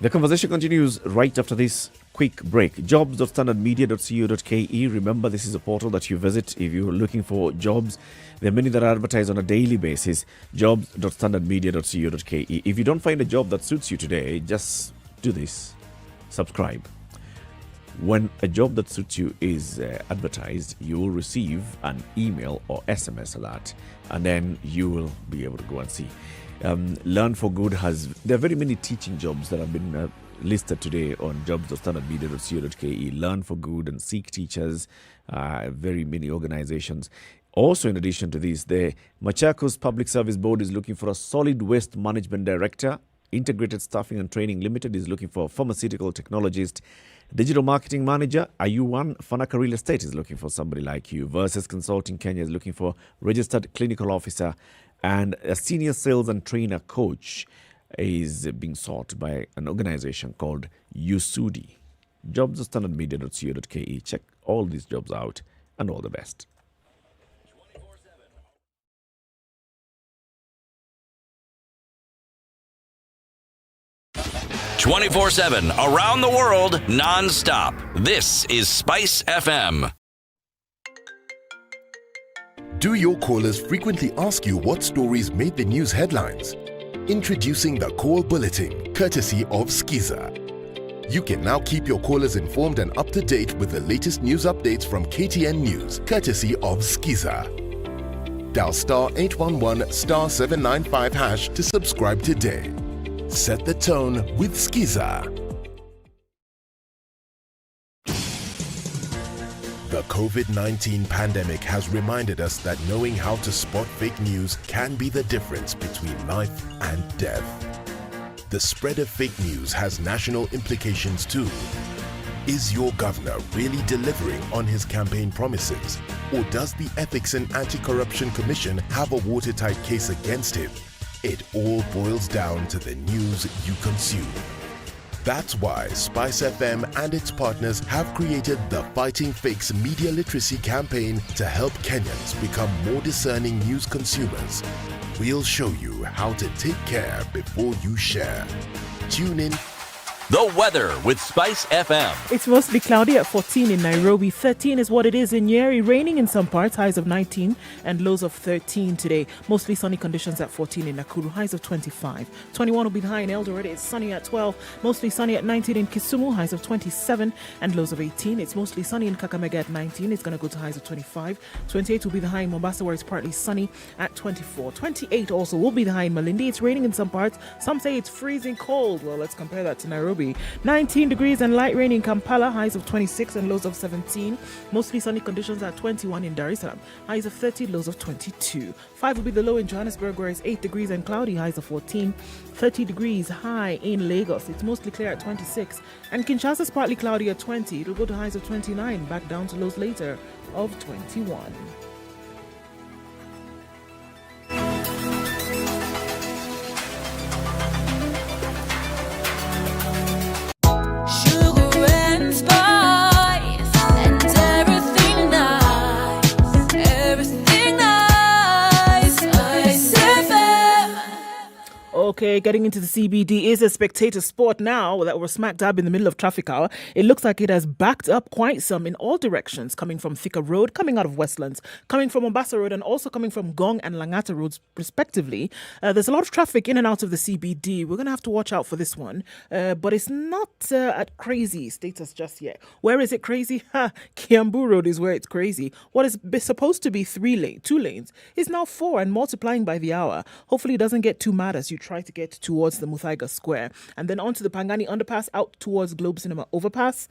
The conversation continues right after this quick break. Jobs.standardmedia.co.ke. Remember, this is a portal that you visit if you're looking for jobs. There are many that are advertised on a daily basis. Jobs.standardmedia.co.ke. If you don't find a job that suits you today, just do this. Subscribe. When a job that suits you is advertised, you will receive an email or SMS alert, and then you will be able to go and see. Learn for Good there are very many teaching jobs that have been listed today on jobs.standardmedia.co.ke. Learn for Good and Seek Teachers, very many organizations. Also, in addition to this, the Machakos Public Service Board is looking for a solid waste management director. Integrated Staffing and Training Limited is looking for a pharmaceutical technologist. Digital marketing manager, are you one? Fanaka Real Estate is looking for somebody like you. Versus Consulting Kenya is looking for registered clinical officer and a senior sales and trainer coach. is being sought by an organization called USUDI. Jobs at standardmedia.co.ke. Check all these jobs out, and all the best. 24/7 around the world, non-stop. This is Spice FM. Do your callers frequently ask you what stories made the news headlines? Introducing the Call Bulletin, courtesy of Skiza. You can now keep your callers informed and up to date with the latest news updates from KTN News, courtesy of Skiza. Dial star 811 star 795 hash to subscribe today. Set the tone with Skiza. The COVID-19 pandemic has reminded us that knowing how to spot fake news can be the difference between life and death. The spread of fake news has national implications too. Is your governor really delivering on his campaign promises? Or does the Ethics and Anti-Corruption Commission have a watertight case against him? It all boils down to the news you consume. That's why Spice FM and its partners have created the Fighting Fakes Media Literacy campaign to help Kenyans become more discerning news consumers. We'll show you how to take care before you share. Tune in. The weather with Spice FM. It's mostly cloudy at 14 in Nairobi. 13 is what it is in Nyeri. Raining in some parts, highs of 19 and lows of 13 today. Mostly sunny conditions at 14 in Nakuru, highs of 25. 21 will be the high in Eldoret. It's sunny at 12. Mostly sunny at 19 in Kisumu, highs of 27 and lows of 18. It's mostly sunny in Kakamega at 19. It's going to go to highs of 25. 28 will be the high in Mombasa, where it's partly sunny at 24. 28 also will be the high in Malindi. It's raining in some parts. Some say it's freezing cold. Well, let's compare that to Nairobi. 19 degrees and light rain in Kampala, highs of 26 and lows of 17. Mostly sunny conditions at 21 in Dar es Salaam, highs of 30, lows of 22. 5 will be the low in Johannesburg, where it's 8 degrees and cloudy, highs of 14. 30 degrees high in Lagos. It's mostly clear at 26. And Kinshasa's partly cloudy at 20. It'll go to highs of 29, back down to lows later of 21. Okay, getting into the CBD is a spectator sport now that we're smack dab in the middle of traffic hour. It looks like it has backed up quite some in all directions, coming from Thika Road, coming out of Westlands, coming from Mombasa Road, and also coming from Gong and Langata Roads, respectively. There's a lot of traffic in and out of the CBD. We're going to have to watch out for this one, but it's not at crazy status just yet. Where is it crazy? Kiambu Road is where it's crazy. What is supposed to be 2 lanes is now 4 and multiplying by the hour. Hopefully it doesn't get too mad as you try to get towards the Muthaiga Square, and then onto the Pangani Underpass out towards Globe Cinema Overpass.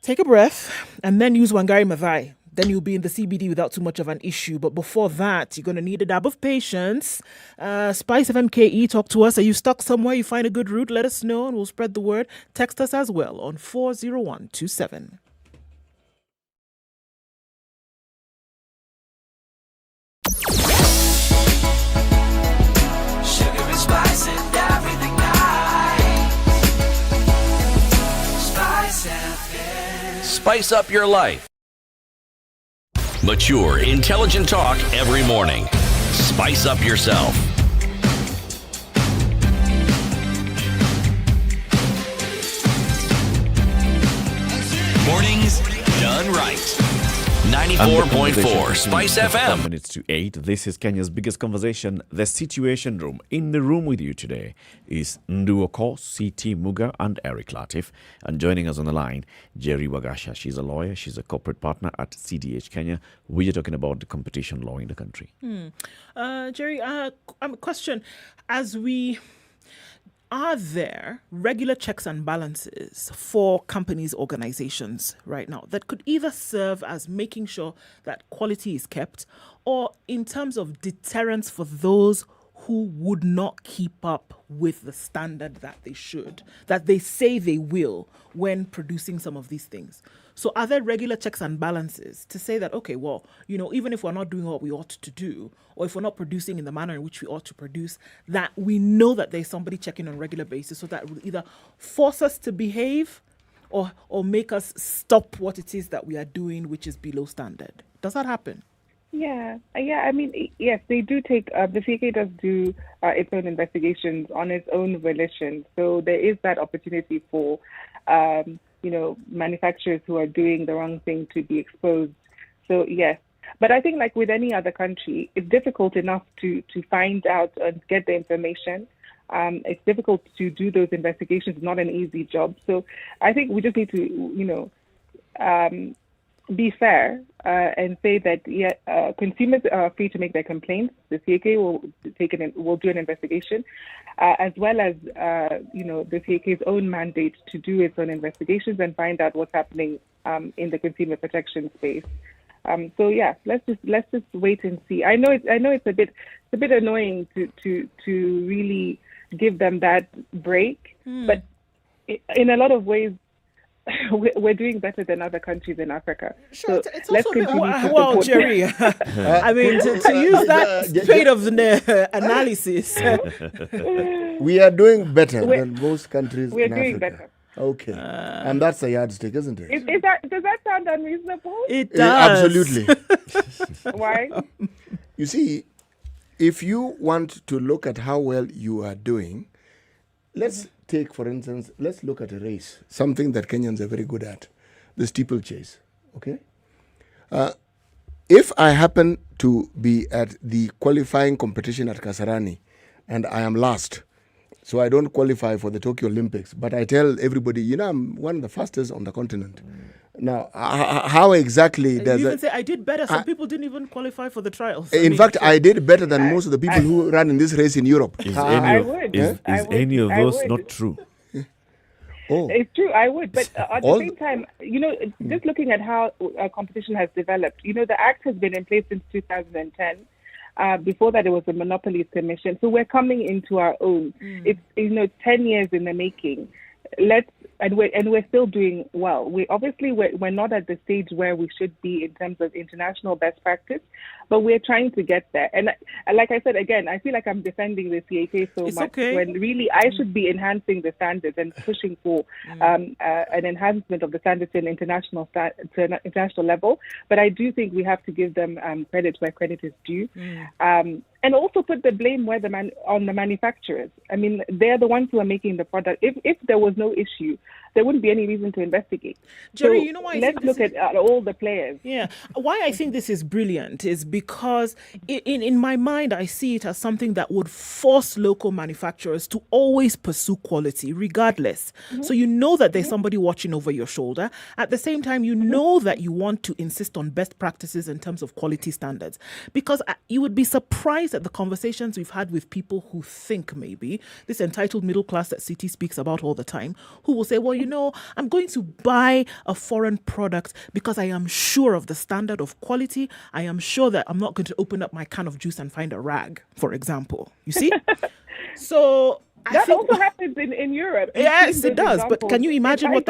Take a breath and then use Wangari Maathai. Then you'll be in the CBD without too much of an issue. But before that, you're going to need a dab of patience. Spice FM KE, talk to us. Are you stuck somewhere? You find a good route? Let us know and we'll spread the word. Text us as well on 40127. Spice and everything nice. Spice FM. Spice up your life. Mature, intelligent talk every morning. Spice up yourself. Mornings done right. 94.4 Spice FM. Minutes to 8. This is Kenya's biggest conversation, The Situation Room. In the room with you today is Nduoko, CT Muga, and Eric Latif. And joining us on the line, Jerry Wagasha. She's a lawyer. She's a corporate partner at CDH Kenya. We are talking about the competition law in the country. Jerry, question. Are there regular checks and balances for companies, organizations right now that could either serve as making sure that quality is kept, or in terms of deterrence for those who would not keep up with the standard that they should, that they say they will when producing some of these things? So are there regular checks and balances to say that, okay, well, even if we're not doing what we ought to do, or if we're not producing in the manner in which we ought to produce, that we know that there's somebody checking on a regular basis, so that will either force us to behave or make us stop what it is that we are doing, which is below standard? Does that happen? Yeah. I mean, yes, they do take, the CK does do its own investigations on its own volition. So there is that opportunity for, manufacturers who are doing the wrong thing to be exposed. So yes. But I think like with any other country, it's difficult enough to find out and get the information. It's difficult to do those investigations. It's not an easy job. So I think we just need to, be fair and say that consumers are free to make their complaints. The CAK will do an investigation, as well as the CAK's own mandate to do its own investigations and find out what's happening in the consumer protection space. So yeah, let's just wait and see. I know it's a bit annoying to really give them that break, but in a lot lot of ways, we're doing better than other countries in Africa. Sure, so it's also well, Jerry. I mean, to use that state of the analysis, we are doing better than most countries we're in doing Africa. Better. Okay, and that's a yardstick, isn't it? Does that sound unreasonable? It does. Absolutely. Why? You see, if you want to look at how well you are doing, let's take, for instance, let's look at a race, something that Kenyans are very good at, the steeplechase, okay? If I happen to be at the qualifying competition at Kasarani and I am last, so I don't qualify for the Tokyo Olympics, but I tell everybody, I'm one of the fastest on the continent. Now, how exactly does you even say I did better? Some people didn't even qualify for the trials. In fact, I did better than most of the people who ran in this race in Europe. Is any of those not true? Oh. It's true, I would. But at the same time, just looking at how competition has developed, the Act has been in place since 2010. Before that, it was the Monopolies Commission. So we're coming into our own. It's 10 years in the making. We're still doing well. We're not at the stage where we should be in terms of international best practice, but we're trying to get there. And like I said, again, I feel like I'm defending the CAK so much when really I should be enhancing the standards and pushing for an enhancement of the standards to an international level. But I do think we have to give them credit where credit is due. And also put the blame on the manufacturers. I mean, they're the ones who are making the product. If there was no issue, there wouldn't be any reason to investigate. Jerry, so let's look at all the players. Yeah. Why I think this is brilliant is because in my mind, I see it as something that would force local manufacturers to always pursue quality, regardless. So you know that there's somebody watching over your shoulder. At the same time, you know that you want to insist on best practices in terms of quality standards. Because you would be surprised at the conversations we've had with people who think maybe this entitled middle class that City speaks about all the time, who will say, well, I'm going to buy a foreign product because I am sure of the standard of quality. I am sure that I'm not going to open up my can of juice and find a rag, for example. You see? So that also happens in Europe. Yes, it does. But can you imagine what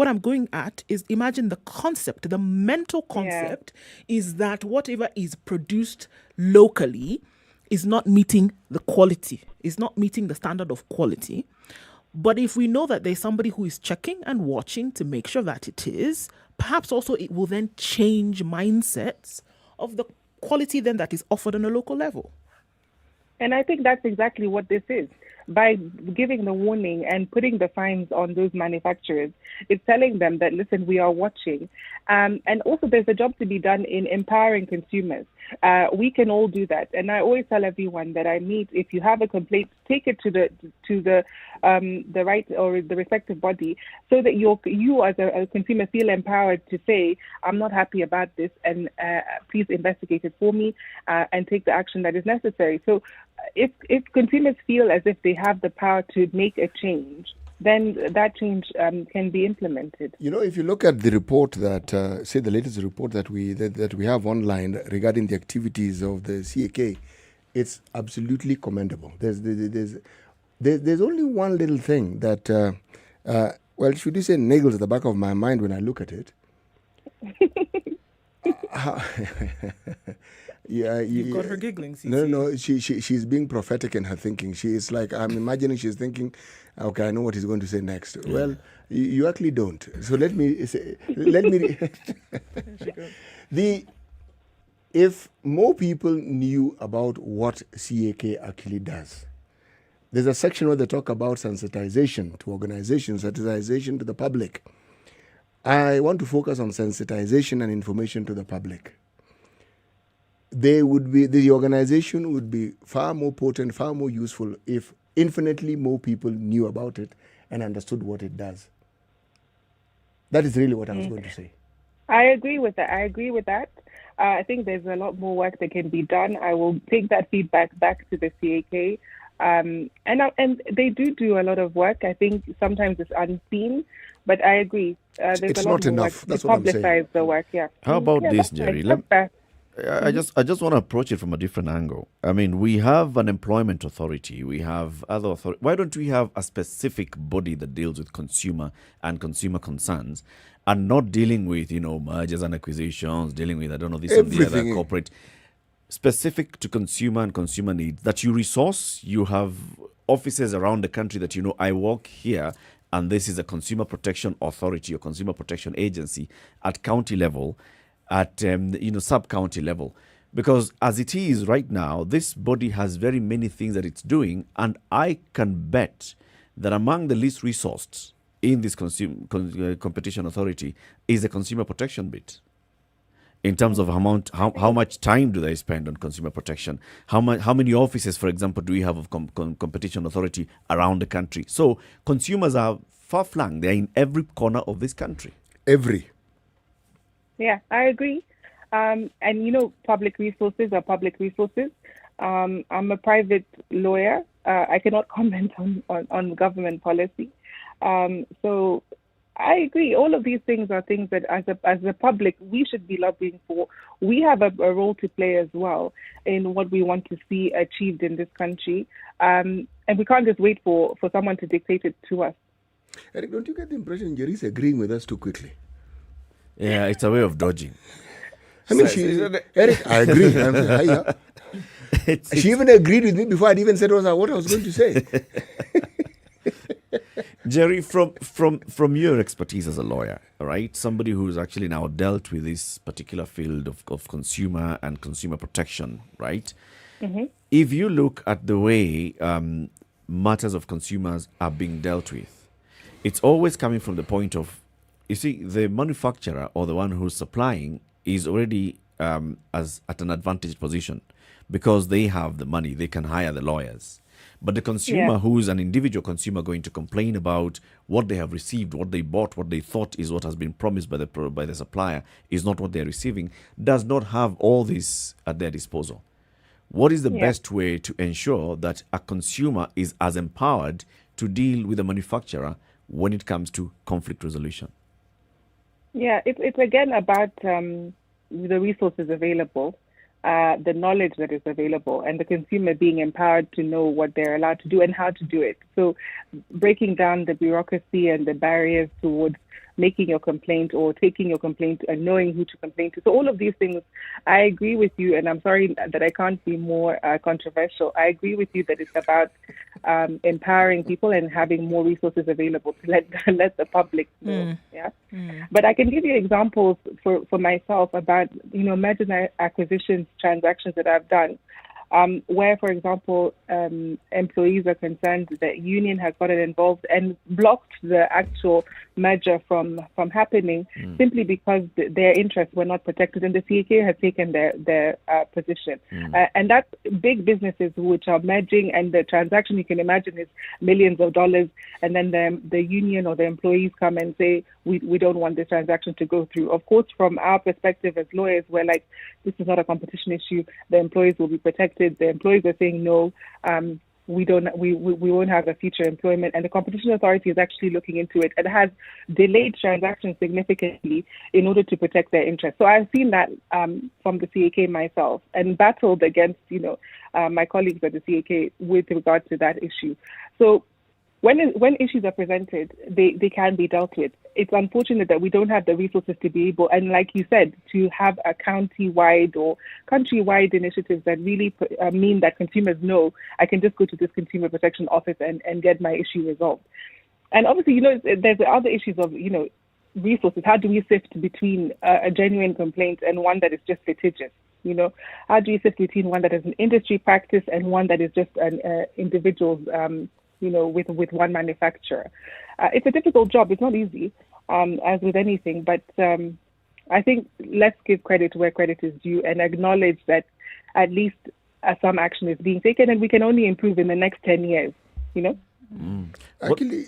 I'm going at is imagine the concept, the mental concept is that whatever is produced locally is not meeting the quality, is not meeting the standard of quality. But if we know that there's somebody who is checking and watching to make sure that it is, perhaps also it will then change mindsets of the quality then that is offered on a local level. And I think that's exactly what this is. By giving the warning and putting the fines on those manufacturers, it's telling them that, listen, we are watching. And also there's a job to be done in empowering consumers. We can all do that. And I always tell everyone that I meet, if you have a complaint, take it to the right or the respective body so that you as a consumer feel empowered to say, I'm not happy about this and please investigate it for me and take the action that is necessary. So if consumers feel as if they have the power to make a change, then that change can be implemented. If you look at the report that, say the latest report that we have online regarding the activities of the CAK, it's absolutely commendable. There's only one little thing that Well, should you say niggles at the back of my mind when I look at it? Yeah, You've got her giggling, Cece. No, she's being prophetic in her thinking. She is like, I'm imagining she's thinking, okay, I know what he's going to say next. Yeah. Well, you actually don't. So let me say, if more people knew about what CAK actually does, there's a section where they talk about sensitization to organizations, sensitization to the public. I want to focus on sensitization and information to the public. The organization would be far more potent, far more useful if infinitely more people knew about it and understood what it does. That is really what I was going to say. I agree with that. I think there's a lot more work that can be done. I will take that feedback back to the CAK. And they do a lot of work. I think sometimes it's unseen, but I agree. There's it's a lot not more enough. work That's to what I'm saying. publicize the work. Yeah. How about this, that's Jerry? right. That's fair. I just want to approach it from a different angle. I mean, we have an employment authority. We have other authority. Why don't we have a specific body that deals with consumer and consumer concerns, and not dealing with mergers and acquisitions, dealing with this and the other corporate, specific to consumer and consumer needs that you resource. You have offices around the country that I work here, and this is a consumer protection authority or consumer protection agency at county level, at sub-county level. Because as it is right now, this body has very many things that it's doing, and I can bet that among the least resourced in this competition authority is the consumer protection bit. In terms of how much time do they spend on consumer protection? How many offices, for example, do we have of competition authority around the country? So consumers are far-flung. They're in every corner of this country. Every. Yeah, I agree. And public resources are public resources. I'm a private lawyer. I cannot comment on government policy. So I agree. All of these things are things that as a public, we should be lobbying for. We have a role to play as well in what we want to see achieved in this country. And we can't just wait for someone to dictate it to us. Eric, don't you get the impression Jerry's agreeing with us too quickly? Yeah, it's a way of dodging. I mean, Eric, I agree. She even agreed with me before I'd even said what I was going to say. Jerry, from your expertise as a lawyer, right? Somebody who's actually now dealt with this particular field of consumer and consumer protection, right? Mm-hmm. If you look at the way matters of consumers are being dealt with, it's always coming from the point of, you see, the manufacturer or the one who's supplying is already at an advantaged position because they have the money, they can hire the lawyers. But the consumer, who is an individual consumer, going to complain about what they have received, what they bought, what they thought is what has been promised by the supplier is not what they're receiving, does not have all this at their disposal. What is the best way to ensure that a consumer is as empowered to deal with the manufacturer when it comes to conflict resolution? Yeah, it's again about the resources available. The knowledge that is available, and the consumer being empowered to know what they're allowed to do and how to do it. So breaking down the bureaucracy and the barriers towards making your complaint or taking your complaint and knowing who to complain to. So all of these things, I agree with you, and I'm sorry that I can't be more controversial. I agree with you that it's about empowering people and having more resources available to let the public know. But I can give you examples for myself about mergers and acquisitions transactions that I've done, where, for example, employees are concerned that union has gotten involved and blocked the actual merger from happening simply because their interests were not protected, and the CAK has taken their position. And that's big businesses which are merging, and the transaction, you can imagine, is millions of dollars, and then the union or the employees come and say, we don't want this transaction to go through. Of course, from our perspective as lawyers, we're like, this is not a competition issue. The employees will be protected. The employees are saying no. We won't have a future employment, and the competition authority is actually looking into it and has delayed transactions significantly in order to protect their interests. So I've seen that from the CAK myself and battled against my colleagues at the CAK with regard to that issue. So when issues are presented, they can be dealt with. It's unfortunate that we don't have the resources to be able, and like you said, to have a county-wide or country-wide initiatives that really mean that consumers know I can just go to this consumer protection office and get my issue resolved. And obviously, there's the other issues of, resources. How do we sift between a genuine complaint and one that is just litigious? How do you sift between one that is an industry practice and one that is just an individual's with one manufacturer? It's a difficult job. It's not easy, as with anything. But I think let's give credit where credit is due and acknowledge that at least some action is being taken, and we can only improve in the next 10 years, Actually,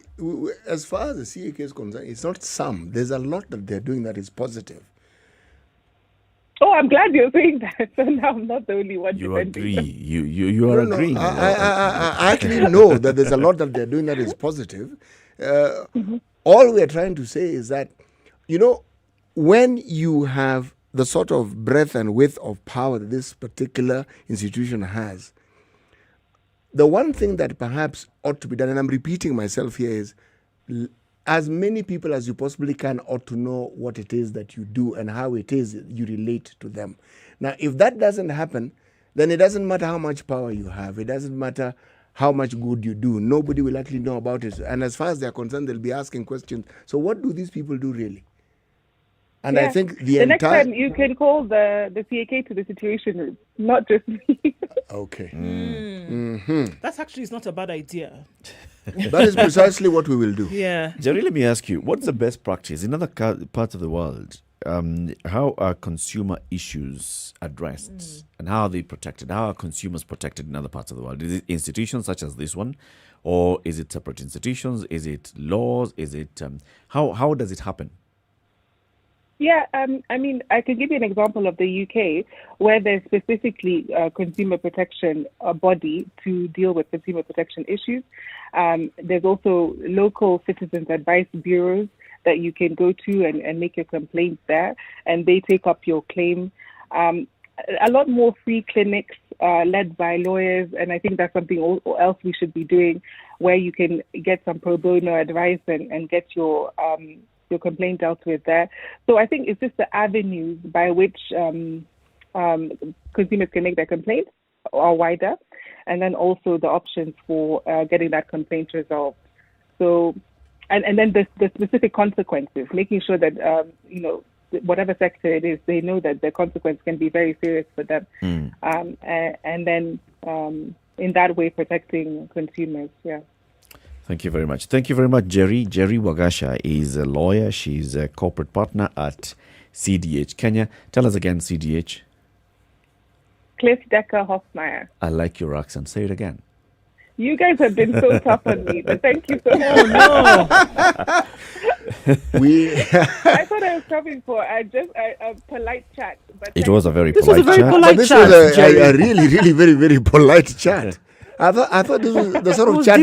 as far as the CAK is concerned, it's not some. There's a lot that they're doing that is positive. Oh, I'm glad you're saying that. So now I'm not the only one. You agree. You are agreeing. I actually know that there's a lot that they're doing that is positive. All we're trying to say is that, when you have the sort of breadth and width of power that this particular institution has, the one thing that perhaps ought to be done, and I'm repeating myself here, is as many people as you possibly can ought to know what it is that you do and how it is you relate to them. Now, if that doesn't happen, then it doesn't matter how much power you have. It doesn't matter how much good you do. Nobody will actually know about it. And as far as they're concerned, they'll be asking questions. So what do these people do really? And I think the next time you can call the CAK to the Situation Room, not just me. Okay. That actually is not a bad idea. That is precisely what we will do. Yeah. Jerry, let me ask you, what's the best practice in other parts of the world? How are consumer issues addressed and how are they protected? How are consumers protected in other parts of the world? Is it institutions such as this one, or is it separate institutions? Is it laws? Is it how does it happen? Yeah, I can give you an example of the UK, where there's specifically a consumer protection body to deal with consumer protection issues. There's also local citizens advice bureaus that you can go to and make your complaint there, and they take up your claim. A lot more free clinics led by lawyers, and I think that's something else we should be doing, where you can get some pro bono advice and get your complaint dealt with there. So I think it's just the avenues by which consumers can make their complaints are wider, and then also the options for getting that complaint resolved. So, and then the specific consequences, making sure that whatever sector it is, they know that the consequence can be very serious for them, and then in that way protecting consumers. Yeah. Thank you very much. Thank you very much, Jerry. Jerry Wagasha is a lawyer. She's a corporate partner at CDH Kenya. Tell us again, CDH. Cliff Decker Hoffmeyer. I like your accent. Say it again. You guys have been so tough on me, but thank you so much. I thought I was coming for a polite chat. But it was a very this polite was a very chat. polite This chat. was a really, really, very, very polite chat. I thought this was the sort of chat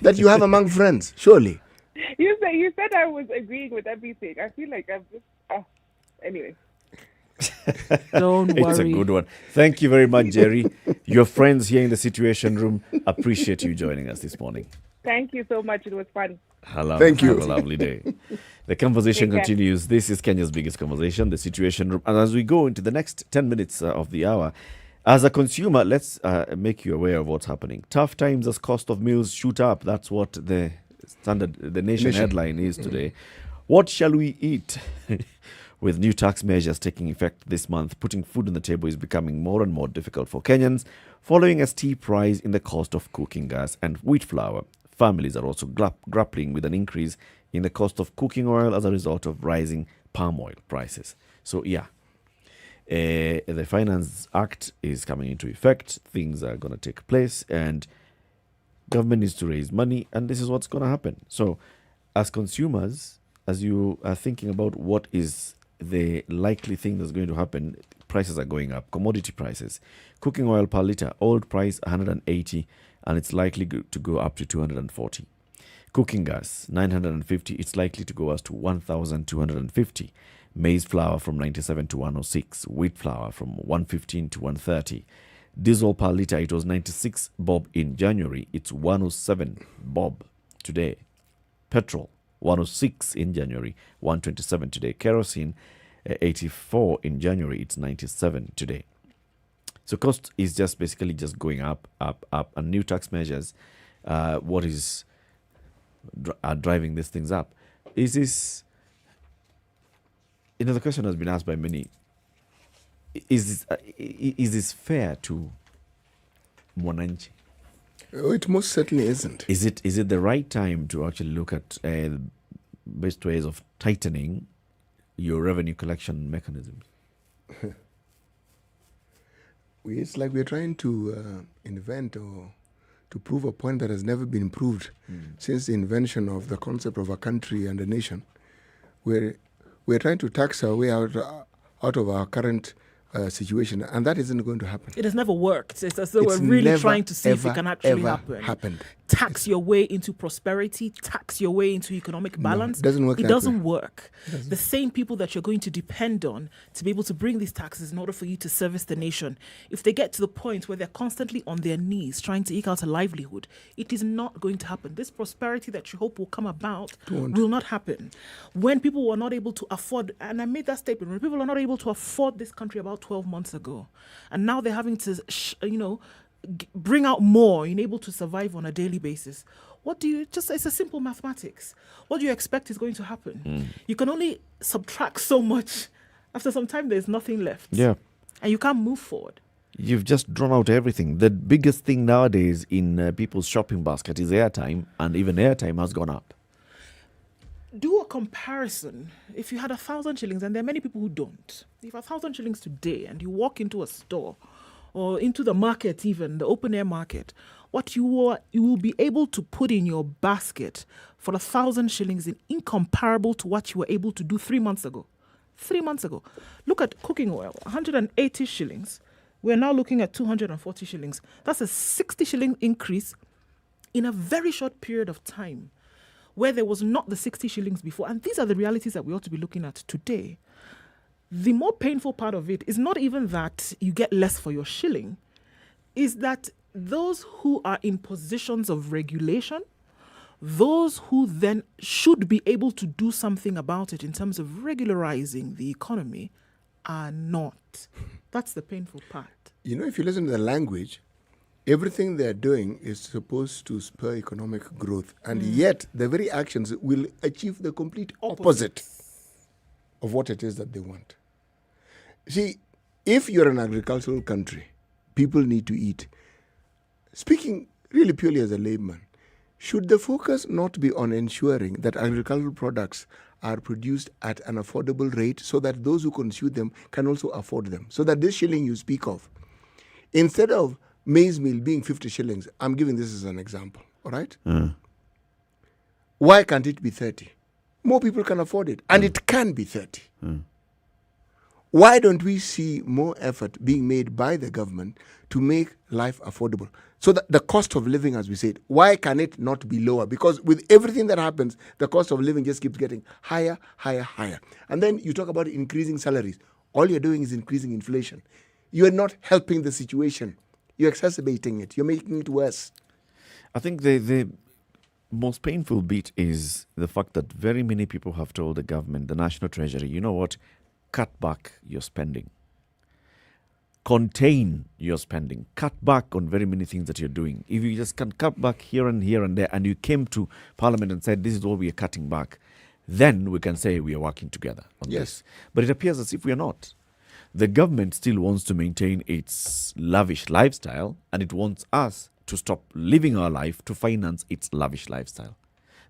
that you have among friends, surely. You said I was agreeing with everything. I feel like I'm just anyway. Don't worry. It's a good one. Thank you very much, Jerry. Your friends here in the Situation Room appreciate you joining us this morning. Thank you so much. It was fun. Thank you. Have a lovely day. The conversation continues. This is Kenya's biggest conversation, the Situation Room. And as we go into the next 10 minutes of the hour, as a consumer, let's make you aware of what's happening. Tough times as cost of meals shoot up. That's what the nation headline is today. What shall we eat? With new tax measures taking effect this month, putting food on the table is becoming more and more difficult for Kenyans, following a steep rise in the cost of cooking gas and wheat flour. Families are also grappling with an increase in the cost of cooking oil as a result of rising palm oil prices. So, the Finance Act is coming into effect. Things are going to take place, and government needs to raise money, and this is what's going to happen. So, as consumers, as you are thinking about what is the likely thing that's going to happen, prices are going up. Commodity prices, cooking oil per litre, old price 180, and it's likely to go up to 240. Cooking gas 950, it's likely to go as to 1,250. Maize flour from 97 to 106. Wheat flour from 115 to 130. Diesel per litre, it was 96 bob in January. It's 107 bob today. Petrol, 106 in January, 127 today. Kerosene, 84 in January, it's 97 today. So cost is just basically just going up. And new tax measures, what is driving these things up? Is this, the question has been asked by many, is this fair to Mwananchi? Oh, it most certainly isn't. Is it the right time to actually look at best ways of tightening your revenue collection mechanisms? It's like we're trying to invent or to prove a point that has never been proved since the invention of the concept of a country and a nation. We're trying to tax our way out of our current situation, and that isn't going to happen. It has never worked. It's as though we're really trying to see if it can actually happen. Tax your way into prosperity, tax your way into economic balance. It doesn't work. It doesn't work. The same people that you're going to depend on to be able to bring these taxes in order for you to service the nation, if they get to the point where they're constantly on their knees trying to eke out a livelihood, it is not going to happen. This prosperity that you hope will come about will not happen. When people were not able to afford, and I made that statement, when people are not able to afford this country about 12 months ago, and now they're having to, bring out more in able to survive on a daily basis. It's a simple mathematics. What do you expect is going to happen? You can only subtract so much. After some time, there's nothing left. Yeah. And you can't move forward. You've just drawn out everything. The biggest thing nowadays in people's shopping basket is airtime, and even airtime has gone up. Do a comparison. If you had 1,000 shillings, and there are many people who don't. If you have 1,000 shillings today and you walk into a store or into the market, even the open air market, what you will be able to put in your basket for 1,000 shillings is incomparable to what you were able to do 3 months ago. 3 months ago. Look at cooking oil, 180 shillings. We're now looking at 240 shillings. That's a 60 shilling increase in a very short period of time, where there was not the 60 shillings before. And these are the realities that we ought to be looking at today. The more painful part of it is not even that you get less for your shilling, is that those who are in positions of regulation, those who then should be able to do something about it in terms of regularizing the economy, are not. That's the painful part. If you listen to the language, everything they're doing is supposed to spur economic growth, and yet the very actions will achieve the complete opposite of what it is that they want. See, if you're an agricultural country, people need to eat. Speaking really purely as a layman, should the focus not be on ensuring that agricultural products are produced at an affordable rate so that those who consume them can also afford them? So that this shilling you speak of, instead of maize meal being 50 shillings, I'm giving this as an example, all right? Why can't it be 30? More people can afford it, and it can be 30. Why don't we see more effort being made by the government to make life affordable? So that the cost of living, as we said, why can it not be lower? Because with everything that happens, the cost of living just keeps getting higher, higher, higher. And then you talk about increasing salaries. All you're doing is increasing inflation. You're not helping the situation. You're exacerbating it. You're making it worse. I think the most painful bit is the fact that very many people have told the government, the National Treasury, you know what, cut back your spending. Contain your spending. Cut back on very many things that you're doing. If you just can cut back here and there, and you came to Parliament and said, this is what we are cutting back, then we can say we are working together on this. But it appears as if we are not. The government still wants to maintain its lavish lifestyle, and it wants us to stop living our life to finance its lavish lifestyle.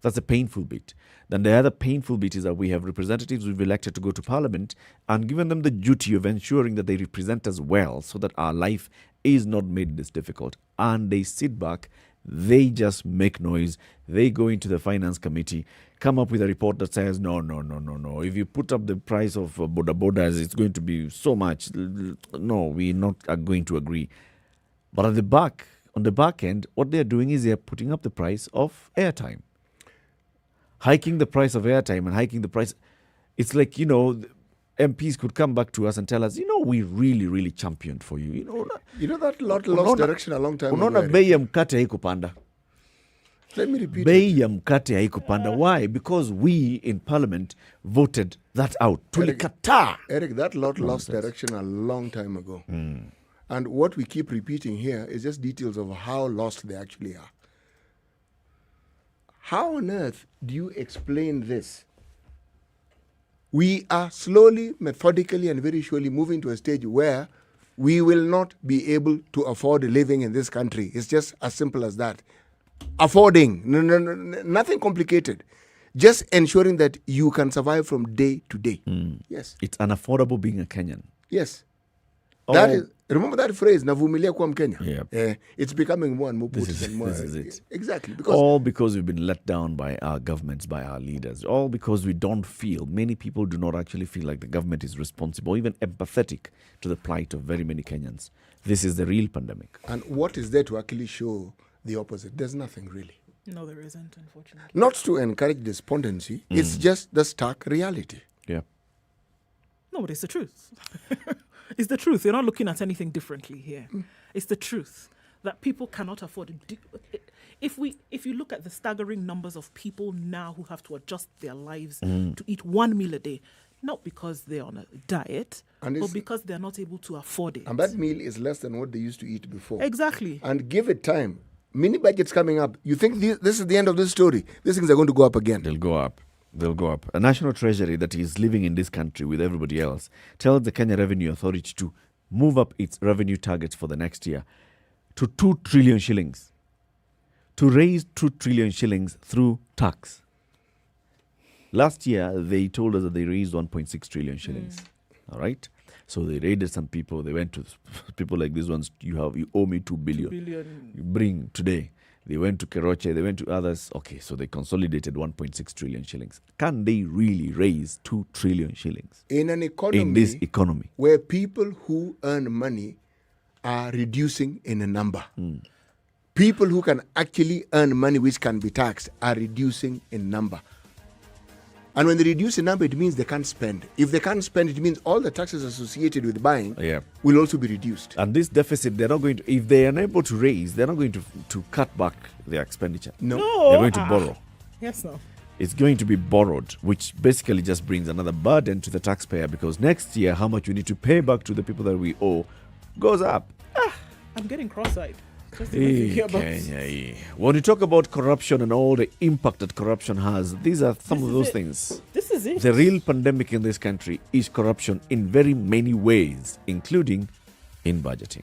That's a painful bit. Then the other painful bit is that we have representatives we've elected to go to Parliament and given them the duty of ensuring that they represent us well so that our life is not made this difficult. And they sit back, they just make noise, they go into the Finance Committee, come up with a report that says, no. If you put up the price of bodas, it's going to be so much. No, we're not going to agree. But on the back end, what they're doing is they're putting up the price of airtime. Hiking the price of airtime and hiking the price. It's like, MPs could come back to us and tell us, we really, really championed for you. That lot lost direction a long time ago. Unaona bei ya mkate haikupanda. Let me repeat bei ya mkate haikupanda. Why? Because we in parliament voted that out. Tulikataa. Eric, that lot lost direction a long time ago. And what we keep repeating here is just details of how lost they actually are. How on earth do you explain this? We are slowly, methodically, and very surely moving to a stage where we will not be able to afford living in this country. It's just as simple as that. Affording, nothing complicated. Just ensuring that you can survive from day to day. Yes. It's unaffordable being a Kenyan. Yes. That is, remember that phrase, navumilia kuwa Mkenya? Yeah. It's becoming more and more potent and more. This is it. Exactly. All because we've been let down by our governments, by our leaders. All because we don't feel, many people do not actually feel like the government is responsible, even empathetic to the plight of very many Kenyans. This is the real pandemic. And what is there to actually show the opposite? There's nothing really. No, there isn't, unfortunately. Not to encourage despondency, it's just the stark reality. Yeah. No, but it's the truth. It's the truth. You're not looking at anything differently here. It's the truth that people cannot afford it. If you look at the staggering numbers of people now who have to adjust their lives to eat one meal a day, not because they're on a diet, but because they're not able to afford it. And that meal is less than what they used to eat before. Exactly. And give it time. Mini budgets coming up. You think this is the end of this story? These things are going to go up again. They'll go up. A national treasury that is living in this country with everybody else tells the Kenya Revenue Authority to move up its revenue targets for the next year to 2 trillion shillings. To raise 2 trillion shillings through tax. Last year, they told us that they raised 1.6 trillion shillings. All right? So they raided some people. They went to people like these ones. You owe me 2 billion. 2 billion. You bring today. They went to Keroche. They went to others. Okay, so they consolidated 1.6 trillion shillings. Can they really raise 2 trillion shillings? In an economy. In this economy. Where people who earn money are reducing in a number. People who can actually earn money which can be taxed are reducing in number. And when they reduce the number, it means they can't spend. If they can't spend, it means all the taxes associated with buying will also be reduced. And this deficit, they're not going to, if they are unable to raise, they're not going to cut back their expenditure. No. They're going to borrow. Yes, no. It's going to be borrowed, which basically just brings another burden to the taxpayer because next year, how much we need to pay back to the people that we owe goes up. I'm getting cross-eyed. When you talk about corruption and all the impact that corruption has, these are some of those things. This is it. The real pandemic in this country is corruption in very many ways, including in budgeting.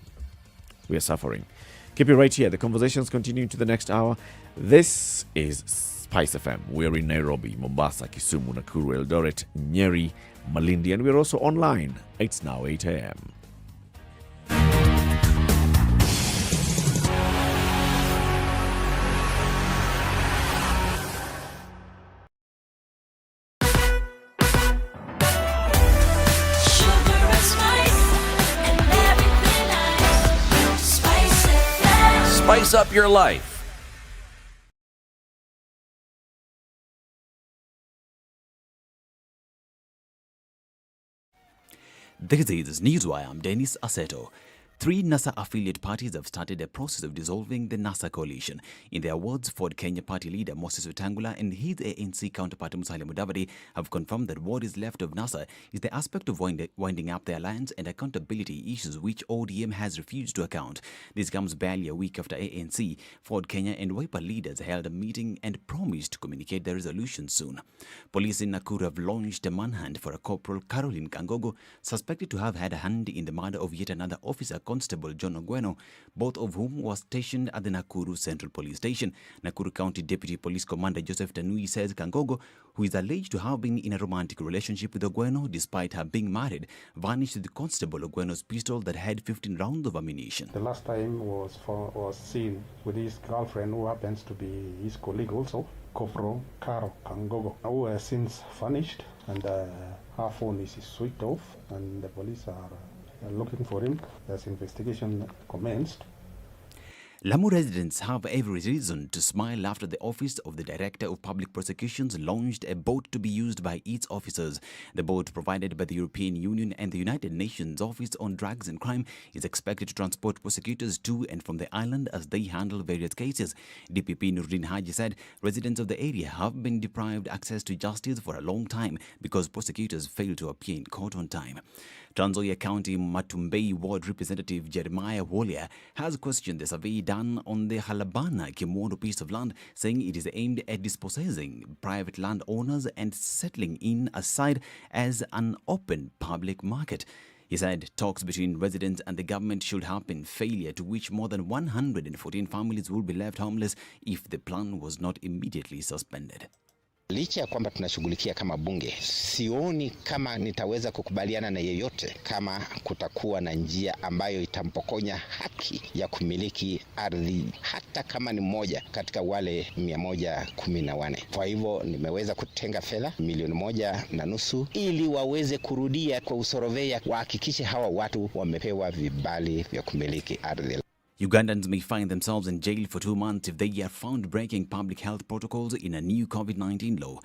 We are suffering. Keep it right here. The conversations continue into the next hour. This is SpiceFM. We're in Nairobi, Mombasa, Kisumu, Nakuru, Eldoret, Nyeri, Malindi, and we're also online. It's now 8 a.m. Spice up your life. This is Newswire. I'm Dennis Aseto. 3 NASA affiliate parties have started a process of dissolving the NASA coalition. In their words, Ford Kenya party leader Moses Wetangula and his ANC counterpart Musalia Mudavadi have confirmed that what is left of NASA is the aspect of winding up the alliance and accountability issues which ODM has refused to account. This comes barely a week after ANC, Ford Kenya and Wiper leaders held a meeting and promised to communicate the resolution soon. Police in Nakuru have launched a manhunt for a Corporal Caroline Kangogo, suspected to have had a hand in the murder of yet another officer, Constable John Ogweno, both of whom were stationed at the Nakuru Central Police Station. Nakuru County Deputy Police Commander Joseph Tanui says Kangogo, who is alleged to have been in a romantic relationship with Ogweno despite her being married, vanished with Constable Ogweno's pistol that had 15 rounds of ammunition. The last time was seen with his girlfriend, who happens to be his colleague also, Corporal Caro Kangogo, who has since vanished, and her phone is switched off, and the police are looking for him as investigation commenced. Lamu residents have every reason to smile after the Office of the Director of Public Prosecutions launched a boat to be used by its officers. The boat, provided by the European Union and the United Nations Office on Drugs and Crime, is expected to transport prosecutors to and from the island as they handle various cases. DPP Nurdin Haji said residents of the area have been deprived access to justice for a long time because prosecutors fail to appear in court on time. Trans Nzoia County Matumbei Ward Representative Jeremiah Wolia has questioned the survey done on the Halabana Kimondo piece of land, saying it is aimed at dispossessing private landowners and settling in aside as an open public market. He said talks between residents and the government should happen, failure to which more than 114 families will be left homeless if the plan was not immediately suspended. Licha ya kwamba tunashughulikia kama bunge, sioni kama nitaweza kukubaliana na yeyote kama kutakuwa na njia ambayo itampokonya haki ya kumiliki ardhi hata kama ni mmoja katika wale 114. Kwa hivyo nimeweza kutenga fedha milioni 1.5 ili waweze kurudia kwa usorovea, wahakikishe hawa watu wamepewa vibali vya kumiliki ardhi. Ugandans may find themselves in jail for 2 months if they are found breaking public health protocols in a new COVID-19 law.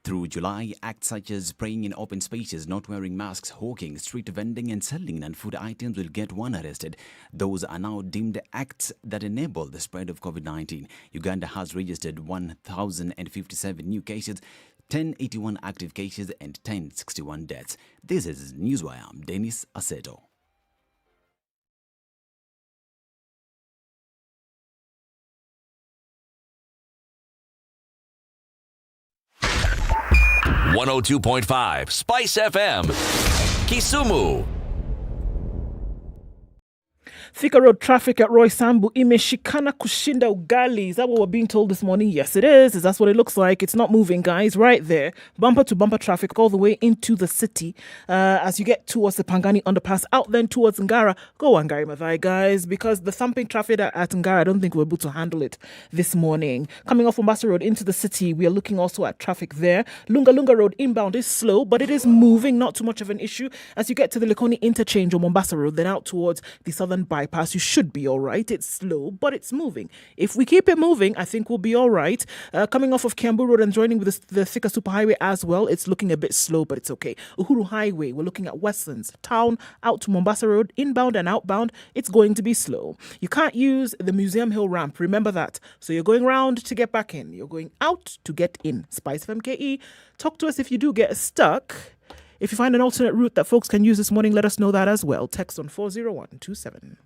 Through July, acts such as praying in open spaces, not wearing masks, hawking, street vending and selling non-food items will get one arrested. Those are now deemed acts that enable the spread of COVID-19. Uganda has registered 1,057 new cases, 1081 active cases and 1061 deaths. This is Newswire. I'm Dennis Aseto. .5 Spice FM, Kisumu. Thika Road traffic at Roy Sambu imeshikana kushinda ugali. Is that what we're being told this morning? Yes, it is. That's what it looks like. It's not moving, guys. Right there. Bumper to bumper traffic all the way into the city. As you get towards the Pangani underpass, out then towards Ngara. Go Wangari Maathai, guys, because the thumping traffic at Ngara, I don't think we're able to handle it this morning. Coming off Mombasa Road into the city, we are looking also at traffic there. Lunga Lunga Road inbound is slow, but it is moving. Not too much of an issue. As you get to the Likoni interchange on Mombasa Road, then out towards the southern bypass, you should be all right. It's slow, but it's moving. If we keep it moving, I think we'll be all right. Coming off of Kiambu Road and joining with the Thika Superhighway as well, it's looking a bit slow, but it's okay. Uhuru Highway, we're looking at Westlands Town, out to Mombasa Road, inbound and outbound, it's going to be slow. You can't use the Museum Hill ramp, remember that. So you're going round to get back in. You're going out to get in. SpiceFM KE, talk to us if you do get stuck. If you find an alternate route that folks can use this morning, let us know that as well. Text on 40127.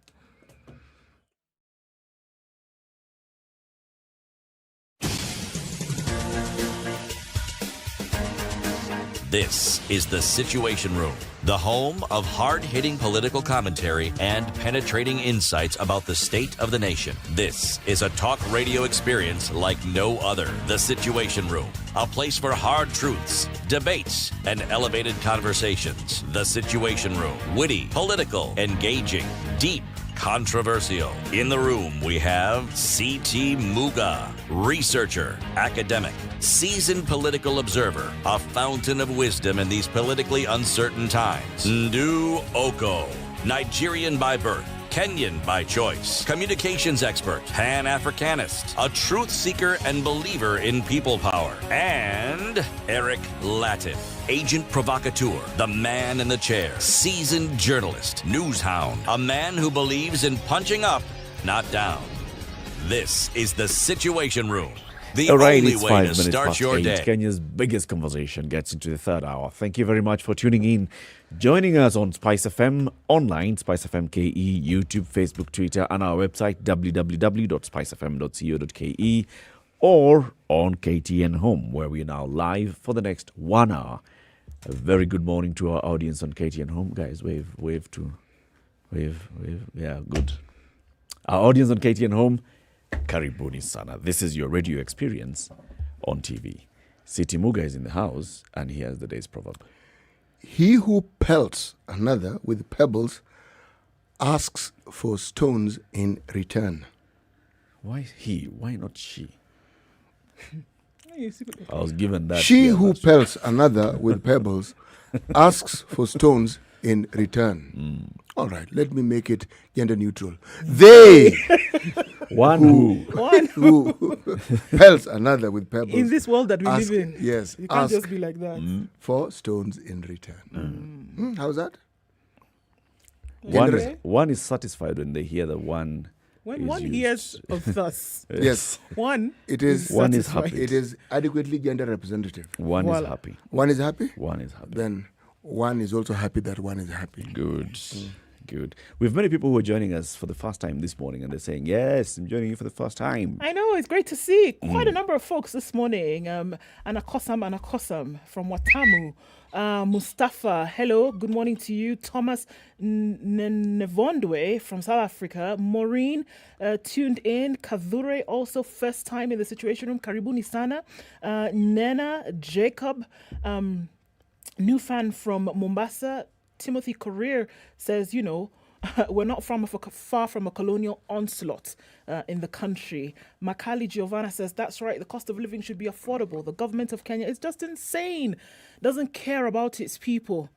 This is The Situation Room, the home of hard-hitting political commentary and penetrating insights about the state of the nation. This is a talk radio experience like no other. The Situation Room, a place for hard truths, debates, and elevated conversations. The Situation Room, witty, political, engaging, deep, controversial. In the room, we have C.T. Muga, researcher, academic, seasoned political observer, a fountain of wisdom in these politically uncertain times. Ndu Oko, Nigerian by birth, Kenyan by choice, communications expert, Pan-Africanist, a truth seeker and believer in people power, and Eric Latif, agent provocateur, the man in the chair, seasoned journalist, news hound, a man who believes in punching up, not down. This is The Situation Room. The All right, only it's way 5 to minutes start past your 8. day. Kenya's biggest conversation gets into the third hour. Thank you very much for tuning in. Joining us on Spice FM online, Spice FM KE, YouTube, Facebook, Twitter, and our website, www.spicefm.co.ke, or on KTN Home, where we are now live for the next 1 hour. A very good morning to our audience on KTN Home. Guys, wave to... Wave. Yeah, good. Our audience on KTN Home, karibuni sana. This is your radio experience on TV. Siti Muga is in the house, and he has the day's proverb. He who pelts another with pebbles asks for stones in return. Why he? Why not she? I was given that. She who pelts another with pebbles asks for stones in return. All right, let me make it gender neutral. They One who. One who pelts another with pebbles. In this world that we live in. Yes. You can't just be like that. For stones in return. How's that? One is satisfied when they hear that one. When one hears of thus, yes, one is happy. It is adequately gender representative. One is happy. One is happy. One is happy. Then one is also happy that one is happy. Good. Good. We have many people who are joining us for the first time this morning, and they're saying, "Yes, I'm joining you for the first time." I know, it's great to see quite a number of folks this morning. Anakosam from Watamu. Mustafa, hello, good morning to you. Thomas Nevondwe from South Africa. Maureen tuned in. Kadhure also first time in the Situation Room. Karibuni sana. Nena, Jacob, new fan from Mombasa. Timothy Career says, we're not far from a colonial onslaught in the country. Makali Giovanna says, that's right, the cost of living should be affordable. The government of Kenya is just insane. Doesn't care about its people.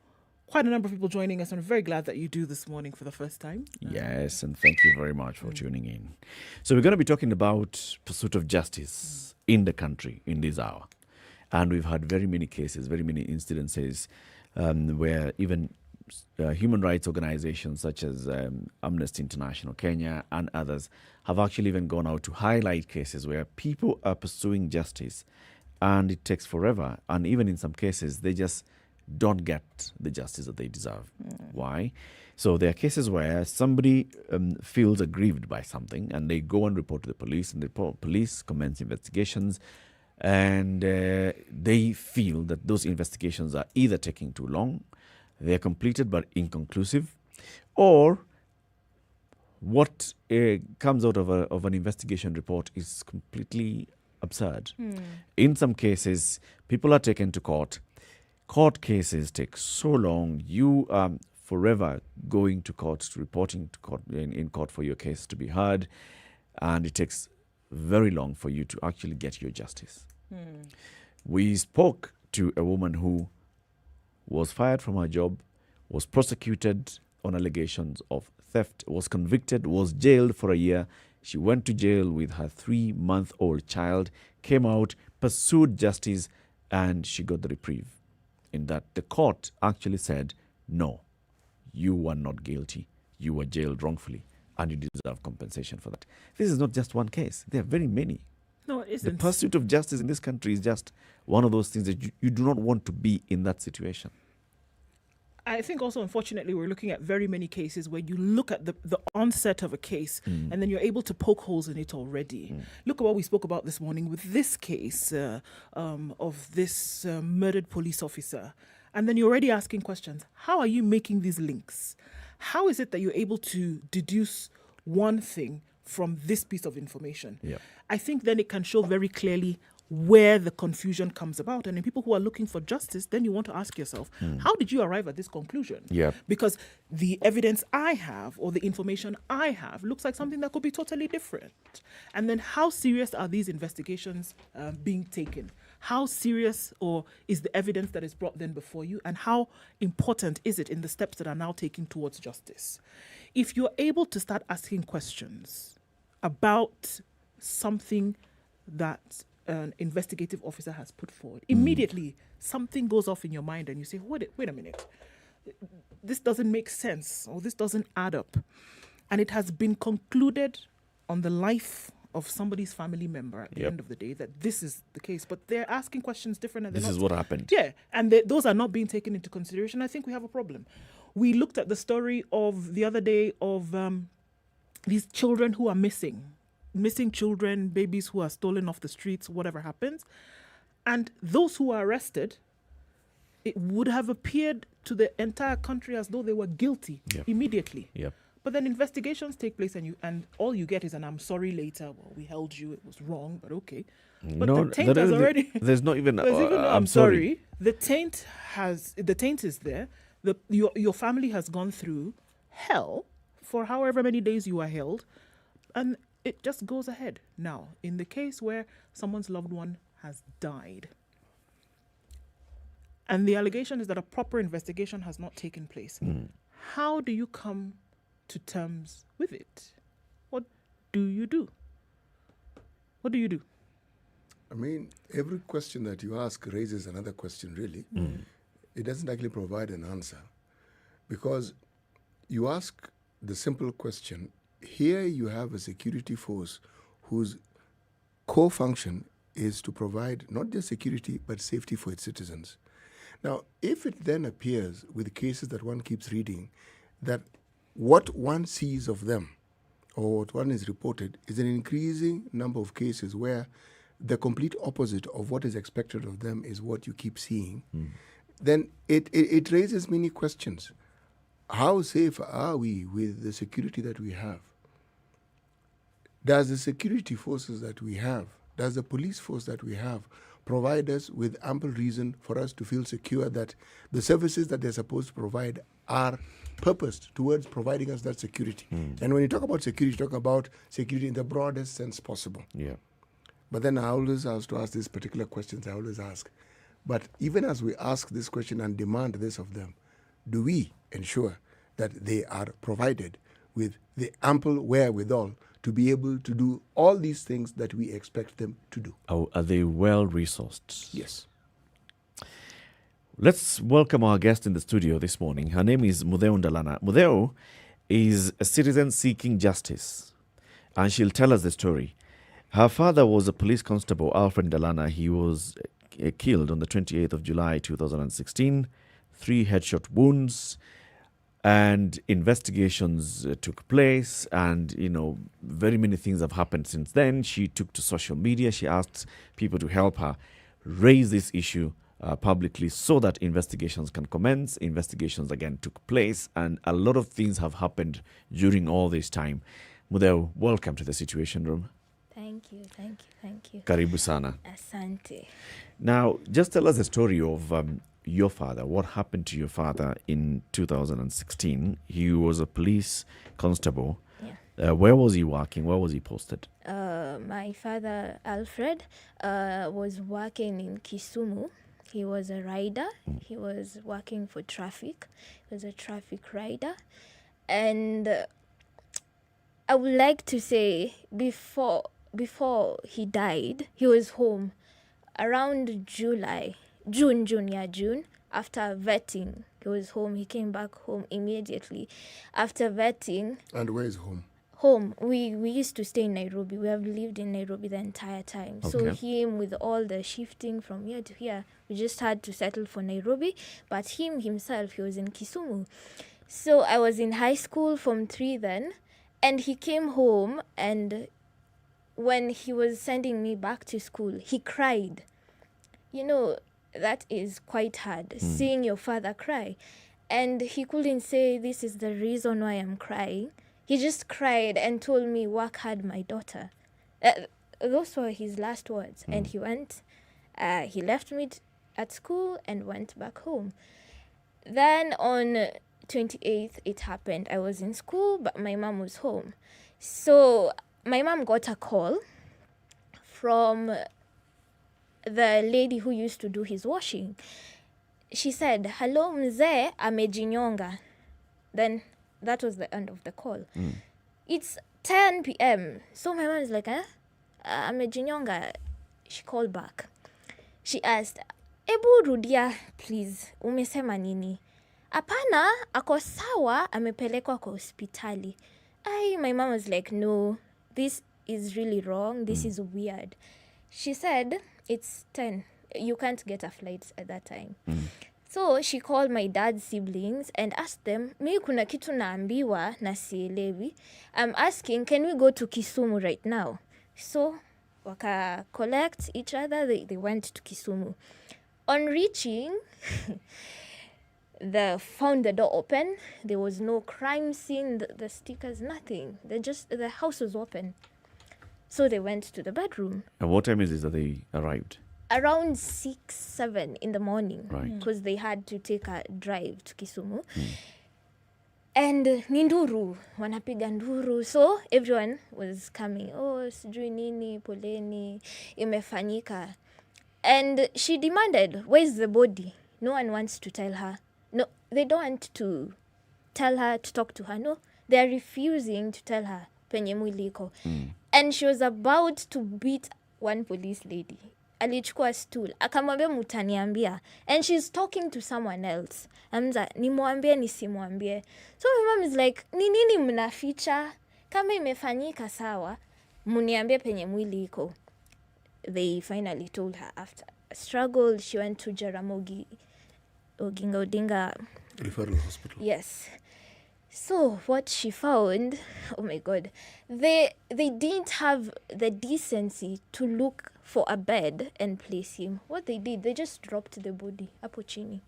Quite a number of people joining us, and I'm very glad that you do this morning for the first time. Yes, and thank you very much for tuning in. So we're going to be talking about pursuit of justice in the country in this hour. And we've had very many cases, very many incidences where even human rights organizations such as Amnesty International Kenya and others have actually even gone out to highlight cases where people are pursuing justice and it takes forever. And even in some cases, they just don't get the justice that they deserve. Why? So there are cases where somebody feels aggrieved by something and they go and report to the police, and the police commence investigations, and they feel that those investigations are either taking too long, they're completed but inconclusive, or what comes out of an investigation report is completely absurd. In some cases, people are taken to court. Court cases take so long. You are forever going to court, reporting to court in court for your case to be heard, and it takes very long for you to actually get your justice. We spoke to a woman who was fired from her job, was prosecuted on allegations of theft, was convicted, was jailed for a year. She went to jail with her 3-month-old child, came out, pursued justice, and she got the reprieve. In that the court actually said, no, you were not guilty. You were jailed wrongfully, and you deserve compensation for that. This is not just one case. There are very many. No, it isn't. The pursuit of justice in this country is just one of those things that you do not want to be in that situation. I think also, unfortunately, we're looking at very many cases where you look at the onset of a case and then you're able to poke holes in it already. Look at what we spoke about this morning with this case of this murdered police officer. And then you're already asking questions. How are you making these links? How is it that you're able to deduce one thing from this piece of information? I think then it can show very clearly where the confusion comes about. And in people who are looking for justice, then you want to ask yourself, how did you arrive at this conclusion? Because the evidence I have or the information I have looks like something that could be totally different. And then how serious are these investigations being taken? How serious or is the evidence that is brought then before you? And how important is it in the steps that are now taken towards justice? If you're able to start asking questions about something that an investigative officer has put forward, immediately something goes off in your mind and you say, wait a minute, this doesn't make sense, or this doesn't add up. And it has been concluded on the life of somebody's family member at the end of the day that this is the case, but they're asking questions different. And this is what happened. Yeah, and those are not being taken into consideration. I think we have a problem. We looked at the story of the other day of these children who are missing children, babies who are stolen off the streets, whatever happens. And those who are arrested, it would have appeared to the entire country as though they were guilty immediately. But then investigations take place and all you get is an I'm sorry later. Well, we held you, it was wrong, but okay. But no, the taint has already... There's not even... I'm sorry. The taint is there. Your family has gone through hell for however many days you are held, and it just goes ahead. Now, in the case where someone's loved one has died, and the allegation is that a proper investigation has not taken place, how do you come to terms with it? What do you do? What do you do? I mean, every question that you ask raises another question, really. It doesn't actually provide an answer. Because you ask the simple question, here you have a security force whose core function is to provide not just security, but safety for its citizens. Now, if it then appears with cases that one keeps reading, that what one sees of them, or what one is reported, is an increasing number of cases where the complete opposite of what is expected of them is what you keep seeing, then it raises many questions. How safe are we with the security that we have? Does the security forces that we have, does the police force that we have provide us with ample reason for us to feel secure that the services that they're supposed to provide are purposed towards providing us that security? And when you talk about security, you talk about security in the broadest sense possible. Yeah. But then I always have to ask these particular questions. I always ask. But even as we ask this question and demand this of them, do we ensure that they are provided with the ample wherewithal to be able to do all these things that we expect them to do? Are they well resourced? Yes. Let's welcome our guest in the studio this morning. Her name is Mudeo Ndalana. Mudeo is a citizen seeking justice, and she'll tell us the story. Her father was a police constable, Alfred Ndalana. He was killed on the 28th of July 2016, 3 headshot wounds, and investigations took place, and very many things have happened since then. She took to social media. She asked people to help her raise this issue publicly so that investigations can commence. Investigations again took place, and a lot of things have happened during all this time. Mudeo, welcome to the Situation Room. Thank you. Karibu sana. Asante. Now, just tell us the story of your father. What happened to your father in 2016? He was a police constable. Yeah. Where was he working? Where was he posted? My father, Alfred, was working in Kisumu. He was a rider. He was working for traffic. He was a traffic rider. And I would like to say before he died, he was home around June. After vetting, he was home. He came back home immediately after vetting. And where is home? Home. We used to stay in Nairobi. We have lived in Nairobi the entire time. Okay. So him, with all the shifting from here to here, we just had to settle for Nairobi. But himself, he was in Kisumu. So I was in high school, Form 3 then. And he came home, and when he was sending me back to school, he cried. That is quite hard, seeing your father cry. And he couldn't say, this is the reason why I'm crying. He just cried and told me, work hard, my daughter. Those were his last words. And he went, he left me at school and went back home. Then on 28th, it happened. I was in school, but my mom was home. So my mom got a call from the lady who used to do his washing. She said, hello, mzee amejinyonga. Then that was the end of the call. It's 10 p.m. So my mom is like, amejinyonga. She called back. She asked, ebu rudia, please, umesema nini? Apana, ako sawa, amepelekwa kwa hospitali. My mom was like, no, this is really wrong. This is weird. She said, it's 10. You can't get a flight at that time. So she called my dad's siblings and asked them, mi kuna kitu naambiwa na sielewi. I'm asking, can we go to Kisumu right now? So waka collect each other. They went to Kisumu. On reaching, they found the door open. There was no crime scene, the stickers, nothing. The house was open. So they went to the bedroom. And what time is it that they arrived? Around 6, 7 in the morning. Right. Because they had to take a drive to Kisumu. And ni nduru, wanapiga nduru. So everyone was coming. Oh, sijui nini, poleni, imefanyika. And she demanded, where's the body? No one wants to tell her. No, they don't want to tell her, to talk to her. No, they're refusing to tell her penye mwili iko. and she was about to beat one police lady. Alichukua stool akamwambia mutaniambia, and she's talking to someone else. Amza nimwambie nisimwambie. So my mom is like, ni nini mnaficha? Kama imefanyika sawa, muniambie penye mwili iko. They finally told her after a struggle. She went to Jaramogi Oginga Odinga Referral Hospital. Yes. So what she found, oh my God, they didn't have the decency to look for a bed and place him. What they did, they just dropped the body hapo chini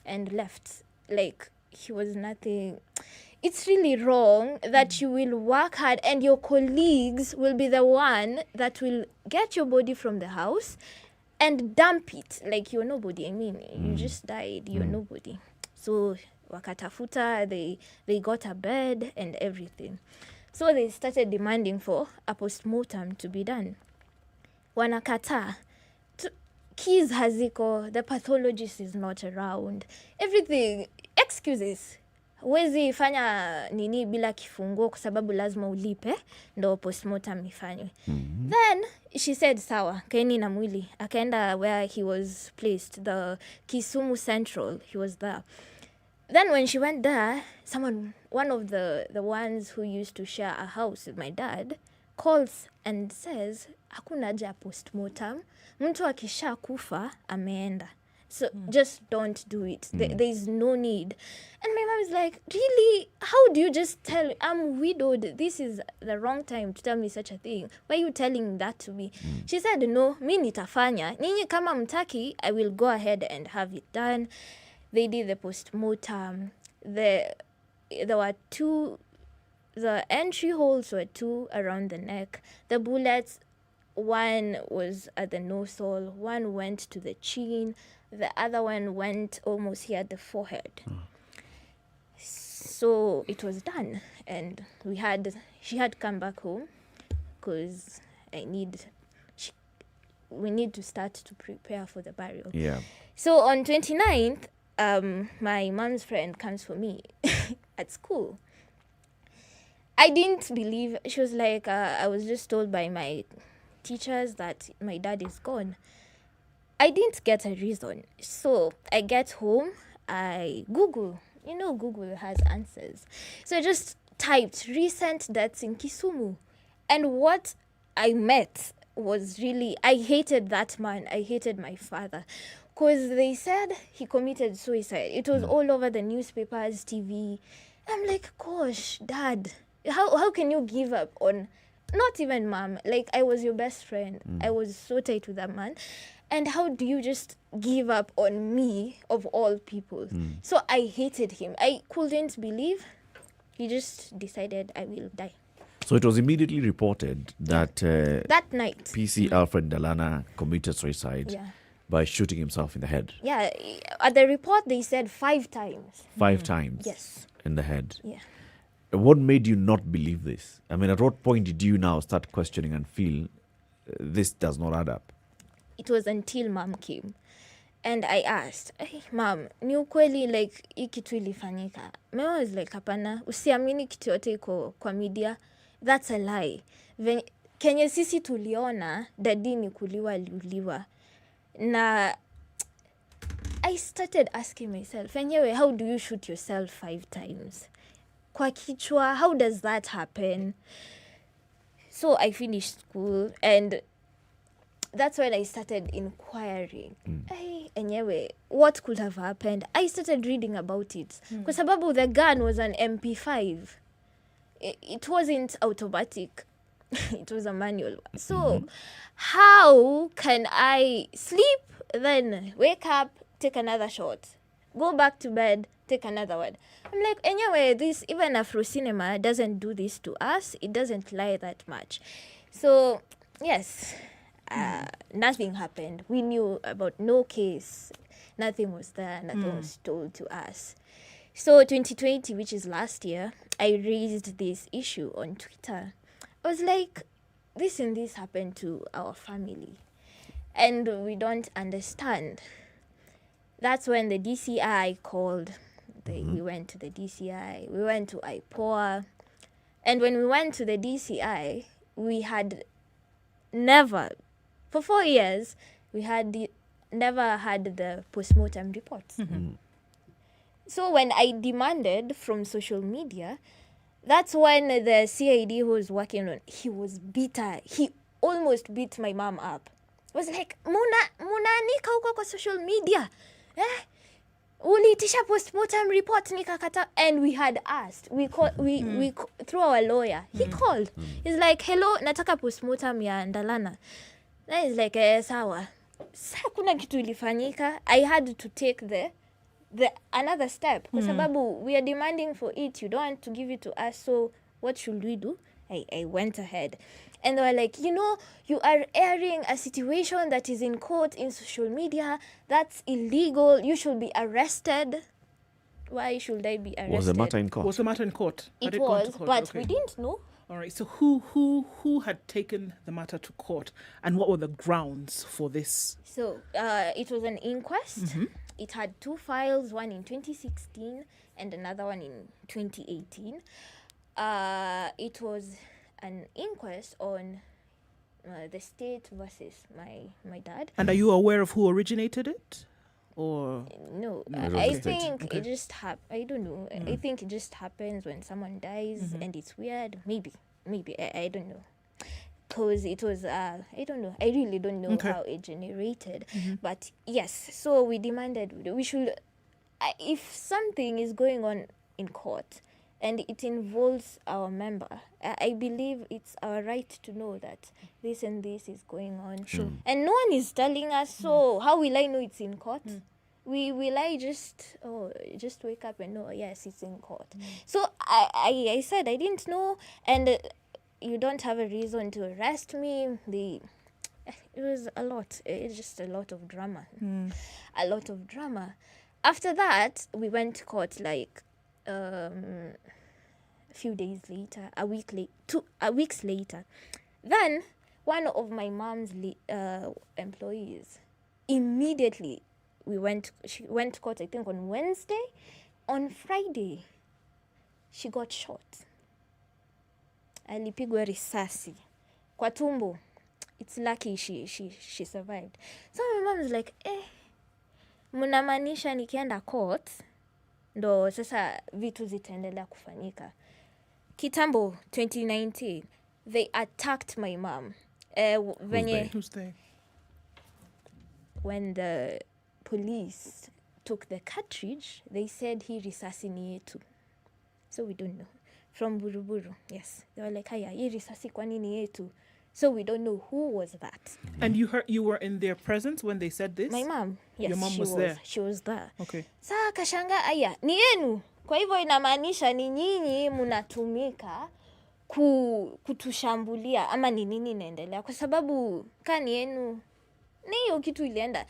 and left. Like he was nothing. It's really wrong that you will work hard and your colleagues will be the one that will get your body from the house and dump it. Like you're nobody. I mean, you just died. You're nobody. So wakatafuta, they got a bed and everything. So they started demanding for a postmortem to be done. Wanakata. Keys haziko, the pathologist is not around. Everything, excuses. Huwezi fanya nini bila kifunguo kwa sababu lazima ulipe ndo postmortem ifanywe. Then she said sawa, kaeni na mwili. Akaenda where he was placed, the Kisumu Central, he was there. Then when she went there, one of the ones who used to share a house with my dad, calls and says, hakuna haja ya postmortem. Mtu akisha kufa, ameenda. So just don't do it. There's no need. And my mom is like, really? How do you just tell? I'm widowed. This is the wrong time to tell me such a thing. Why are you telling that to me? She said, no, mi nitafanya. Ninyi kama mtaki, I will go ahead and have it done. They did the postmortem. There were 2, the entry holes were 2 around the neck. The bullets, one was at the nose hole, one went to the chin, the other one went almost here at the forehead. So it was done, and she had come back home because we need to start to prepare for the burial. Yeah. So on 29th, my mom's friend comes for me at school. I didn't believe. She was like, I was just told by my teachers that my dad is gone. I didn't get a reason. So I get home, I Google. You know, Google has answers. So I just typed recent deaths in Kisumu. And what I met was really, I hated that man. I hated my father. Because they said he committed suicide. It was all over the newspapers, TV. I'm like, gosh, Dad, how can you give up on, not even Mom, like I was your best friend. I was so tight with that man. And how do you just give up on me, of all people? So I hated him. I couldn't believe he just decided I will die. So it was immediately reported that that night, PC Alfred Dalana committed suicide by shooting himself in the head. Yeah, at the report they said 5 times. 5 times? Yes. In the head? Yeah. What made you not believe this? I mean, at what point did you now start questioning and feel this does not add up? It was until Mom came. And I asked, hey, Mom, ni ukweli like hii kitu ilifanyika? Mama was like, hapana, usiamini kitu yote iko kwa media. That's a lie. Kenye sisi tuliona, dadi ni kuliwa aliuliwa. Na I started asking myself, anyway, how do you shoot yourself 5 times? Kwa kichwa, how does that happen? So I finished school, and that's when I started inquiring. Anyway, what could have happened? I started reading about it. Kwa sababu the gun was an MP5. It wasn't automatic. It was a manual. So how can I sleep, then wake up, take another shot, go back to bed, take another one? I'm like, anyway, this, even Afro cinema doesn't do this to us. It doesn't lie that much. So, yes, nothing happened. We knew about no case. Nothing was there. Nothing was told to us. So 2020, which is last year, I raised this issue on Twitter. I was like, this and this happened to our family, and we don't understand. That's when the DCI called. We went to the DCI. We went to IPOA. And when we went to the DCI, we had never, for 4 years, we had never had the postmortem reports. So when I demanded from social media, that's when the CID who was working on, he was bitter. He almost beat my mom up. Was like, munaandika huko kwa social media. Uliitisha postmortem report nikakata. And we had asked. We through our lawyer. He called. He's like, hello, nataka postmortem ya Ndalana. And he's like, sawa. Sa kuna kitu ilifanyika. I had to take the another step. Kwa sababu we are demanding for it. You don't want to give it to us. So what should we do? I went ahead. And they were like, you are airing a situation that is in court, in social media. That's illegal. You should be arrested. Why should I be arrested? Was the matter in court? Was the matter in court? It was, but we didn't know. All right. So who had taken the matter to court, and what were the grounds for this? So it was an inquest. It had 2 files, one in 2016 and another one in 2018. It was an inquest on the state versus my dad. And are you aware of who originated it? Or no, I think it just I don't know. I think it just happens when someone dies and it's weird. Maybe I don't know. Because it was I don't know. I really don't know how it generated. But yes, so we demanded we should if something is going on in court and it involves our member, I believe it's our right to know that this and this is going on. Sure. And no one is telling us, so how will I know it's in court? Will I just wake up and know, yes, it's in court? So I said I didn't know, and you don't have a reason to arrest me. It was a lot. It's just a lot of drama. A lot of drama. After that, we went to court like a few days later, a weeks later. Then one of my mom's employees, immediately she went to court, I think on Wednesday. On Friday, she got shot. Alipigwa risasi kwa tumbo. It's lucky she survived. So my mom was like, mnamaanisha nikienda court ndo sasa vitu zitaendelea kufanyika. Kitambo 2019 they attacked my mom. Who's they? When the police took the cartridge, they said hii risasi ni yetu. So we don't know. From Buruburu, yes. They were like, haya, hii risasi kwa nini yetu? So we don't know who was that. And you were in their presence when they said this? My mom, yes. Your mom was there? She was there. Okay. Saa kashanga, aya, ni yenu. Kwa hivyo inamaanisha ni nyinyi mnatumika kutushambulia ama ni nini inaendelea. Kwa sababu kani yenu, ni hiyo kitu ilienda.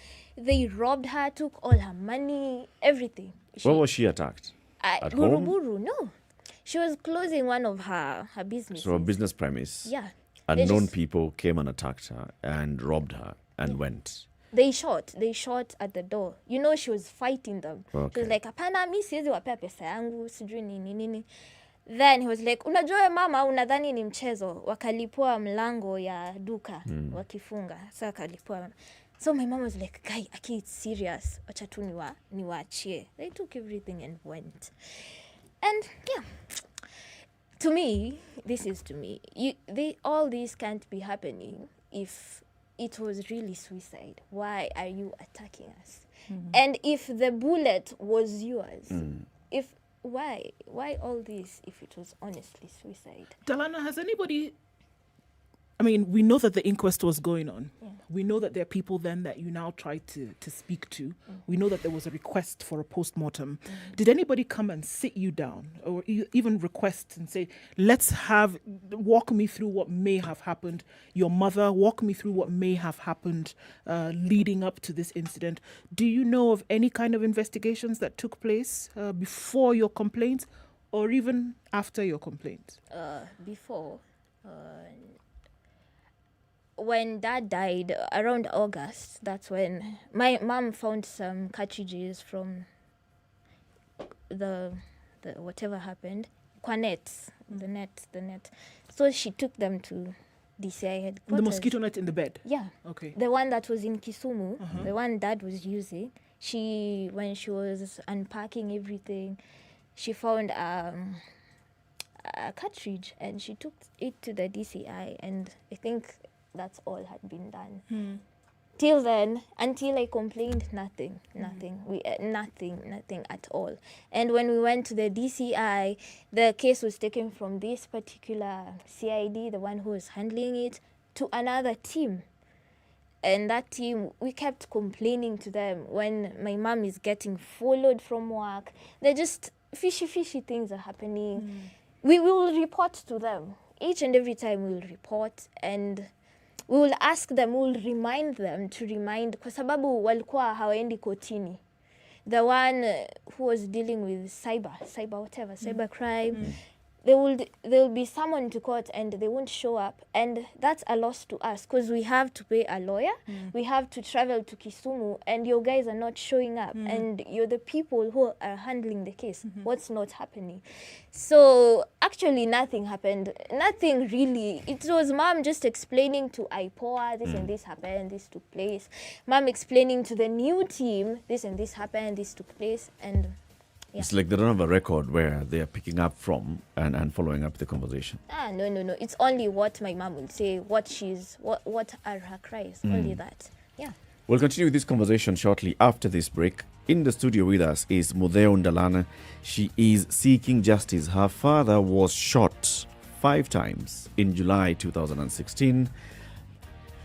They robbed her, took all her money, everything. Where was she attacked? At Buruburu, home? no. She was closing one of her businesses. So a business premise. Yeah. Unknown people came and attacked her and robbed her and went. They shot at the door. She was fighting them. Okay. She was like, hapana, mi siwezi wapea pesa yangu, sijui nini. Then he was like, unajua mama, unadhani ni mchezo. Wakalipua mlango ya duka, wakifunga. So wakalipua. So my mom was like, guy, aki, it's serious. Wacha tu niwaachie. They took everything and went. And yeah, to me, this is to me. All this can't be happening if it was really suicide. Why are you attacking us? And if the bullet was yours, why all this if it was honestly suicide? Dalana, has anybody... I mean, we know that the inquest was going on. Yeah. We know that there are people then that you now try to speak to. We know that there was a request for a post-mortem. Did anybody come and sit you down or even request and say, walk me through what may have happened? Your mother, walk me through what may have happened leading up to this incident. Do you know of any kind of investigations that took place before your complaints or even after your complaints? Before... when Dad died, around August, that's when my mom found some cartridges from the whatever happened, the net. So she took them to DCI headquarters. The mosquito net in the bed? Yeah. Okay. The one that was in Kisumu, the one Dad was using, when she was unpacking everything, she found a cartridge and she took it to the DCI, and I think that's all had been done. Till then, until I complained, nothing at all. And when we went to the DCI, the case was taken from this particular CID, the one who was handling it, to another team. And that team, we kept complaining to them when my mom is getting followed from work. They're just fishy things are happening. We will report to them. Each and every time we will report, and we will ask them, we will remind them to remind, kwa sababu walikuwa hawaendi kotini. The one who was dealing with cyber crime, they will be summoned to court and they won't show up, and that's a loss to us because we have to pay a lawyer, we have to travel to Kisumu, and your guys are not showing up, and you're the people who are handling the case. What's not happening? So actually nothing happened, nothing really. It was Mom just explaining to IPOA, this and this happened, this took place. Mom explaining to the new team, this and this happened, this took place, and it's like they don't have a record where they are picking up from and following up the conversation. No. It's only what my mom will say, what are her cries, only that. Yeah. We'll continue with this conversation shortly after this break. In the studio with us is Mudeo Ndalana. She is seeking justice. Her father was shot 5 times in July 2016.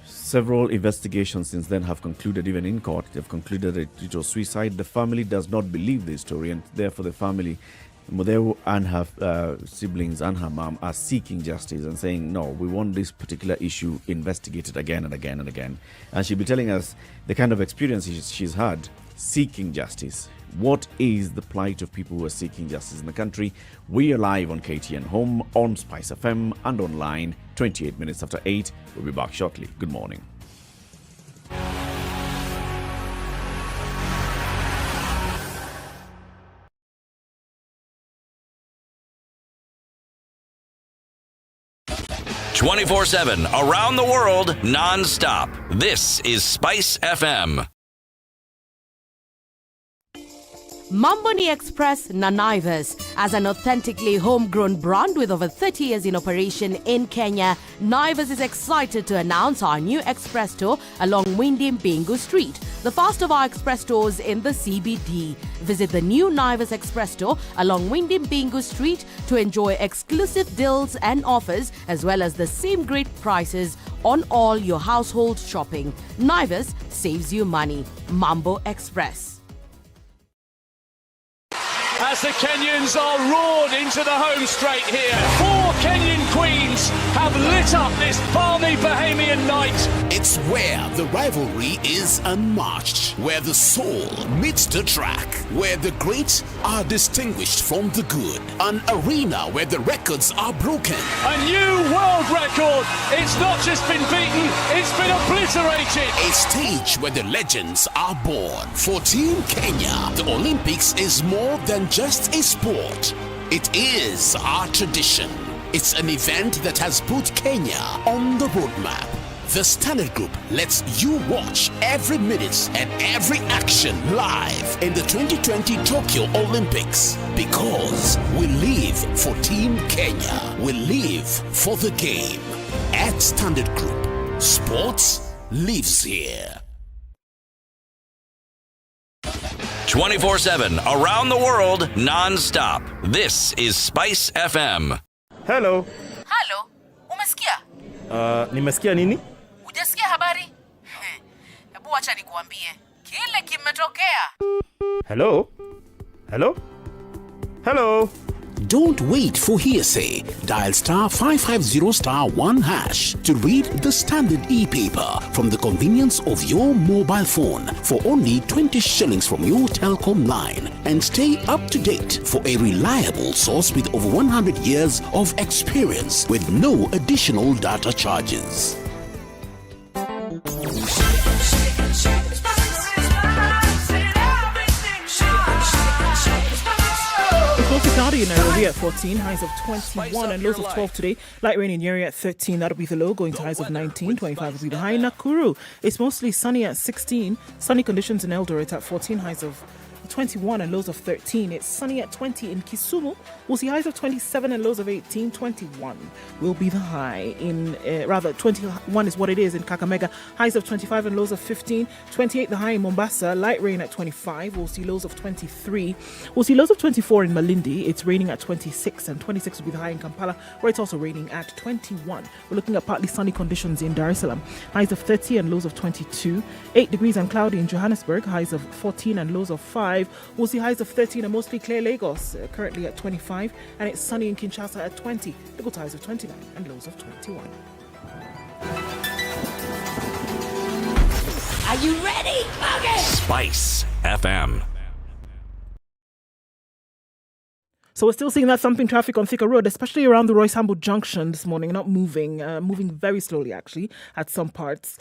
Several investigations since then have concluded, even in court, they've concluded that it was suicide. The family does not believe this story, and therefore the family, Mudeo and her siblings and her mom, are seeking justice and saying, no, we want this particular issue investigated again and again and again. And she'll be telling us the kind of experiences she's had seeking justice. What is the plight of people who are seeking justice in the country? We are live on KTN Home, on SpiceFM, and online, 28 minutes after 8. We'll be back shortly. Good morning. "24/7 around the world, non-stop. This is Spice FM. Mamboni Express Naivas. As an authentically homegrown brand with over 30 years in operation in Kenya, Naivas is excited to announce our new express store along Windy Mbingu Street, the first of our express stores in the CBD. Visit the new Naivas Express store along Windy Mbingu Street to enjoy exclusive deals and offers, as well as the same great prices on all your household shopping. Naivas saves you money. Mambo Express. As the Kenyans are roared into the home straight here, 4 Kenyan queens have lit up this balmy Bahamian night. It's where the rivalry is unmatched, where the soul meets the track, where the great are distinguished from the good. An arena where the records are broken. A new world record. It's not just been beaten, it's been obliterated. A stage where the legends are born. For Team Kenya, the Olympics is more than just a sport. It is our tradition. It's an event that has put Kenya on the roadmap. The Standard Group lets you watch every minute and every action live in the 2020 Tokyo Olympics, because we live for Team Kenya. We live for the game. At Standard Group, sports lives here. 24/7 around the world, non-stop. This is Spice FM. Hello. Halo, umesikia? Nimesikia nini? Hujasikia habari? Hebu acha nikuambie. Kile kimetokea. Hello? Hello? Hello? Don't wait for hearsay. Dial *550*1# to read the Standard e-paper from the convenience of your mobile phone for only 20 shillings from your telecom line, and stay up to date for a reliable source with over 100 years of experience with no additional data charges. It's also Cloudy in Nairobi at 14, highs of 21 and lows of 12 today. Light rain in Nyeri at 13, that'll be the low, going to highs of 19. 25 will be the high. In Nakuru, it's mostly sunny at 16. Sunny conditions in Eldoret at 14, highs of 21 and lows of 13. It's sunny at 20 in Kisumu. We'll see highs of 27 and lows of 18. 21 will be the high in, 21 is what it is in Kakamega. Highs of 25 and lows of 15. 28 the high in Mombasa. Light rain at 25. We'll see lows of 23. We'll see lows of 24 in Malindi. It's raining at 26 and 26 will be the high in Kampala, where it's also raining at 21. We're looking at partly sunny conditions in Dar es Salaam. Highs of 30 and lows of 22. 8 degrees and cloudy in Johannesburg. Highs of 14 and lows of 5. We'll see highs of 13 and mostly clear Lagos, currently at 25, and it's sunny in Kinshasa at 20. Local highs of 29 and lows of 21. Are you ready? Okay. Spice FM. So we're still seeing that thumping traffic on Thika Road, especially around the Royce Hamble Junction this morning. Not moving, moving very slowly actually at some parts.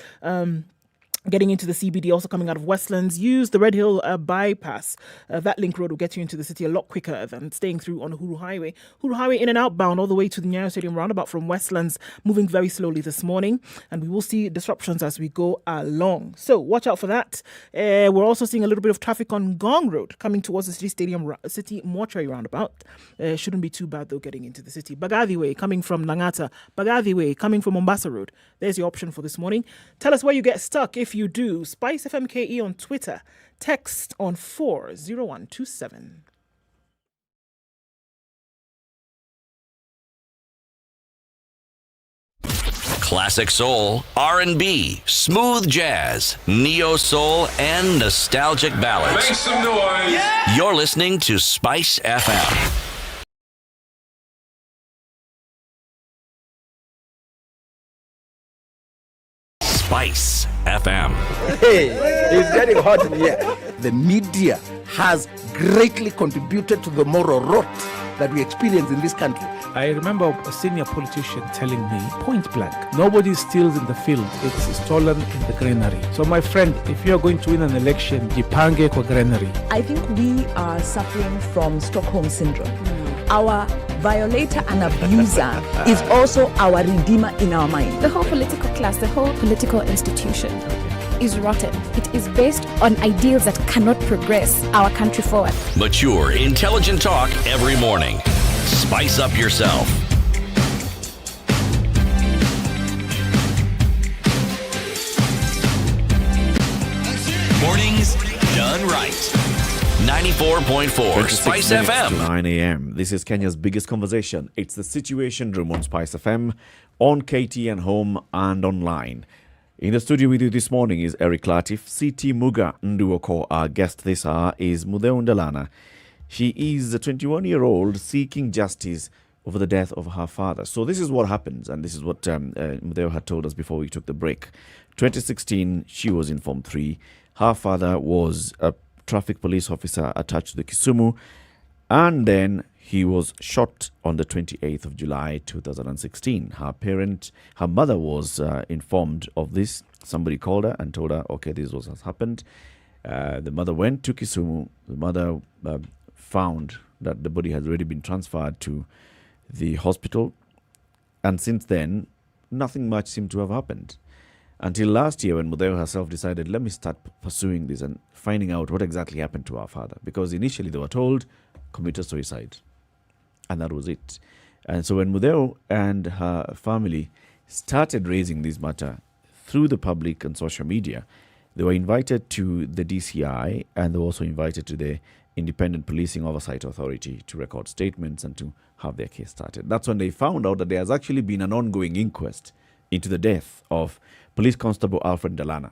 Getting into the CBD, also coming out of Westlands, use the Red Hill bypass. That link road will get you into the city a lot quicker than staying through on Uhuru Highway. Uhuru Highway in and outbound all the way to the Nyeri Stadium roundabout from Westlands, moving very slowly this morning. And we will see disruptions as we go along. So watch out for that. We're also seeing a little bit of traffic on Gong Road coming towards the city mortuary roundabout. Shouldn't be too bad though getting into the city. Bagathi Way coming from Langata. Bagathi Way coming from Mombasa Road. There's your option for this morning. Tell us where you get stuck if you do. Spice FMKE on Twitter. Text on 40127. Classic soul, R&B, smooth jazz, neo soul, and nostalgic ballads. Make some noise. Yeah. You're listening to Spice FM. Spice FM. Hey, it's getting hot in here. The media has greatly contributed to the moral rot that we experience in this country. I remember a senior politician telling me, point blank, nobody steals in the field, it's stolen in the granary. So my friend, if you're going to win an election, jipange kwa granary. I think we are suffering from Stockholm syndrome. Our violator and abuser is also our redeemer in our mind. The whole political class, the whole political institution is rotten. It is based on ideals that cannot progress our country forward. Mature, intelligent talk every morning. Spice up yourself. Mornings done right. 94.4 Spice FM. To 9 a.m. This is Kenya's biggest conversation. It's the Situation Room on Spice FM, on KTN Home and online. In the studio with you this morning is Eric Latif, CT Muga Nduoko. Our guest this hour is Mudeu Ndalana. She is a 21-year-old seeking justice over the death of her father. So this is what happens, and this is what Mudeu had told us before we took the break. 2016, she was in Form 3. Her father was a traffic police officer attached to the Kisumu, and then he was shot on the 28th of July 2016. Her mother was informed of this. Somebody called her and told her, okay, this is what has happened. The mother went to Kisumu. The mother found that the body had already been transferred to the hospital, and since then nothing much seemed to have happened until last year when Mudeu herself decided, let me start pursuing this and finding out what exactly happened to our father, because initially they were told committed suicide, and that was it. And so when Mudeu and her family started raising this matter through the public and social media, they were invited to the DCI, and they were also invited to the Independent Policing Oversight Authority to record statements and to have their case started. That's when they found out that there has actually been an ongoing inquest into the death of Police Constable Alfred Ndalana.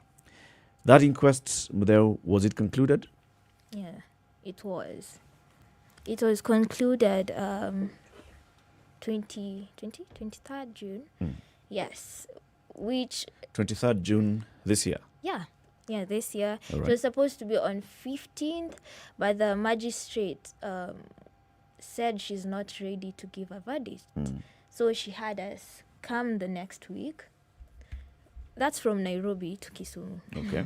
That inquest, Mudeu, was it concluded? Yeah, it was. It was concluded 23rd June. Yes, which... 23rd June this year? Yeah, this year. Right. It was supposed to be on 15th, but the magistrate said she's not ready to give a verdict. So she had us come the next week. That's from Nairobi to Kisumu. Okay.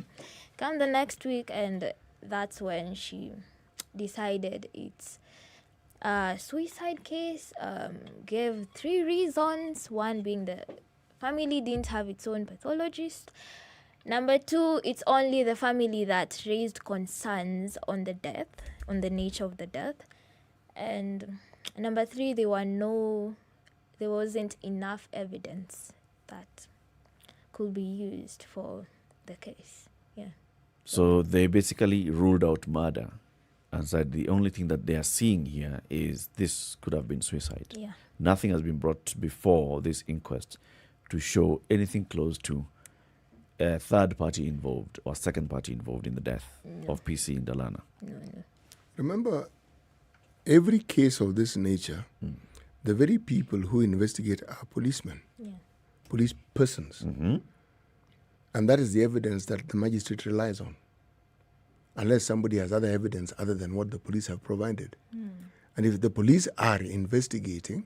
Come the next week, and that's when she decided Suicide case, gave 3 reasons. One being the family didn't have its own pathologist. Number 2, it's only the family that raised concerns on the death, on the nature of the death. And number 3, there wasn't enough evidence that could be used for the case. Yeah. So they basically ruled out murder and said the only thing that they are seeing here is this could have been suicide. Yeah. Nothing has been brought before this inquest to show anything close to a third party involved or second party involved in the death of PC in Dalana. Remember, every case of this nature, the very people who investigate are policemen, police persons. And that is the evidence that the magistrate relies on, unless somebody has other evidence other than what the police have provided. And if the police are investigating,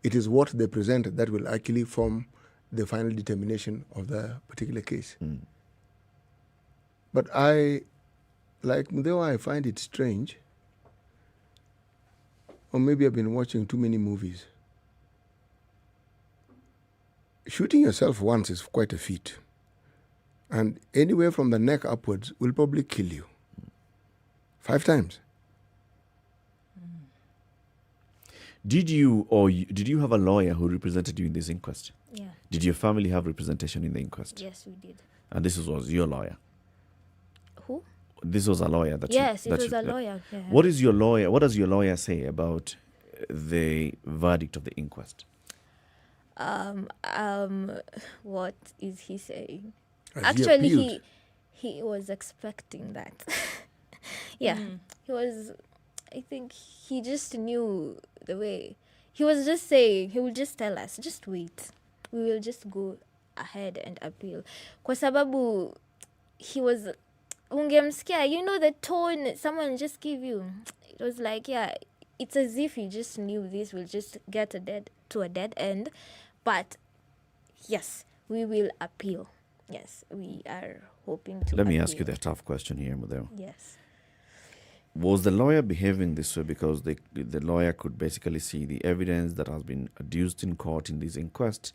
it is what they present that will actually form the final determination of the particular case. But I find it strange, or maybe I've been watching too many movies. Shooting yourself once is quite a feat. And anywhere from the neck upwards will probably kill you. 5 times. Did you have a lawyer who represented you in this inquest? Yeah. Did your family have representation in the inquest? Yes, we did. And this was your lawyer? Who? This was a lawyer that Yes, you, it was a lawyer. Yeah. What does your lawyer say about the verdict of the inquest? What is he saying? Has Actually, he appealed? he was expecting that. Yeah, he was. I think he just knew the way. He was just saying, he will just tell us, just wait. We will just go ahead and appeal. Kwa sababu he was, ungemsikia, you know the tone someone just give you. It was like, yeah, it's as if he just knew this will just get to a dead end. But yes, we will appeal. Yes, we are hoping to Let me appeal. ask you the tough question here, Mudeo. Yes. Was the lawyer behaving this way because the lawyer could basically see the evidence that has been adduced in court in this inquest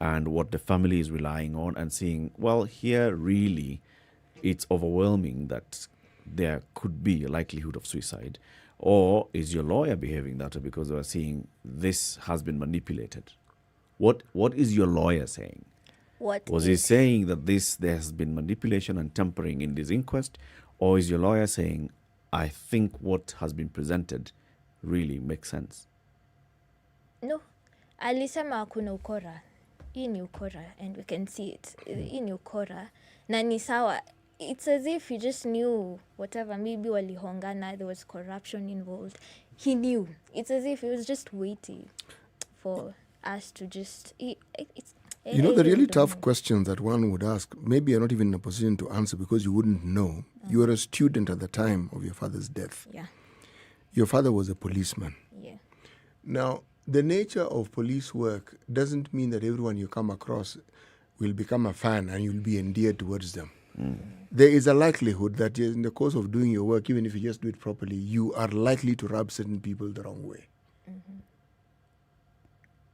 and what the family is relying on and seeing, well, here really it's overwhelming that there could be a likelihood of suicide? Or is your lawyer behaving that way because they are seeing this has been manipulated? What is your lawyer saying? Was he saying that there has been manipulation and tampering in this inquest? Or is your lawyer saying, I think what has been presented really makes sense? No, alisema hakuna ukora. Hii ni ukora, and we can see it. Hii ni ukora. Na ni sawa. It's as if he just knew whatever. Maybe walihongana, there was corruption involved. He knew. It's as if he was just waiting for us to just... You know, the really tough question that one would ask, maybe you're not even in a position to answer because you wouldn't know. You were a student at the time of your father's death. Yeah. Your father was a policeman. Yeah. Now, the nature of police work doesn't mean that everyone you come across will become a fan and you'll be endeared towards them. There is a likelihood that in the course of doing your work, even if you just do it properly, you are likely to rub certain people the wrong way.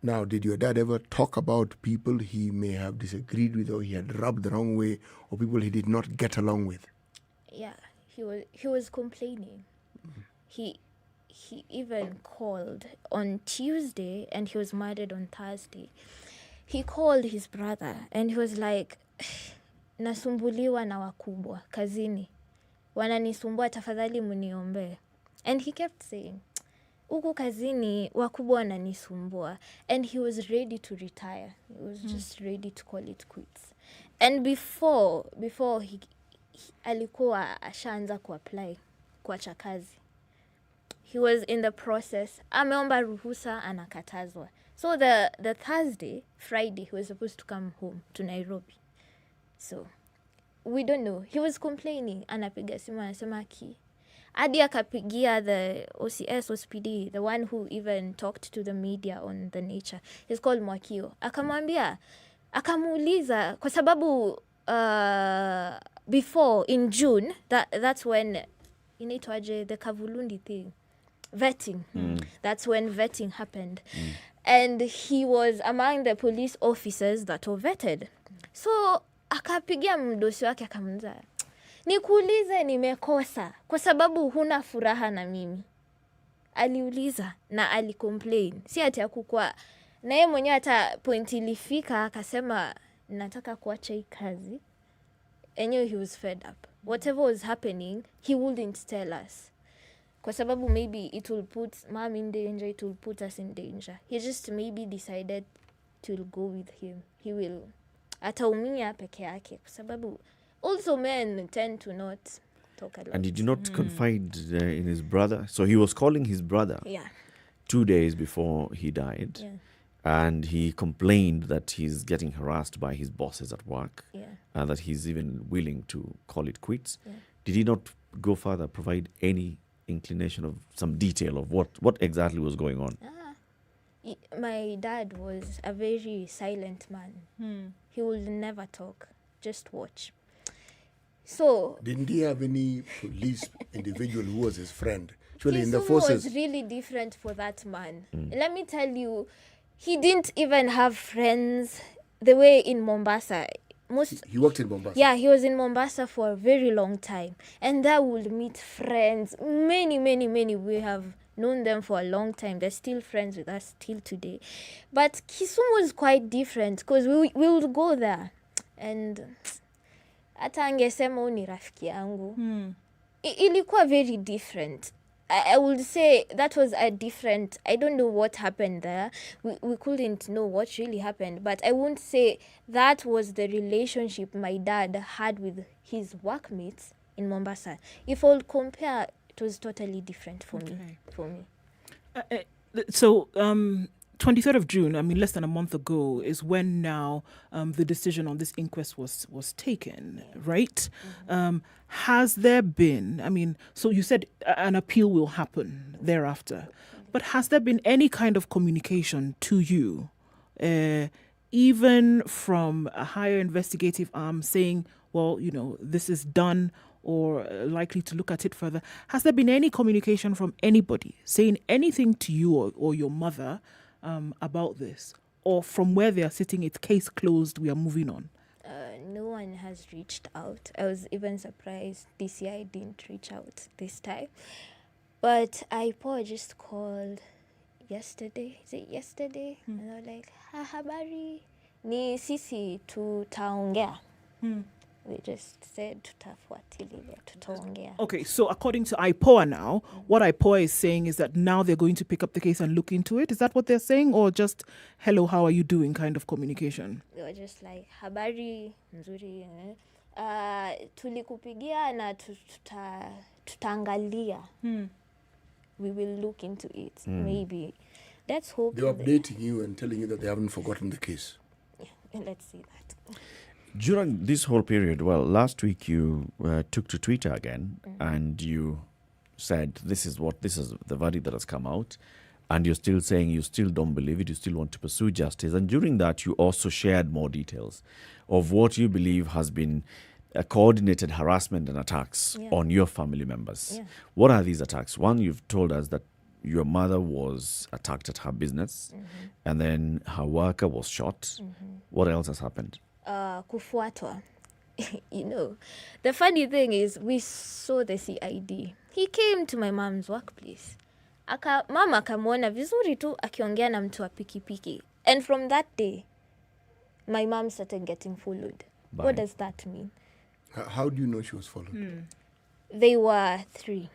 Now, did your dad ever talk about people he may have disagreed with or he had rubbed the wrong way or people he did not get along with? Yeah, he was complaining. He even called on Tuesday and he was murdered on Thursday. He called his brother and he was like, nasumbuliwa na wakubwa kazini. Wananisumbua, tafadhali muniombe. And he kept saying, uku kazini wakubwa wananisumbua. And he was ready to retire. He was just ready to call it quits. And before he alikuwa ashaanza kuapply kuacha kazi. He was in the process. Ameomba ruhusa, anakatazwa. So the Thursday, Friday, he was supposed to come home to Nairobi. So, we don't know. He was complaining. Anapiga simu, anasema ki. Hadi akapigia the OCS, OSPD, the one who even talked to the media on the nature. He's called Mwakio. Akamwambia, akamuuliza, kwa sababu before, in June, that's when, inaitwaje, the Kavulundi thing. vetting. That's when vetting happened. And he was among the police officers that were vetted. So akapigia mdosi wake akamuuliza, nikuulize nimekosa kwa sababu huna furaha na mimi. Aliuliza na alicomplain. Si ati hakukua na yeye mwenyewe hata point ilifika akasema nataka kuacha hii kazi. Anyway, he was fed up. Whatever was happening, he wouldn't tell us. Kwa sababu maybe it will put mom in danger, it will put us in danger. He just maybe decided to go with him. He will ataumia peke yake kwa sababu also men tend to not talk a lot. And did you not confide in his brother? So he was calling his brother 2 days before he died. Yeah. And he complained that he's getting harassed by his bosses at work. And that he's even willing to call it quits. Did he not go further, provide any inclination of some detail of what exactly was going on? My dad was a very silent man. He would never talk, just watch. So didn't he have any police individual who was his friend? Actually, in the Kisumu forces was really different for that man. Let me tell you, he didn't even have friends the way in Mombasa. He worked in Mombasa. Yeah, he was in Mombasa for a very long time. And there would meet friends. Many. We have known them for a long time. They're still friends with us till today. But Kisumu was quite different because we would go there. And hata angesema huyu ni rafiki yangu. Ilikuwa very different. I would say that was a different, I don't know what happened there. We couldn't know what really happened, but I won't say that was the relationship my dad had with his workmates in Mombasa. If I'll compare, it was totally different for me. So, 23rd of June, I mean, less than a month ago, is when now the decision on this inquest was taken, right? Has there been, I mean, so you said an appeal will happen thereafter, but has there been any kind of communication to you, even from a higher investigative arm saying, well, you know, this is done or likely to look at it further? Has there been any communication from anybody saying anything to you or your mother about this, or from where they are sitting, it's case closed, we are moving on? No one has reached out. I was even surprised DCI didn't reach out this time. But IPO just called yesterday. Is it yesterday? And they were like, habari ni sisi tutaongea. They just said tutafuatilia, tutaongea. Okay, so according to IPOA now, what IPOA is saying is that now they're going to pick up the case and look into it. Is that what they're saying? Or just, hello, how are you doing kind of communication? They were just like, habari nzuri. Tulikupigia na tutaangalia. We will look into it. Maybe. Let's hope. They're updating you and telling you that they haven't forgotten the case. Yeah, let's see that. During this whole period, well, last week you took to Twitter again and you said, this is the verdict that has come out. And you're still saying you still don't believe it, you still want to pursue justice. And during that, you also shared more details of what you believe has been a coordinated harassment and attacks on your family members. Yeah. What are these attacks? One, you've told us that your mother was attacked at her business, and then her worker was shot. What else has happened? Kufuatwa. You know, the funny thing is we saw the CID. He came to my mom's workplace. Mama akamwona vizuri tu akiongea na mtu wa pikipiki. And from that day, my mom started getting followed. What does that mean? How do you know she was followed? They were 3.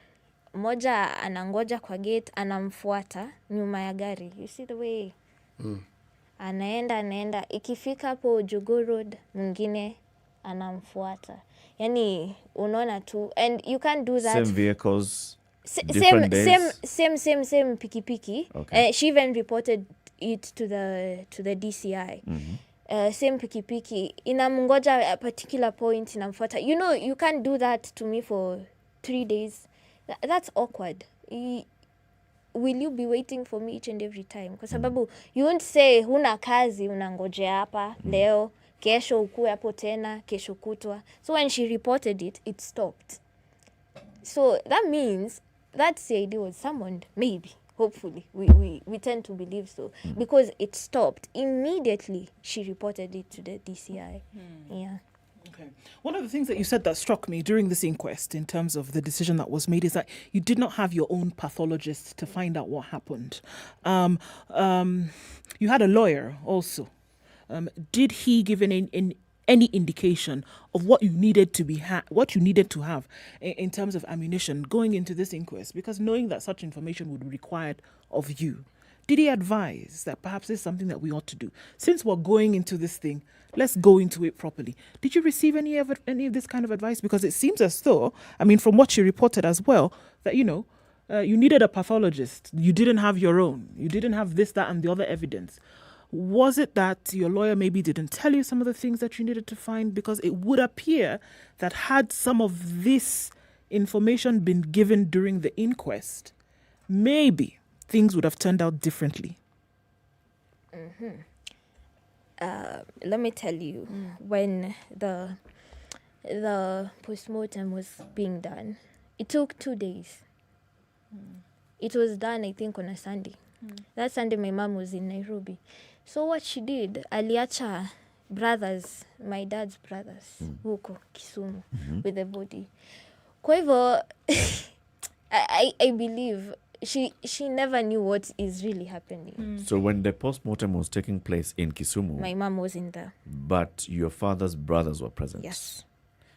Moja anangoja kwa gate, anamfuata nyuma ya gari. You see the way? Anaenda. Ikifika hapo Jogoo Road, mwingine anamfuata. Yani, unaona tu. And you can't do that. Same vehicles, different days? Same pikipiki. Okay. She even reported it to the DCI. Same pikipiki. Inamngoja a particular point, inamfuata. You know, you can't do that to me for 3 days. That's awkward. Will you be waiting for me each and every time? Kwa sababu you won't say huna kazi unangojea hapa leo, kesho ukue hapo tena, kesho kutwa. So when she reported it, it stopped. So that means that CID was summoned, maybe, hopefully. We tend to believe so. Because it stopped. Immediately, she reported it to the DCI. Yeah. Okay. One of the things that you said that struck me during this inquest in terms of the decision that was made is that you did not have your own pathologist to find out what happened. You had a lawyer also. Did he give any indication of what you needed to have in terms of ammunition going into this inquest? Because knowing that such information would be required of you, did he advise that perhaps this is something that we ought to do? Since we're going into this thing, let's go into it properly. Did you receive any of this kind of advice? Because it seems as though, I mean, from what you reported as well, that, you needed a pathologist. You didn't have your own. You didn't have this, that, and the other evidence. Was it that your lawyer maybe didn't tell you some of the things that you needed to find? Because it would appear that had some of this information been given during the inquest, maybe things would have turned out differently. Let me tell you, when the postmortem was being done, it took 2 days. It was done, I think, on a Sunday. That Sunday, my mom was in Nairobi. So what she did, aliacha brothers, my dad's brothers, huko Kisumu, with the body. Kwa hivyo, I believe she never knew what is really happening. So when the postmortem was taking place in Kisumu, My mom was in there. but your father's brothers were present. Yes.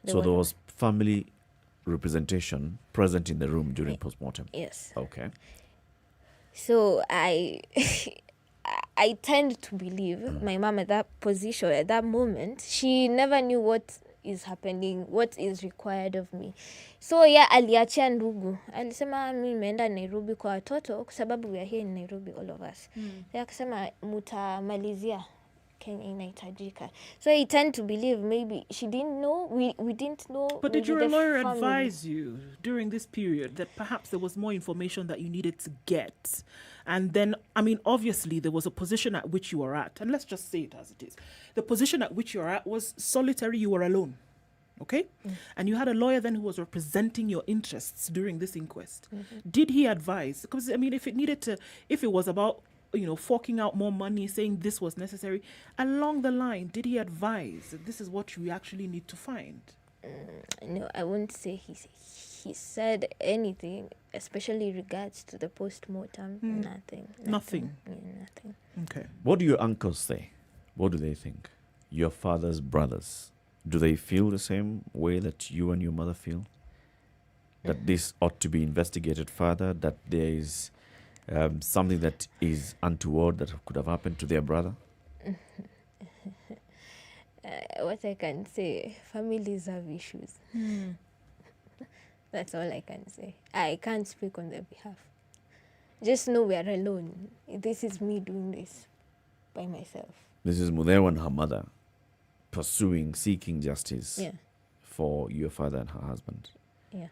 So there was family representation present in the room during postmortem. Yes. Okay. So I tend to believe my mom at that position, at that moment, she never knew what is happening, what is required of me. So aliachia ndugu. Alisema mimi nimeenda Nairobi kwa watoto kwa sababu we are here in Nairobi, all of us. Akasema mutamalizia Kenya inahitajika. So I tend to believe maybe she didn't know, we didn't know. But did your the lawyer family. advise you during this period that perhaps there was more information that you needed to get? And then, I mean, obviously there was a position at which you were at, and let's just say it as it is. The position at which you were at was solitary, you were alone. Okay? And you had a lawyer then who was representing your interests during this inquest. Did he advise? Because, I mean, if it was about, forking out more money, saying this was necessary, along the line, did he advise that this is what you actually need to find? No, I won't say he said anything, especially regards to the post-mortem. Nothing. Okay. What do your uncles say? What do they think? Your father's brothers, do they feel the same way that you and your mother feel? That this ought to be investigated further, that there is something that is untoward that could have happened to their brother? What I can say, families have issues. That's all I can say. I can't speak on their behalf. Just know we are alone. This is me doing this by myself. This is Mudewa and her mother seeking justice for your father and her husband. Yeah.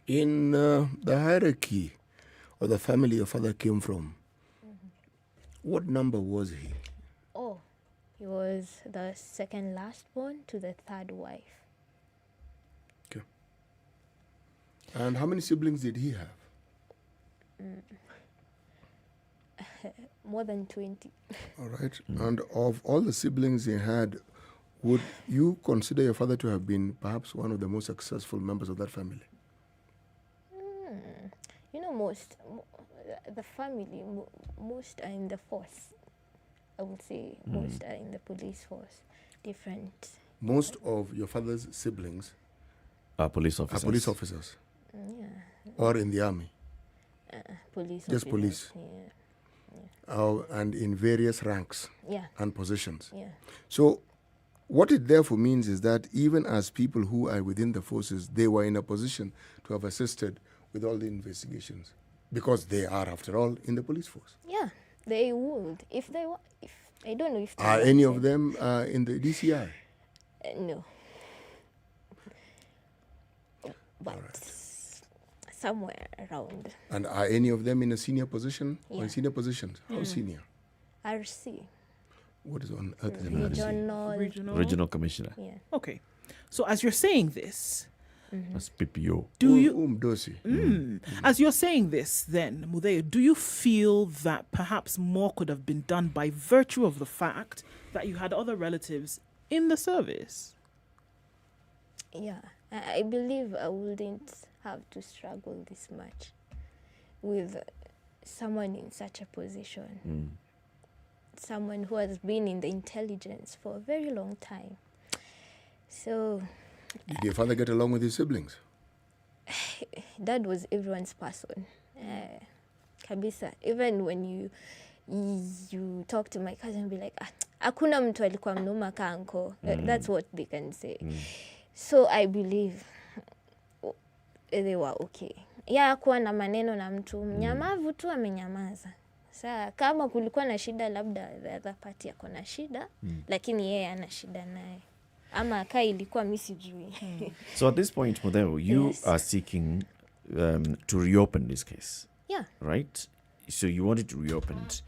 In the hierarchy of the family your father came from, what number was he? Oh, he was the second last born to the third wife. Okay. And how many siblings did he have? More than 20. All right. And of all the siblings he had, would you consider your father to have been perhaps one of the most successful members of that family? The family, most are in the force. I would say most are in the police force. Different. Most of your father's siblings are police officers. Yeah. Or in the army? Police Just officers. police? Yeah. And in various ranks Yeah. and positions. Yeah. So what it therefore means is that even as people who are within the forces, they were in a position to have assisted with all the investigations because they are, after all, in the police force. Yeah, they would. If they were, I don't know if they Are wanted. any of them in the DCI? No. But somewhere around. And are any of them in a senior position or Yeah. in senior positions? How senior? RC. What is on earth is an RC? Regional. Regional commissioner. Yeah. Okay. So as you're saying this, That's PPO. Do you Umdosi. As you're saying this, then, Mudeo, do you feel that perhaps more could have been done by virtue of the fact that you had other relatives in the service? Yeah, I believe I wouldn't have to struggle this much with someone in such a position. Someone who has been in the intelligence for a very long time. So... Did your father get along with his siblings? Dad was everyone's person. Kabisa. Even when you talk to my cousin, be like, hakuna mtu alikuwa mnoma ka uncle. That's what they can say. So I believe they were okay. Ya kuwa na maneno na mtu mnyamavu tu amenyamaza. Saa kama kulikuwa na shida, labda the other party yako na shida, lakini yeye ana shida naye. Ama kai ilikuwa mimi sijui. So at this point, Mudeo, you are seeking to reopen this case. Yeah. Right? So you wanted to reopen it.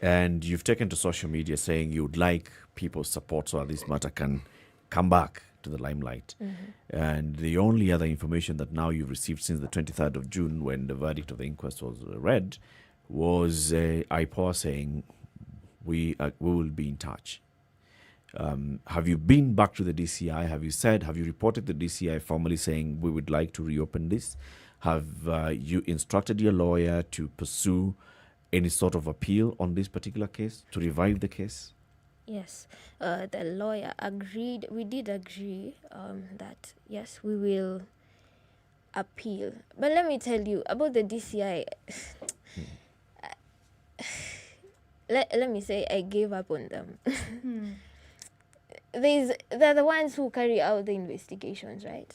And you've taken to social media saying you would like people's support so that this matter can come back to the limelight. And the only other information that now you've received since the 23rd of June, when the verdict of the inquest was read, was IPOA saying we will be in touch. Have you been back to the DCI? Have you reported the DCI formally saying we would like to reopen this? Have you instructed your lawyer to pursue any sort of appeal on this particular case, to revive the case? Yes, the lawyer agreed. We did agree that, yes, we will appeal. But let me tell you about the DCI. Let me say I gave up on them. They're the ones who carry out the investigations, right?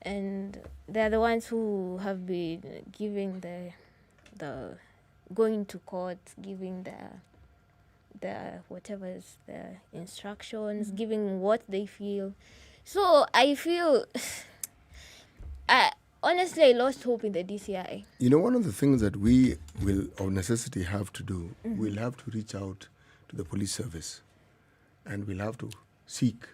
And they're the ones who have been giving the going to court, giving the whatever's the instructions, giving what they feel. So I feel, honestly, I lost hope in the DCI. You know, one of the things that we will, of necessity, have to do, we'll have to reach out to the police service, and we'll have to seek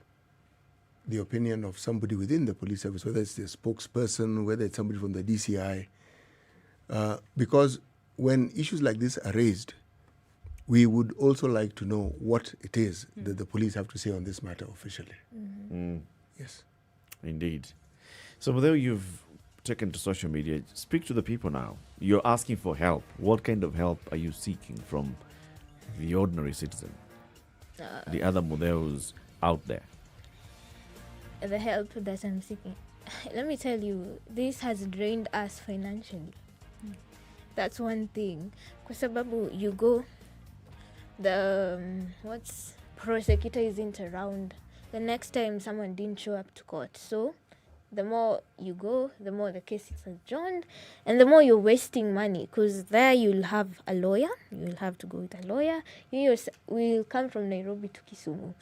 the opinion of somebody within the police service, whether it's the spokesperson, whether it's somebody from the DCI, because when issues like this are raised, we would also like to know what it is that the police have to say on this matter officially. Yes. Indeed. So, although you've taken to social media, speak to the people now. You're asking for help. What kind of help are you seeking from the ordinary citizen? The other Mudeos out there? The help that I'm seeking. Let me tell you, this has drained us financially. That's one thing. Kwa sababu you go, the prosecutor isn't around. The next time someone didn't show up to court. So the more you go, the more the case is adjourned, and the more you're wasting money, because there you'll have a lawyer. You'll have to go with a lawyer. We'll come from Nairobi to Kisumu.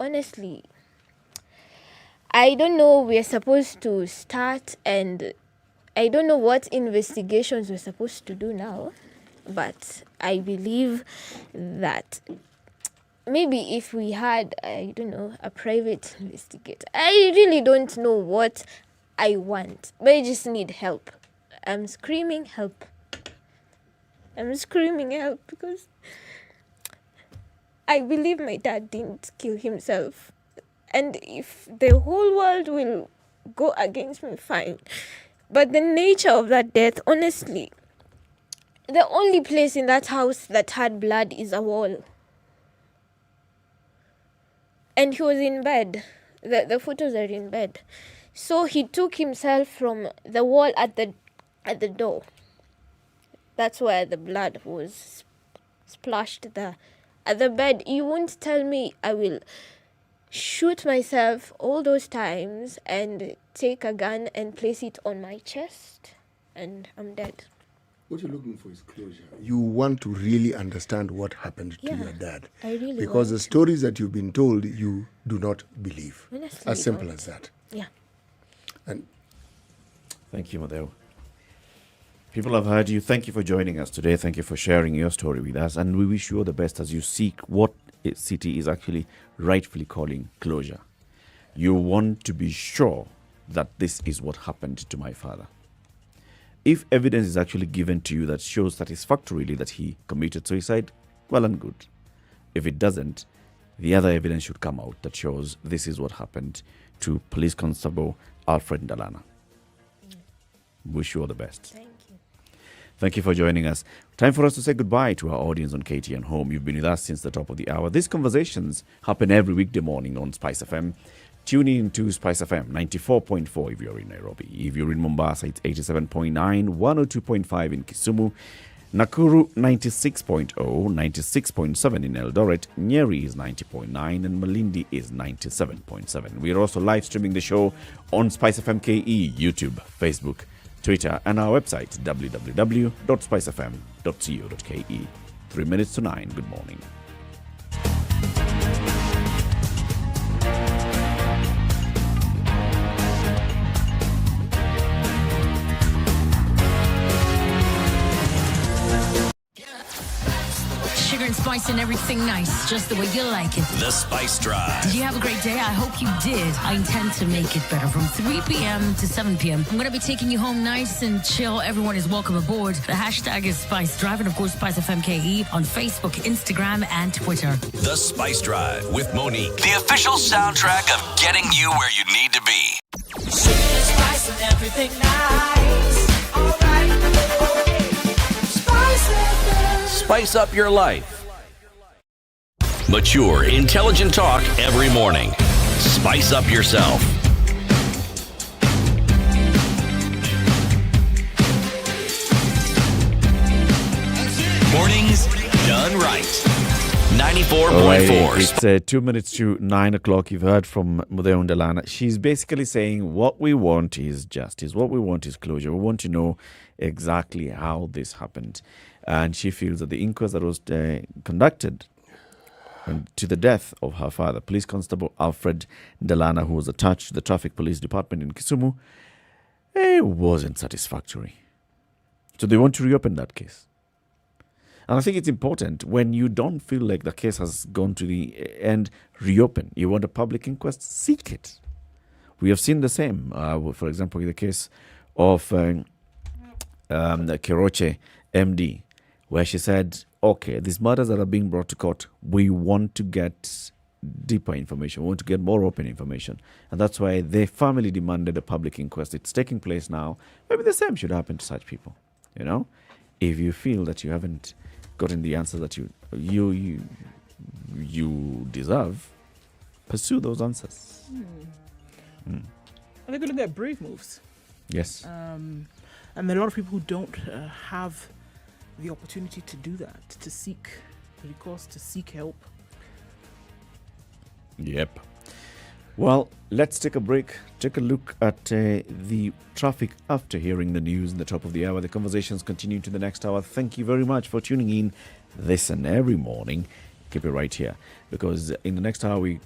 Honestly, I don't know we're supposed to start, and I don't know what investigations we're supposed to do now, but I believe that maybe if we had, I don't know, a private investigator. I really don't know what I want, but I just need help. I'm screaming help. I'm screaming help because I believe my dad didn't kill himself. And if the whole world will go against me, fine. But the nature of that death, honestly, the only place in that house that had blood is a wall. And he was in bed. The photos are in bed. So he took himself from the wall at the door. That's where the blood was splashed there. At the bed, you won't tell me I will shoot myself all those times and take a gun and place it on my chest and I'm dead. What you're looking for is closure. You want to really understand what happened to your dad. I really because the want stories that you've been told, you do not believe. Honestly, as simple don't. as that. Yeah. And thank you, Madeo. People have heard you. Thank you for joining us today. Thank you for sharing your story with us. And we wish you all the best as you seek what city is actually rightfully calling closure. You want to be sure that this is what happened to my father. If evidence is actually given to you that shows satisfactorily that he committed suicide, well and good. If it doesn't, the other evidence should come out that shows this is what happened to Police Constable Alfred Ndalana. Wish you all the best. Thank you. Thank you for joining us. Time for us to say goodbye to our audience on KTN Home. You've been with us since the top of the hour. These conversations happen every weekday morning on SpiceFM. Tune in to SpiceFM 94.4 if you're in Nairobi. If you're in Mombasa, it's 87.9, 102.5 in Kisumu, Nakuru 96.0, 96.7 in Eldoret, Nyeri is 90.9, and Malindi is 97.7. We are also live streaming the show on SpiceFM KE, YouTube, Facebook, Twitter, and our website, www.spicefm.co.ke. 3 minutes to 9. Good morning. Sugar and spice and everything nice, just the way you like it. The Spice Drive. Did you have a great day? I hope you did. I intend to make it better from 3 p.m. to 7 p.m. I'm going to be taking you home nice and chill. Everyone is welcome aboard. The hashtag is Spice Drive and, of course, SpiceFM KE on Facebook, Instagram, and Twitter. The Spice Drive with Monique. The official soundtrack of getting you where you need to be. Sugar, spice, and everything nice. All right, okay. SpiceFM. Spice up your life. Mature, intelligent talk every morning. Spice up yourself. Mornings done right. 94.4. It's 2 minutes to 9 o'clock. You've heard from Mudeo Ndalana. She's basically saying what we want is justice. What we want is closure. We want to know exactly how this happened. And she feels that the inquest that was conducted to the death of her father, Police Constable Alfred Ndalana, who was attached to the Traffic Police Department in Kisumu, it wasn't satisfactory. So they want to reopen that case. And I think it's important when you don't feel like the case has gone to the end, reopen. You want a public inquest, seek it. We have seen the same. For example, in the case of the Keroche MD, where she said, okay, these matters that are being brought to court, we want to get deeper information. We want to get more open information. And that's why the family demanded a public inquest. It's taking place now. Maybe the same should happen to such people. You know, if you feel that you haven't gotten the answers that you deserve, pursue those answers. I think we're looking at brave moves. Yes. And there are a lot of people who don't have the opportunity to do that, to seek recourse, to seek help. Yep. Well, let's take a break. Take a look at the traffic after hearing the news in the top of the hour. The conversations continue to the next hour. Thank you very much for tuning in this and every morning. Keep it right here, because in the next hour we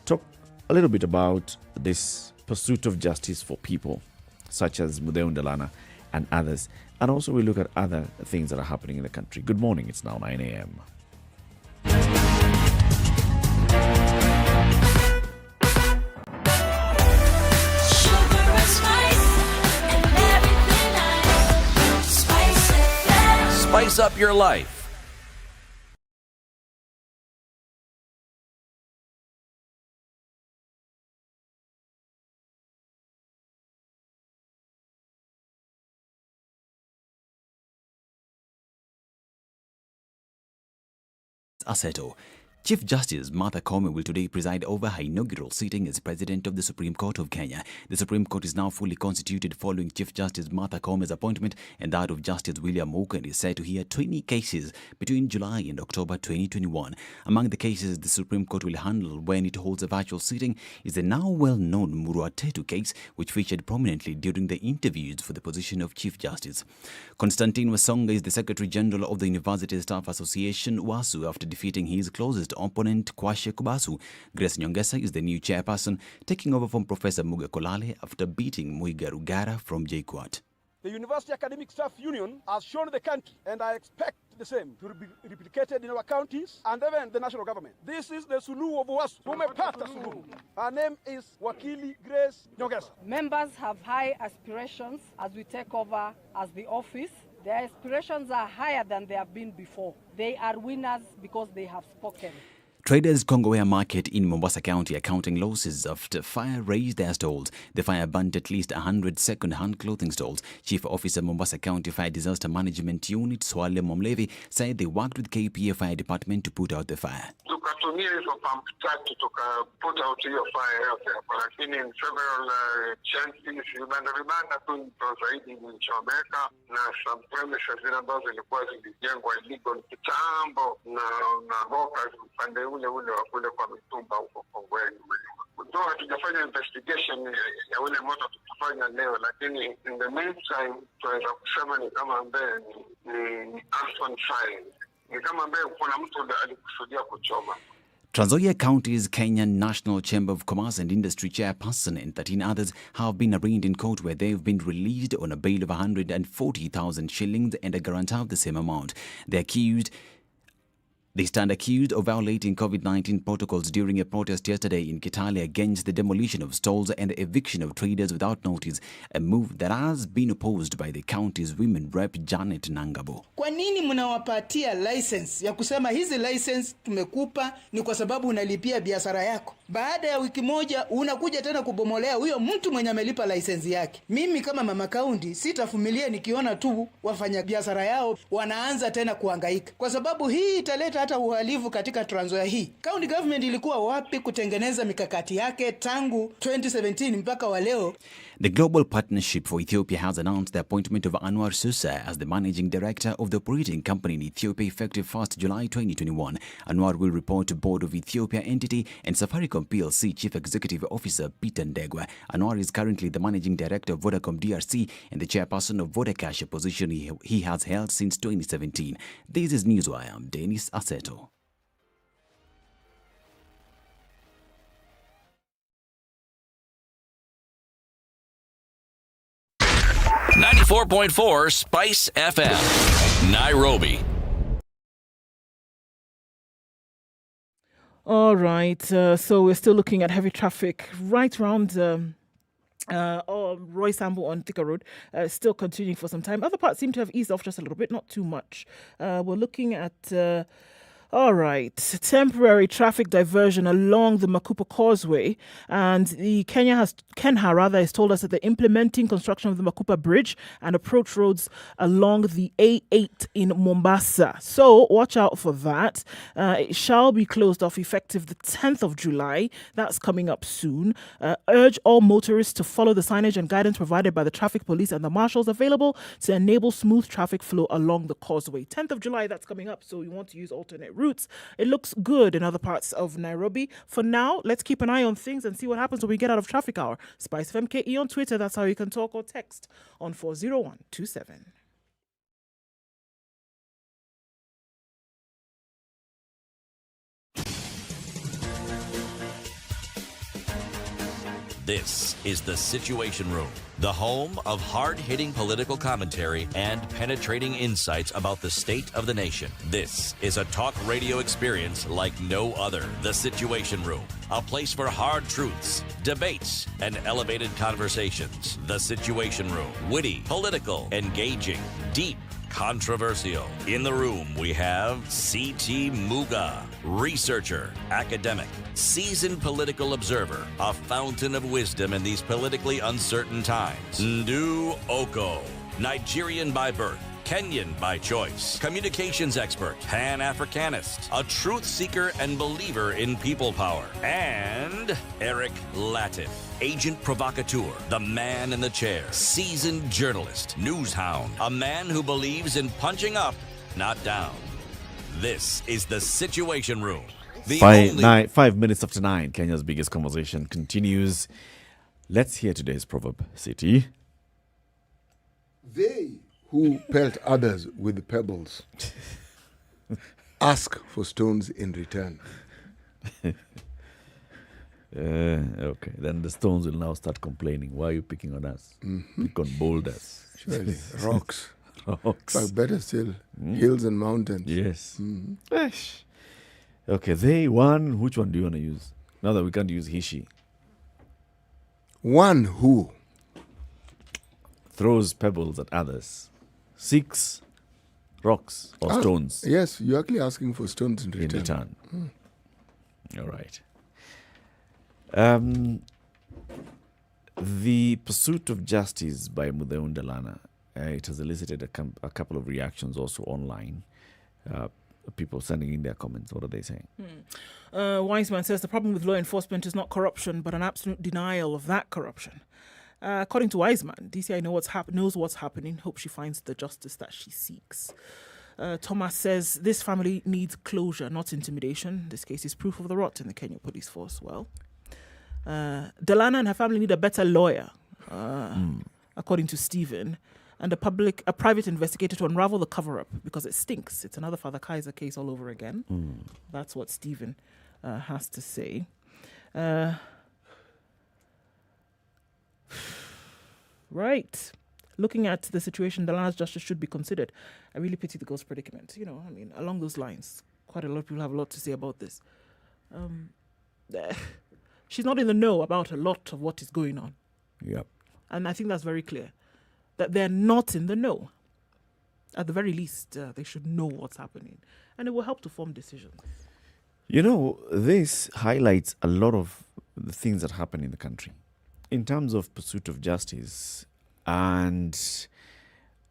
talk a little bit about this pursuit of justice for people such as Mudeo Ndalana and others. And also we look at other things that are happening in the country. Good morning. It's now 9 a.m. Spice up your life. Aseto. Chief Justice Martha Koome will today preside over her inaugural sitting as President of the Supreme Court of Kenya. The Supreme Court is now fully constituted following Chief Justice Martha Koome's appointment, and that of Justice William Muken is set to hear 20 cases between July and October 2021. Among the cases the Supreme Court will handle when it holds a virtual sitting is the now well-known Muruatetu case, which featured prominently during the interviews for the position of Chief Justice. Constantine Wasonga is the Secretary General of the University Staff Association, WASU, after defeating his closest opponent, Kwashe Kubasu. Grace Nyongesa is the new chairperson, taking over from Professor Muga Kolale after beating Muiga Rugara from JKUAT. The University Academic Staff Union has shown the country, and I expect the same to be replicated in our counties and even the national government. This is the Suluhu of Wasu. Tumepata Suluhu. Her name is Wakili Grace Nyongesa. Members have high aspirations as we take over as the office. Their aspirations are higher than they have been before. They are winners because they have spoken. Traders Kongowea Market in Mombasa County accounting losses after fire raised their stalls. The fire burnt at least 100 second-hand clothing stalls. Chief Officer Mombasa County Fire Disaster Management Unit Swale Momlevi said they worked with KPA Fire Department to put out the fire. Tukatumia hizo pump tatu tukaput out hiyo fire yote hapo, lakini in several chances vibanda tu ndio zaidi zilichomeka, na some premises zile ambazo zilikuwa zilijengwa illegal kitambo na hawkers upande ule wa kule kwa mitumba huko Kongweni. Ndio hatujafanya investigation ya ule moto tutafanya leo, lakini in the meantime tunaweza kusema ni kama ambaye ni arson fire. Ni kama ambaye kuna mtu alikusudia kuchoma. Trans Nzoia County's Kenyan National Chamber of Commerce and Industry chairperson and 13 others have been arraigned in court where they've been released on a bail of 140,000 shillings and a guarantor of the same amount. They stand accused of violating COVID-19 protocols during a protest yesterday in Kitale against the demolition of stalls and the eviction of traders without notice, a move that has been opposed by the county's women rep Janet Nangabo. Kwa nini mnawapatia license ya kusema hizi license tumekupa ni kwa sababu unalipia biashara yako? Baada ya wiki moja unakuja tena kubomolea huyo mtu mwenye amelipa license yake. Mimi kama mama kaunti sitavumilia nikiona tu wafanya biashara yao wanaanza tena kuhangaika, kwa sababu hii italeta hata uhalifu katika Trans Nzoia hii. County government ilikuwa wapi kutengeneza mikakati yake tangu 2017 mpaka wa leo? The Global Partnership for Ethiopia has announced the appointment of Anwar Susa as the managing director of the operating company in Ethiopia effective 1st July 2021. Anwar will report to Board of Ethiopia entity and Safaricom PLC Chief Executive Officer Peter Ndegwa. Anwar is currently the managing director of Vodacom DRC and the chairperson of Vodacash, a position he has held since 2017. This is Newswire. I'm Dennis Aseto. .4 Spice FM, Nairobi. All right, so we're still looking at heavy traffic right around Roy Sambo on Thika Road, still continuing for some time. Other parts seem to have eased off just a little bit, not too much. We're looking at... all right, temporary traffic diversion along the Makupa Causeway, and the Kenha has told us that they're implementing construction of the Makupa Bridge and approach roads along the A8 in Mombasa. So watch out for that. It shall be closed off effective the 10th of July. That's coming up soon. Urge all motorists to follow the signage and guidance provided by the traffic police and the marshals available to enable smooth traffic flow along the causeway. 10th of July, that's coming up, so you want to use alternate routes. It looks good in other parts of Nairobi. For now, let's keep an eye on things and see what happens when we get out of traffic hour. SpiceFM KE on Twitter, that's how you can talk or text on 40127. This is The Situation Room, the home of hard-hitting political commentary and penetrating insights about the state of the nation. This is a talk radio experience like no other. The Situation Room, a place for hard truths, debates, and elevated conversations. The Situation Room, witty, political, engaging, deep, controversial. In the room, we have C.T. Muga, researcher, academic, seasoned political observer, a fountain of wisdom in these politically uncertain times. Ndu Oko, Nigerian by birth, Kenyan by choice, communications expert, Pan-Africanist, a truth seeker and believer in people power, and Eric Latif, agent provocateur, the man in the chair, seasoned journalist, news hound, a man who believes in punching up, not down. This is The Situation Room. 5 minutes after 9, Kenya's biggest conversation continues. Let's hear today's proverb, City. They who pelt others with pebbles ask for stones in return. Okay, then the stones will now start complaining. Why are you picking on us? Pick on boulders. Surely. Rocks. Rocks. In fact, better still, hills and mountains. Yes. Mhm. Esh. Okay, they, one. Which one do you want to use? Now that we can't use he, she. One who throws pebbles at others, seeks rocks or stones. Yes, you're actually asking for stones in return. All right. The pursuit of justice by Mutheu Ndalana, it has elicited a couple of reactions also online. People sending in their comments. What are they saying? Wiseman says the problem with law enforcement is not corruption, but an absolute denial of that corruption. According to Wiseman, DCI knows what's happening. Hope she finds the justice that she seeks. Thomas says this family needs closure, not intimidation. This case is proof of the rot in the Kenya police force. Well, Delana and her family need a better lawyer, according to Stephen, and a private investigator to unravel the cover-up because it stinks. It's another Father Kaiser case all over again. That's what Stephen has to say. Right. Looking at the situation, Delana's justice should be considered. I really pity the girl's predicament. Along those lines, quite a lot of people have a lot to say about this. She's not in the know about a lot of what is going on. Yep. And I think that's very clear, that they're not in the know. At the very least, they should know what's happening. And it will help to form decisions. This highlights a lot of the things that happen in the country. In terms of pursuit of justice and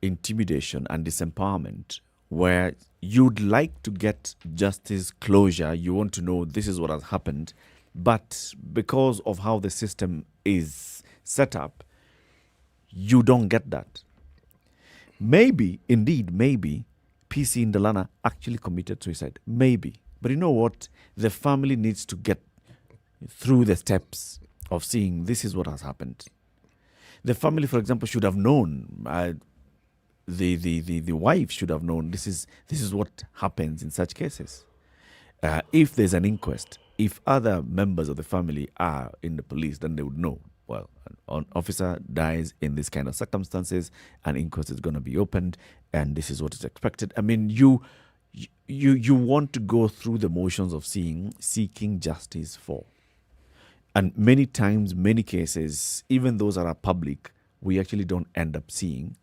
intimidation and disempowerment, where you'd like to get justice closure, you want to know this is what has happened, but because of how the system is set up, you don't get that. Maybe, PC Ndalana actually committed suicide. Maybe. But you know what? The family needs to get through the steps of seeing this is what has happened. The family, for example, should have known. The wife should have known this is what happens in such cases. If there's an inquest, if other members of the family are in the police, then they would know. Well, an officer dies in this kind of circumstances, an inquest is going to be opened, and this is what is expected. I mean, you want to go through the motions of seeking justice for. And many times, many cases, even those that are public, we actually don't end up seeing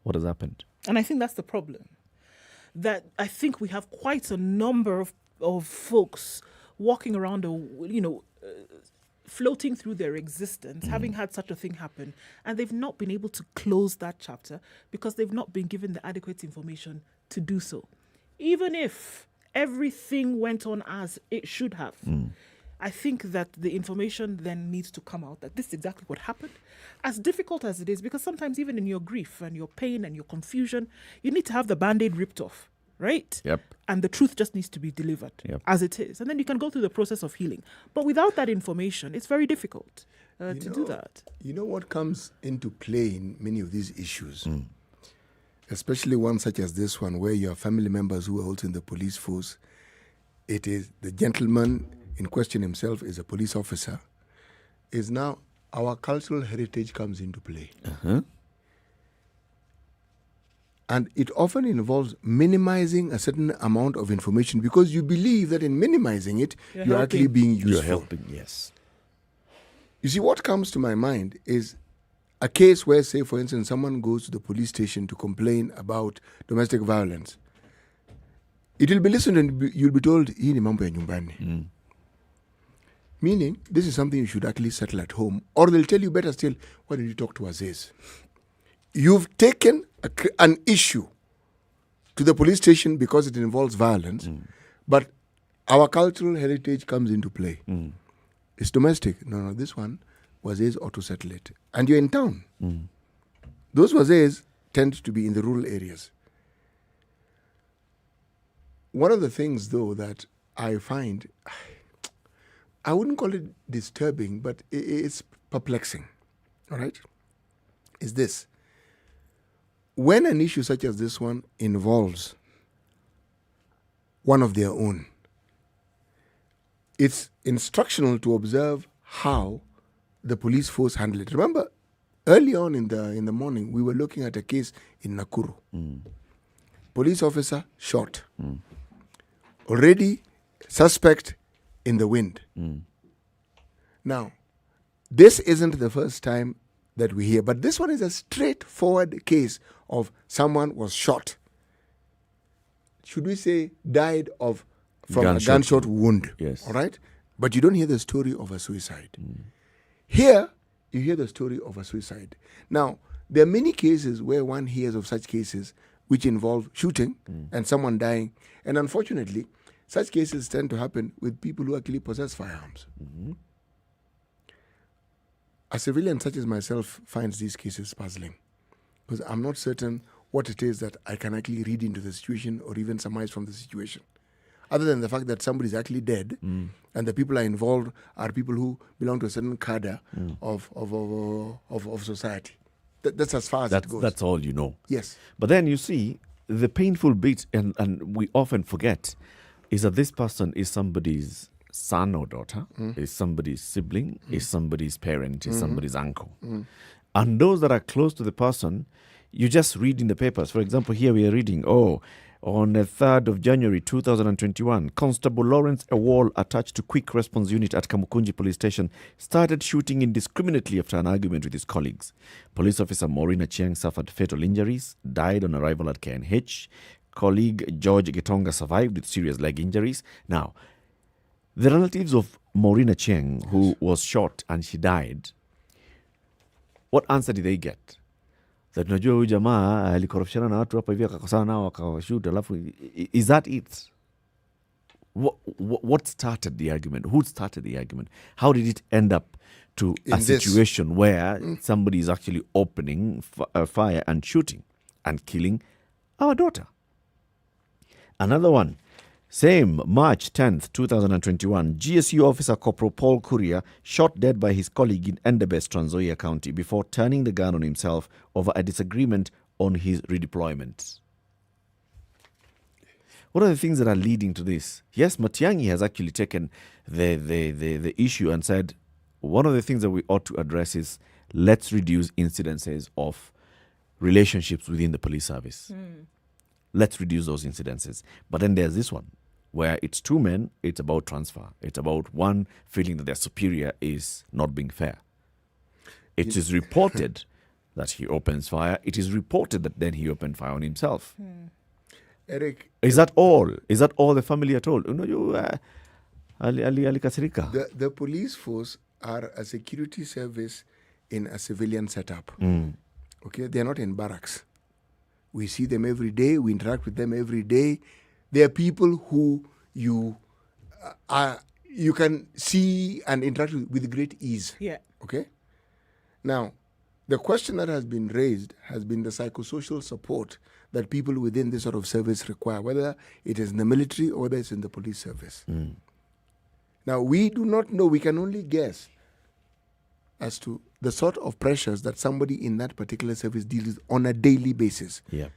what has happened. And I think that's the problem. That I think we have quite a number of folks walking around, floating through their existence, having had such a thing happen, and they've not been able to close that chapter because they've not been given the adequate information to do so. Even if everything went on as it should have, I think that the information then needs to come out that this is exactly what happened. As difficult as it is, because sometimes even in your grief and your pain and your confusion, you need to have the Band-Aid ripped off, right? Yep. And the truth just needs to be delivered as it is. And then you can go through the process of healing. But without that information, it's very difficult to do that. You know what comes into play in many of these issues? Especially one such as this one, where you have family members who are also in the police force. It is the gentleman in question himself is a police officer. Is now our cultural heritage comes into play. And it often involves minimizing a certain amount of information because you believe that in minimizing it, you're actually being useful. You're helping, yes. You see, what comes to my mind is a case where, say, for instance, someone goes to the police station to complain about domestic violence. It will be listened and you'll be told, hii ni mambo ya nyumbani. Meaning, this is something you should actually settle at home. Or they'll tell you, better still, why don't you talk to Aziz? You've taken an issue to the police station because it involves violence, but our cultural heritage comes into play. It's domestic. No, this one, Wazes ought to settle it. And you're in town. Those Wazes tend to be in the rural areas. One of the things, though, that I find, I wouldn't call it disturbing, but it's perplexing, all right, is this. When an issue such as this one involves one of their own, it's instructional to observe how the police force handle it. Remember, Early on in the morning, we were looking at a case in Nakuru. Police officer shot. Already suspect in the wind. Now, this isn't the first time that we hear, but this one is a straightforward case of someone was shot. Should we say died from a gunshot wound? Yes. All right? But you don't hear the story of a suicide. Here, you hear the story of a suicide. Now, there are many cases where one hears of such cases which involve shooting and someone dying. And unfortunately, such cases tend to happen with people who actually possess firearms. A civilian such as myself finds these cases puzzling because I'm not certain what it is that I can actually read into the situation or even surmise from the situation. Other than the fact that somebody is actually dead and the people are involved are people who belong to a certain cadre of society. That's as far as it goes. That's all you know. Yes. But then you see, the painful bit, and we often forget, is that this person is somebody's son or daughter, is somebody's sibling, is somebody's parent, is somebody's uncle. And those that are close to the person, you just read in the papers. For example, here we are reading, on the 3rd of January 2021, Constable Lawrence Ewall, attached to Quick Response Unit at Kamukunji Police Station, started shooting indiscriminately after an argument with his colleagues. Police officer Maureen Achieng suffered fatal injuries, died on arrival at KNH. Colleague George Gitonga survived with serious leg injuries. Now, the relatives of Maureen Achieng, who was shot and she died, what answer did they get? That unajua huyu jamaa alikorofishana na watu hapa hivi akakosana nao akawashoot alafu, is that it? What started the argument? Who started the argument? How did it end up to a situation where somebody is actually opening fire and shooting and killing our daughter? Another one, same March 10th, 2021, GSU officer Corporal Paul Kuria shot dead by his colleague in Endebess, Trans Nzoia County before turning the gun on himself over a disagreement on his redeployment. What are the things that are leading to this? Yes, Matiang'i has actually taken the issue and said, one of the things that we ought to address is let's reduce incidences of relationships within the police service. Let's reduce those incidences. But then there's this one where it's two men, it's about transfer. It's about one feeling that their superior is not being fair. It is reported that he opens fire. It is reported that then he opened fire on himself. Eric, is that all? Is that all the family are told? The police force are a security service in a civilian setup. Okay, they're not in barracks. We see them every day. We interact with them every day. They are people who you can see and interact with great ease. Yeah. Okay. Now, the question that has been raised has been the psychosocial support that people within this sort of service require, whether it is in the military or whether it's in the police service. Now, we do not know. We can only guess as to the sort of pressures that somebody in that particular service deals with on a daily basis. Yeah.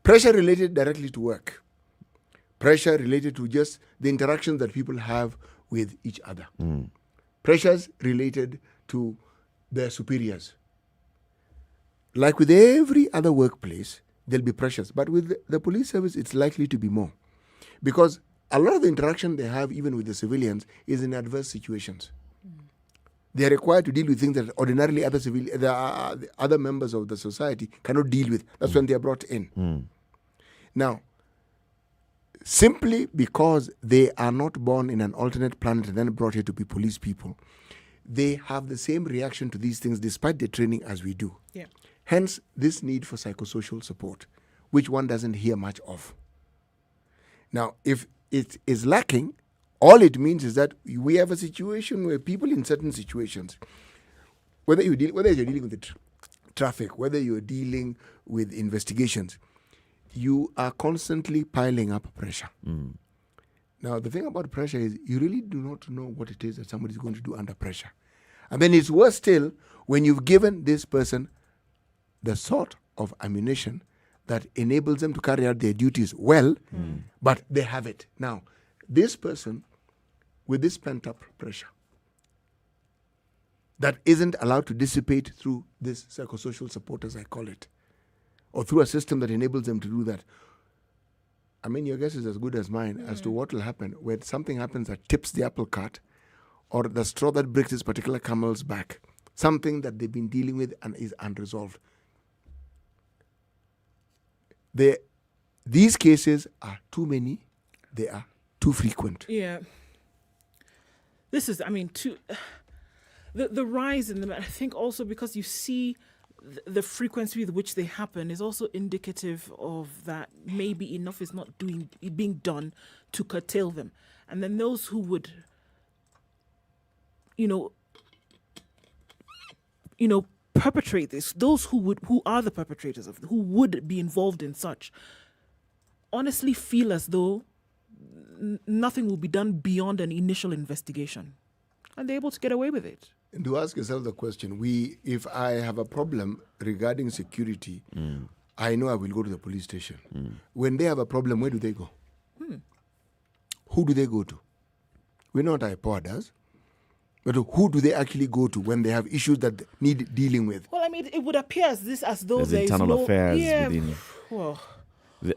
Pressure related directly to work. Pressure related to just the interactions that people have with each other. Pressures related to their superiors. Like with every other workplace, there'll be pressures. But with the police service, it's likely to be more. Because a lot of the interaction they have, even with the civilians, is in adverse situations. They are required to deal with things that ordinarily other members of the society cannot deal with. That's when they are brought in. Now, simply because they are not born in an alternate planet and then brought here to be police people, they have the same reaction to these things despite their training as we do. Yeah. Hence, this need for psychosocial support, which one doesn't hear much of. Now, if it is lacking, all it means is that we have a situation where people in certain situations, whether you're dealing with the traffic, whether you're dealing with investigations, you are constantly piling up pressure. Now, the thing about pressure is you really do not know what it is that somebody's going to do under pressure. And then it's worse still when you've given this person the sort of ammunition that enables them to carry out their duties well, but they have it. Now, this person, with this pent-up pressure, that isn't allowed to dissipate through this psychosocial support, as I call it, or through a system that enables them to do that. I mean, your guess is as good as mine as to what will happen when something happens that tips the apple cart, or the straw that breaks this particular camel's back, something that they've been dealing with and is unresolved. These cases are too many, they are too frequent. Yeah. This is, I mean, the rise in them, I think also because you see the frequency with which they happen is also indicative of that maybe enough is not being done to curtail them. And then those who would, perpetrate this, those who are the perpetrators of it, who would be involved in such, honestly feel as though nothing will be done beyond an initial investigation. And they're able to get away with it. And to ask yourself the question, if I have a problem regarding security, I know I will go to the police station. When they have a problem, where do they go? Who do they go to? We know what IPOA does. But who do they actually go to when they have issues that need dealing with? Well, I mean, it would appear as though There's there is internal no affairs within. Well,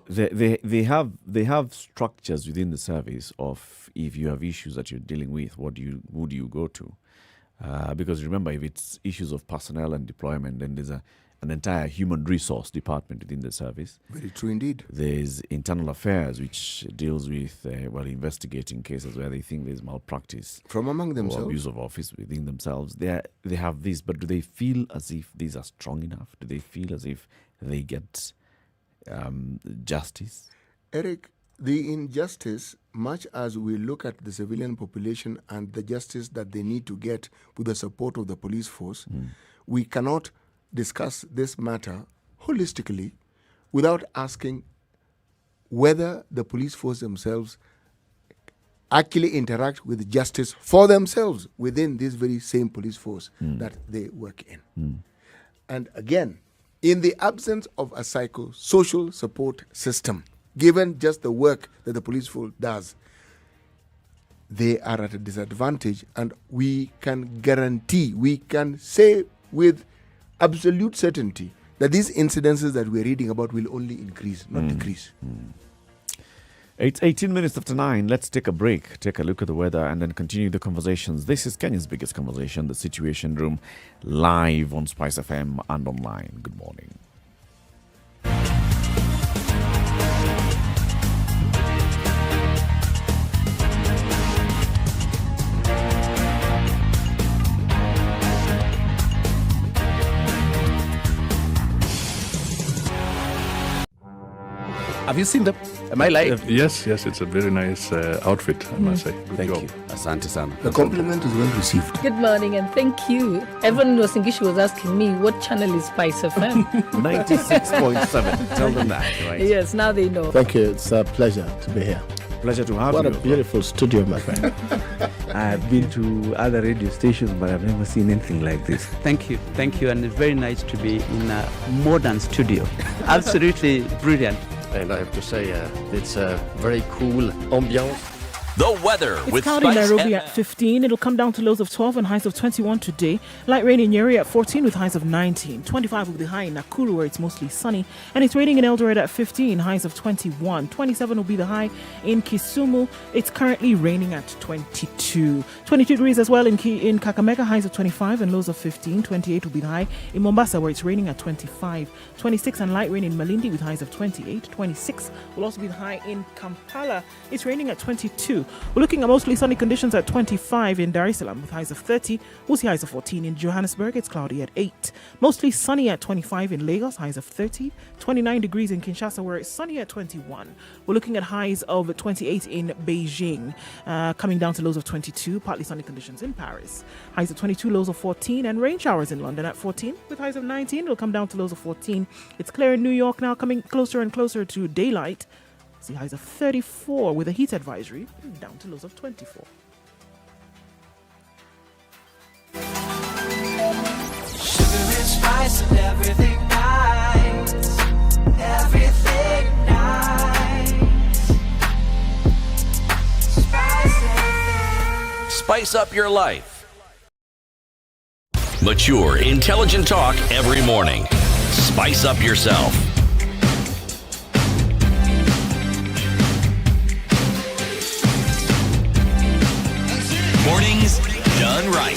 they have structures within the service of if you have issues that you're dealing with, who do you go to? Because remember, if it's issues of personnel and deployment, then there's an entire human resource department within the service. Very true indeed. There's internal affairs, which deals with investigating cases where they think there's malpractice from among themselves, or abuse of office within themselves. They have this, but do they feel as if these are strong enough? Do they feel as if they get justice? Eric, the injustice, much as we look at the civilian population and the justice that they need to get with the support of the police force, we cannot discuss this matter holistically without asking whether the police force themselves actually interact with justice for themselves within this very same police force that they work in. And again, in the absence of a psychosocial support system, given just the work that the police force does, they are at a disadvantage, and we can say with absolute certainty that these incidences that we're reading about will only increase, not decrease. It's 18 minutes after 9. Let's take a break, take a look at the weather, and then continue the conversations. This is Kenya's biggest conversation, The Situation Room, live on SpiceFM and online. Good morning. Have you seen them? Am I lying? Yes, it's a very nice outfit, I must say. Good Thank job. you. Asante sana. The compliment is well received. Good morning and thank you. Everyone in Wasingishu was asking me what channel is SpiceFM. 96.7. Tell them that, right? Yes, now they know. Thank you. It's a pleasure to be here. Pleasure to have you. What a beautiful studio, my friend. I've been to other radio stations, but I've never seen anything like this. Thank you, and it's very nice to be in a modern studio. Absolutely brilliant. And I have to say, it's a very cool ambiance. The weather It's with cloudy in Nairobi SpiceFM. at 15. It'll come down to lows of 12 and highs of 21 today. Light rain in Nyeri at 14 with highs of 19. 25 will be high in Nakuru, where it's mostly sunny. And it's raining in Eldoret at 15, highs of 21. 27 will be the high in Kisumu. It's currently raining at 22. 22 degrees as well in Kakamega, highs of 25 and lows of 15. 28 will be the high in Mombasa, where it's raining at 25. 26 and light rain in Malindi with highs of 28. 26 will also be the high in Kampala. It's raining at 22. We're looking at mostly sunny conditions at 25 in Dar es Salaam with highs of 30. We'll see highs of 14 in Johannesburg. It's cloudy at 8. Mostly sunny at 25 in Lagos, highs of 30. 29 degrees in Kinshasa, where it's sunny at 21. We're looking at highs of 28 in Beijing, coming down to lows of 22. Partly sunny conditions in Paris. Highs of 22, lows of 14, and rain showers in London at 14 with highs of 19. It'll come down to lows of 14. It's clear in New York now, coming closer and closer to daylight. See highs of 34 with a heat advisory, down to lows of 24. Sugar and spice and everything nice. Everything nice. Spice up your life. Mature, intelligent talk every morning. Spice up yourself. Mornings done right.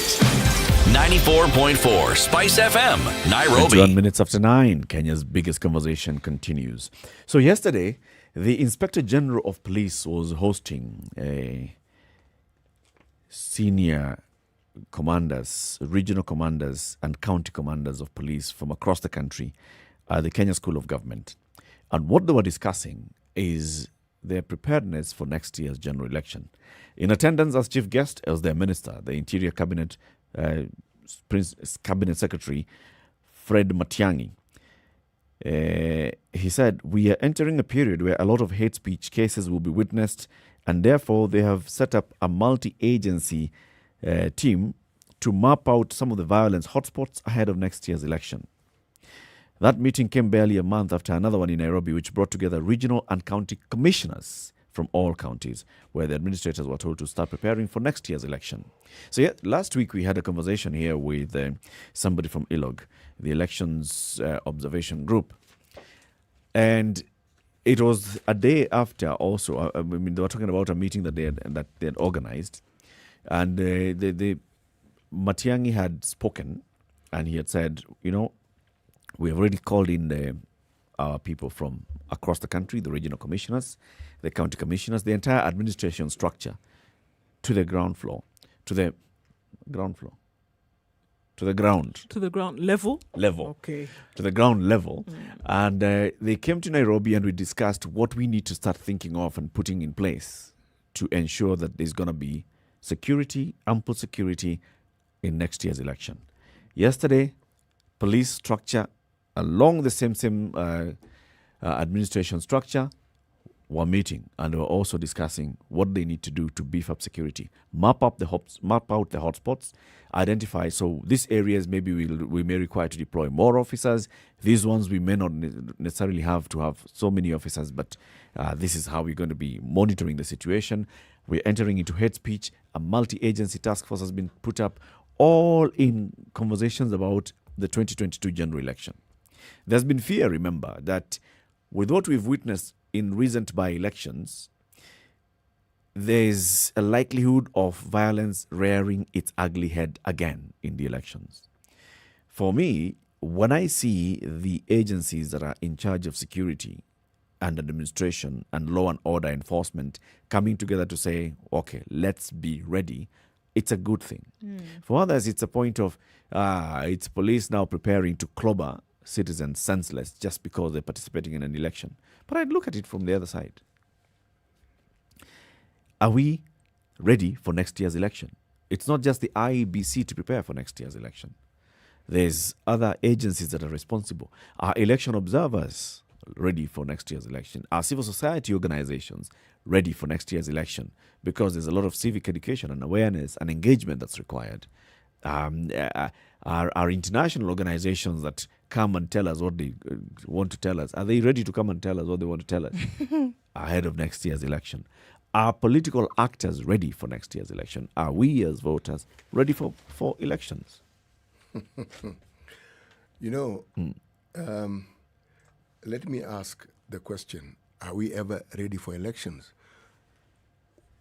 94.4 Spice FM, Nairobi. 21 minutes after 9, Kenya's biggest conversation continues. So yesterday, the Inspector General of Police was hosting senior commanders, regional commanders and county commanders of police from across the country at the Kenya School of Government. And what they were discussing is their preparedness for next year's general election. In attendance as chief guest was their minister, the Interior Cabinet Cabinet Secretary Fred Matiang'i. He said, "We are entering a period where a lot of hate speech cases will be witnessed, and therefore they have set up a multi-agency team to map out some of the violence hotspots ahead of next year's election." That meeting came barely a month after another one in Nairobi, which brought together regional and county commissioners from all counties, where the administrators were told to start preparing for next year's election. So yeah, last week we had a conversation here with somebody from ILOG, the Elections Observation Group. And it was a day after also, I mean, they were talking about a meeting that they had organized. And the Matiang'i had spoken, and he had said, you know, we have already called in our people from across the country, the regional commissioners, the county commissioners, the entire administration structure to the ground floor, to the ground level. Okay. To the ground level. And they came to Nairobi and we discussed what we need to start thinking of and putting in place to ensure that there's going to be security, ample security in next year's election. Yesterday, police structure along the same administration structure were meeting and were also discussing what they need to do to beef up security, map out the hotspots, identify. So these areas maybe we may require to deploy more officers. These ones we may not necessarily have to have so many officers, but this is how we're going to be monitoring the situation. We're entering into hate speech. A multi-agency task force has been put up, all in conversations about the 2022 general election. There's been fear, remember, that with what we've witnessed in recent by-elections, there's a likelihood of violence rearing its ugly head again in the elections. For me, when I see the agencies that are in charge of security and administration and law and order enforcement coming together to say, okay, let's be ready, it's a good thing. For others, it's a point of, it's police now preparing to clobber citizens senseless just because they're participating in an election. But I'd look at it from the other side. Are we ready for next year's election? It's not just the IEBC to prepare for next year's election. There's other agencies that are responsible. Are election observers ready for next year's election? Are civil society organizations ready for next year's election? Because there's a lot of civic education and awareness and engagement that's required. Are international organizations that come and tell us what they want to tell us, are they ready to come and tell us what they want to tell us ahead of next year's election? Are political actors ready for next year's election? Are we as voters ready for elections? You know, let me ask the question, are we ever ready for elections?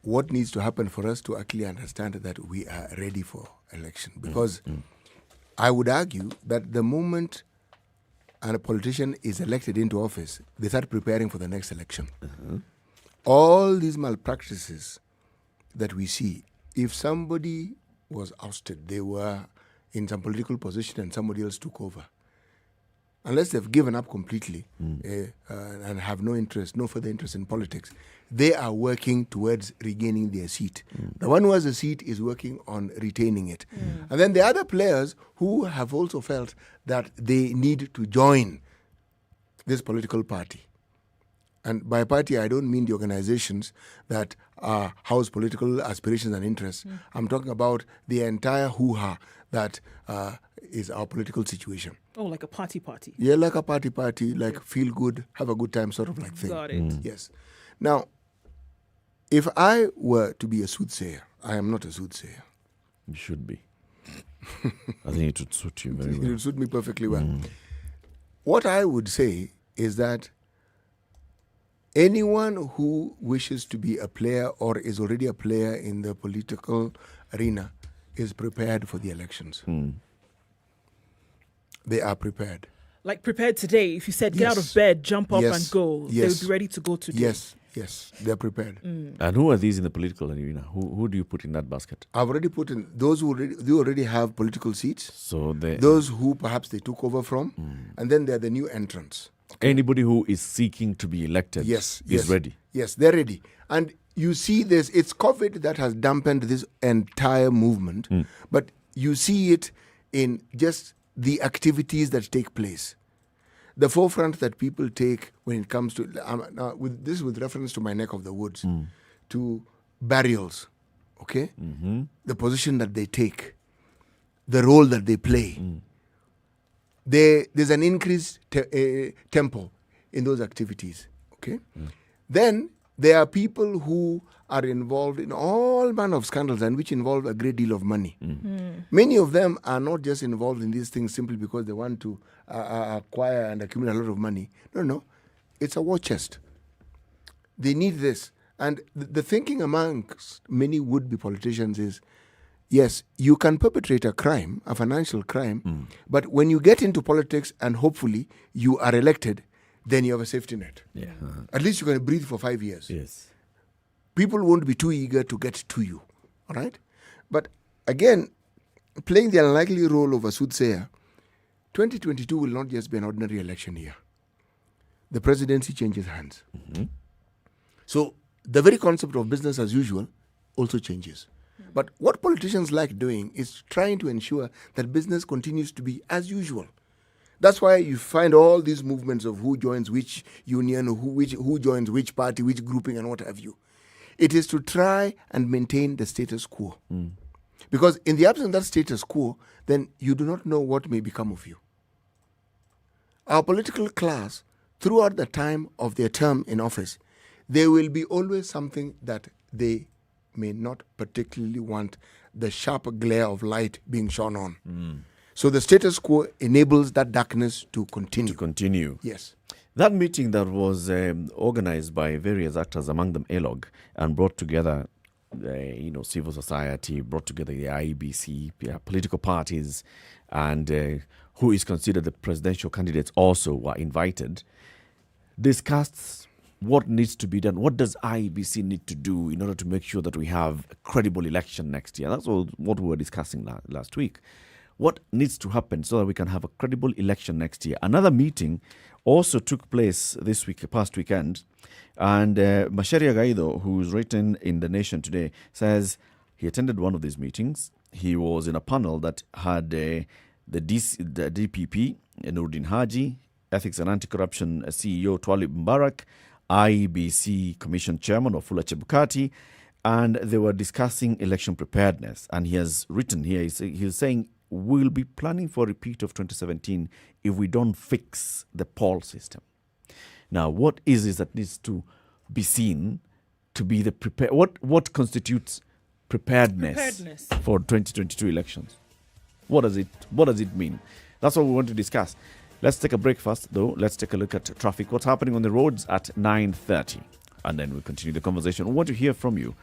What needs to happen for us to actually understand that we are ready for election? Because I would argue that the moment a politician is elected into office, they start preparing for the next election. All these malpractices that we see, if somebody was ousted, they were in some political position and somebody else took over, unless they've given up completely and have no further interest in politics, they are working towards regaining their seat. The one who has a seat is working on retaining it. And then the other players who have also felt that they need to join this political party. And by party, I don't mean the organizations that house political aspirations and interests. I'm talking about the entire hoo-ha that is our political situation. Oh, like a party. Yeah, like a party, like feel good, have a good time sort of like thing. Got it. Yes. Now, if I were to be a soothsayer, I am not a soothsayer. You should be. I think it would suit you very It well. would suit me perfectly well. What I would say is that anyone who wishes to be a player or is already a player in the political arena is prepared for the elections. They are prepared. Like prepared today, if you said get out of Yes. bed, jump up Yes. and go, they Yes. would be ready to go today. Yes, they're prepared. And who are these in the political arena? Who do you put in that basket? I've already put in those who already have political seats. So those who perhaps they took over from, and then they're the new entrants. Anybody who is seeking to be elected is ready. Yes, they're ready. And you see this, it's COVID that has dampened this entire movement, but you see it in just the activities that take place. The forefront that people take when it comes to, with reference to my neck of the woods, to burials, okay? The position that they take, the role that they play. There's an increased tempo in those activities, okay? Then there are people who are involved in all manner of scandals and which involve a great deal of money. Many of them are not just involved in these things simply because they want to acquire and accumulate a lot of money. No. It's a war chest. They need this. And the thinking amongst many would-be politicians is, yes, you can perpetrate a crime, a financial crime, but when you get into politics and hopefully you are elected, then you have a safety net. Yeah. At least you can breathe for 5 years. Yes. People won't be too eager to get to you, all right? But again, playing the unlikely role of a soothsayer, 2022 will not just be an ordinary election year. The presidency changes hands. So the very concept of business as usual also changes. But what politicians like doing is trying to ensure that business continues to be as usual. That's why you find all these movements of who joins which union, who joins which party, which grouping, and what have you. It is to try and maintain the status quo. Because in the absence of that status quo, then you do not know what may become of you. Our political class, throughout the time of their term in office, there will be always something that they may not particularly want the sharp glare of light being shone on. So the status quo enables that darkness to continue. Yes. That meeting that was organized by various actors, among them ELOG, and brought together, civil society, brought together the IEBC, political parties, and who is considered the presidential candidates also were invited, discussed what needs to be done. What does IEBC need to do in order to make sure that we have a credible election next year? That's what we were discussing last week. What needs to happen so that we can have a credible election next year? Another meeting also took place this week, past weekend, and Macharia Gaido, who's written in The Nation today, says he attended one of these meetings. He was in a panel that had the DPP, Nurdin Haji, Ethics and Anti-Corruption CEO Twalib Mbarak, IEBC Commission Chairman Wafula Chebukati, and they were discussing election preparedness. And he has written here, he's saying, we'll be planning for a repeat of 2017 if we don't fix the poll system. Now, what is it that needs to be seen to be the what constitutes preparedness for 2022 elections? What does it mean? That's what we want to discuss. Let's take a break first, though. Let's take a look at traffic. What's happening on the roads at 9:30, and then we'll continue the conversation. We want to hear from you.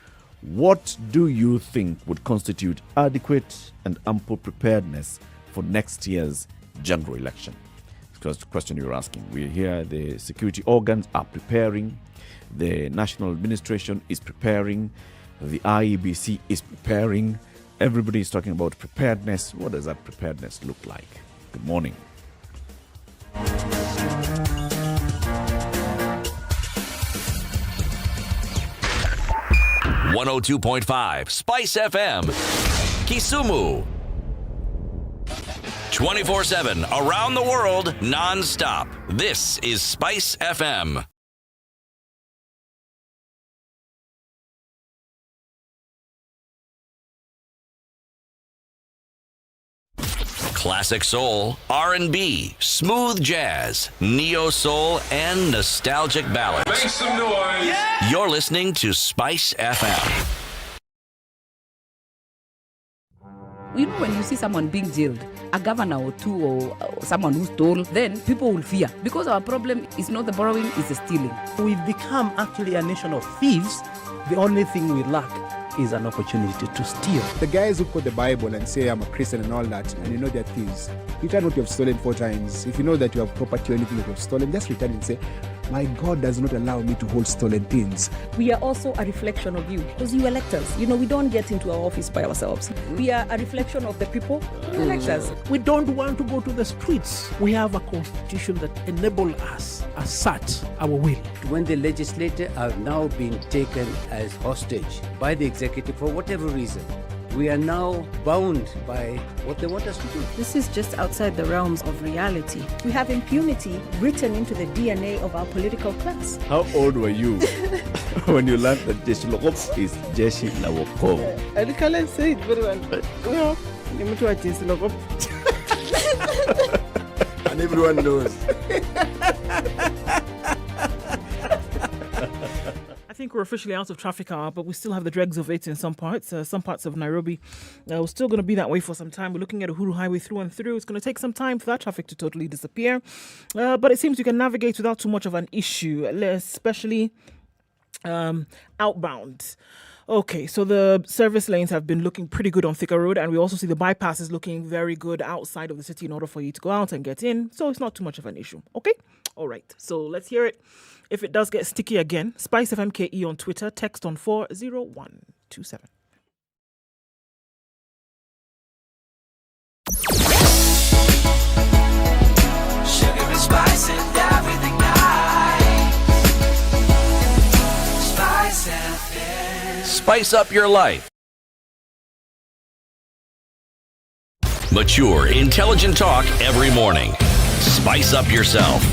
What do you think would constitute adequate and ample preparedness for next year's general election? Because the question you're asking. We hear the security organs are preparing, the national administration is preparing, the IEBC is preparing. Everybody is talking about preparedness. What does that preparedness look like? Good morning. .5 Spice FM, Kisumu. 24/7 around the world, non-stop. This is Spice FM. Classic soul, R&B, smooth jazz, neo soul, and nostalgic ballads. Make some noise. Yeah. You're listening to Spice FM. You know, when you see someone being jailed, a governor or two or someone who stole, then people will fear. Because our problem is not the borrowing, it's the stealing. We've become actually a nation of thieves. The only thing we lack is an opportunity to steal. The guys who quote the Bible and say, I'm a Christian and all that, and you know they're thieves. Return what you have stolen 4 times. If you know that you have property or anything that you have stolen, just return and say, my God does not allow me to hold stolen things. We are also a reflection of you, because you elect us. You know, we don't get into our office by ourselves. We are a reflection of the people who elect us. We don't want to go to the streets. We have a constitution that enables us, assert our will. When the legislators are now being taken as hostage by the executive for whatever reason, we are now bound by what they want us to do. This is just outside the realms of reality. We have impunity written into the DNA of our political class. How old were you when you learned that Jeshi Lokop is Jeshi la Wokovu? I can't say it very well. Well, you need to Jeshi Lokop. And everyone knows. I think we're officially out of traffic hour, but we still have the dregs of it in some parts. Some parts of Nairobi we're still going to be that way for some time. We're looking at Uhuru Highway through and through. It's going to take some time for that traffic to totally disappear. But it seems you can navigate without too much of an issue, especially outbound. Okay, so the service lanes have been looking pretty good on Thika Road, and we also see the bypass is looking very good outside of the city in order for you to go out and get in. So it's not too much of an issue. Okay? All right. So let's hear it. If it does get sticky again, SpiceFM KE on Twitter, text on 40127. Sugar and spice and everything nice. SpiceFM. Spice up your life. Mature, intelligent talk every morning. Spice up yourself.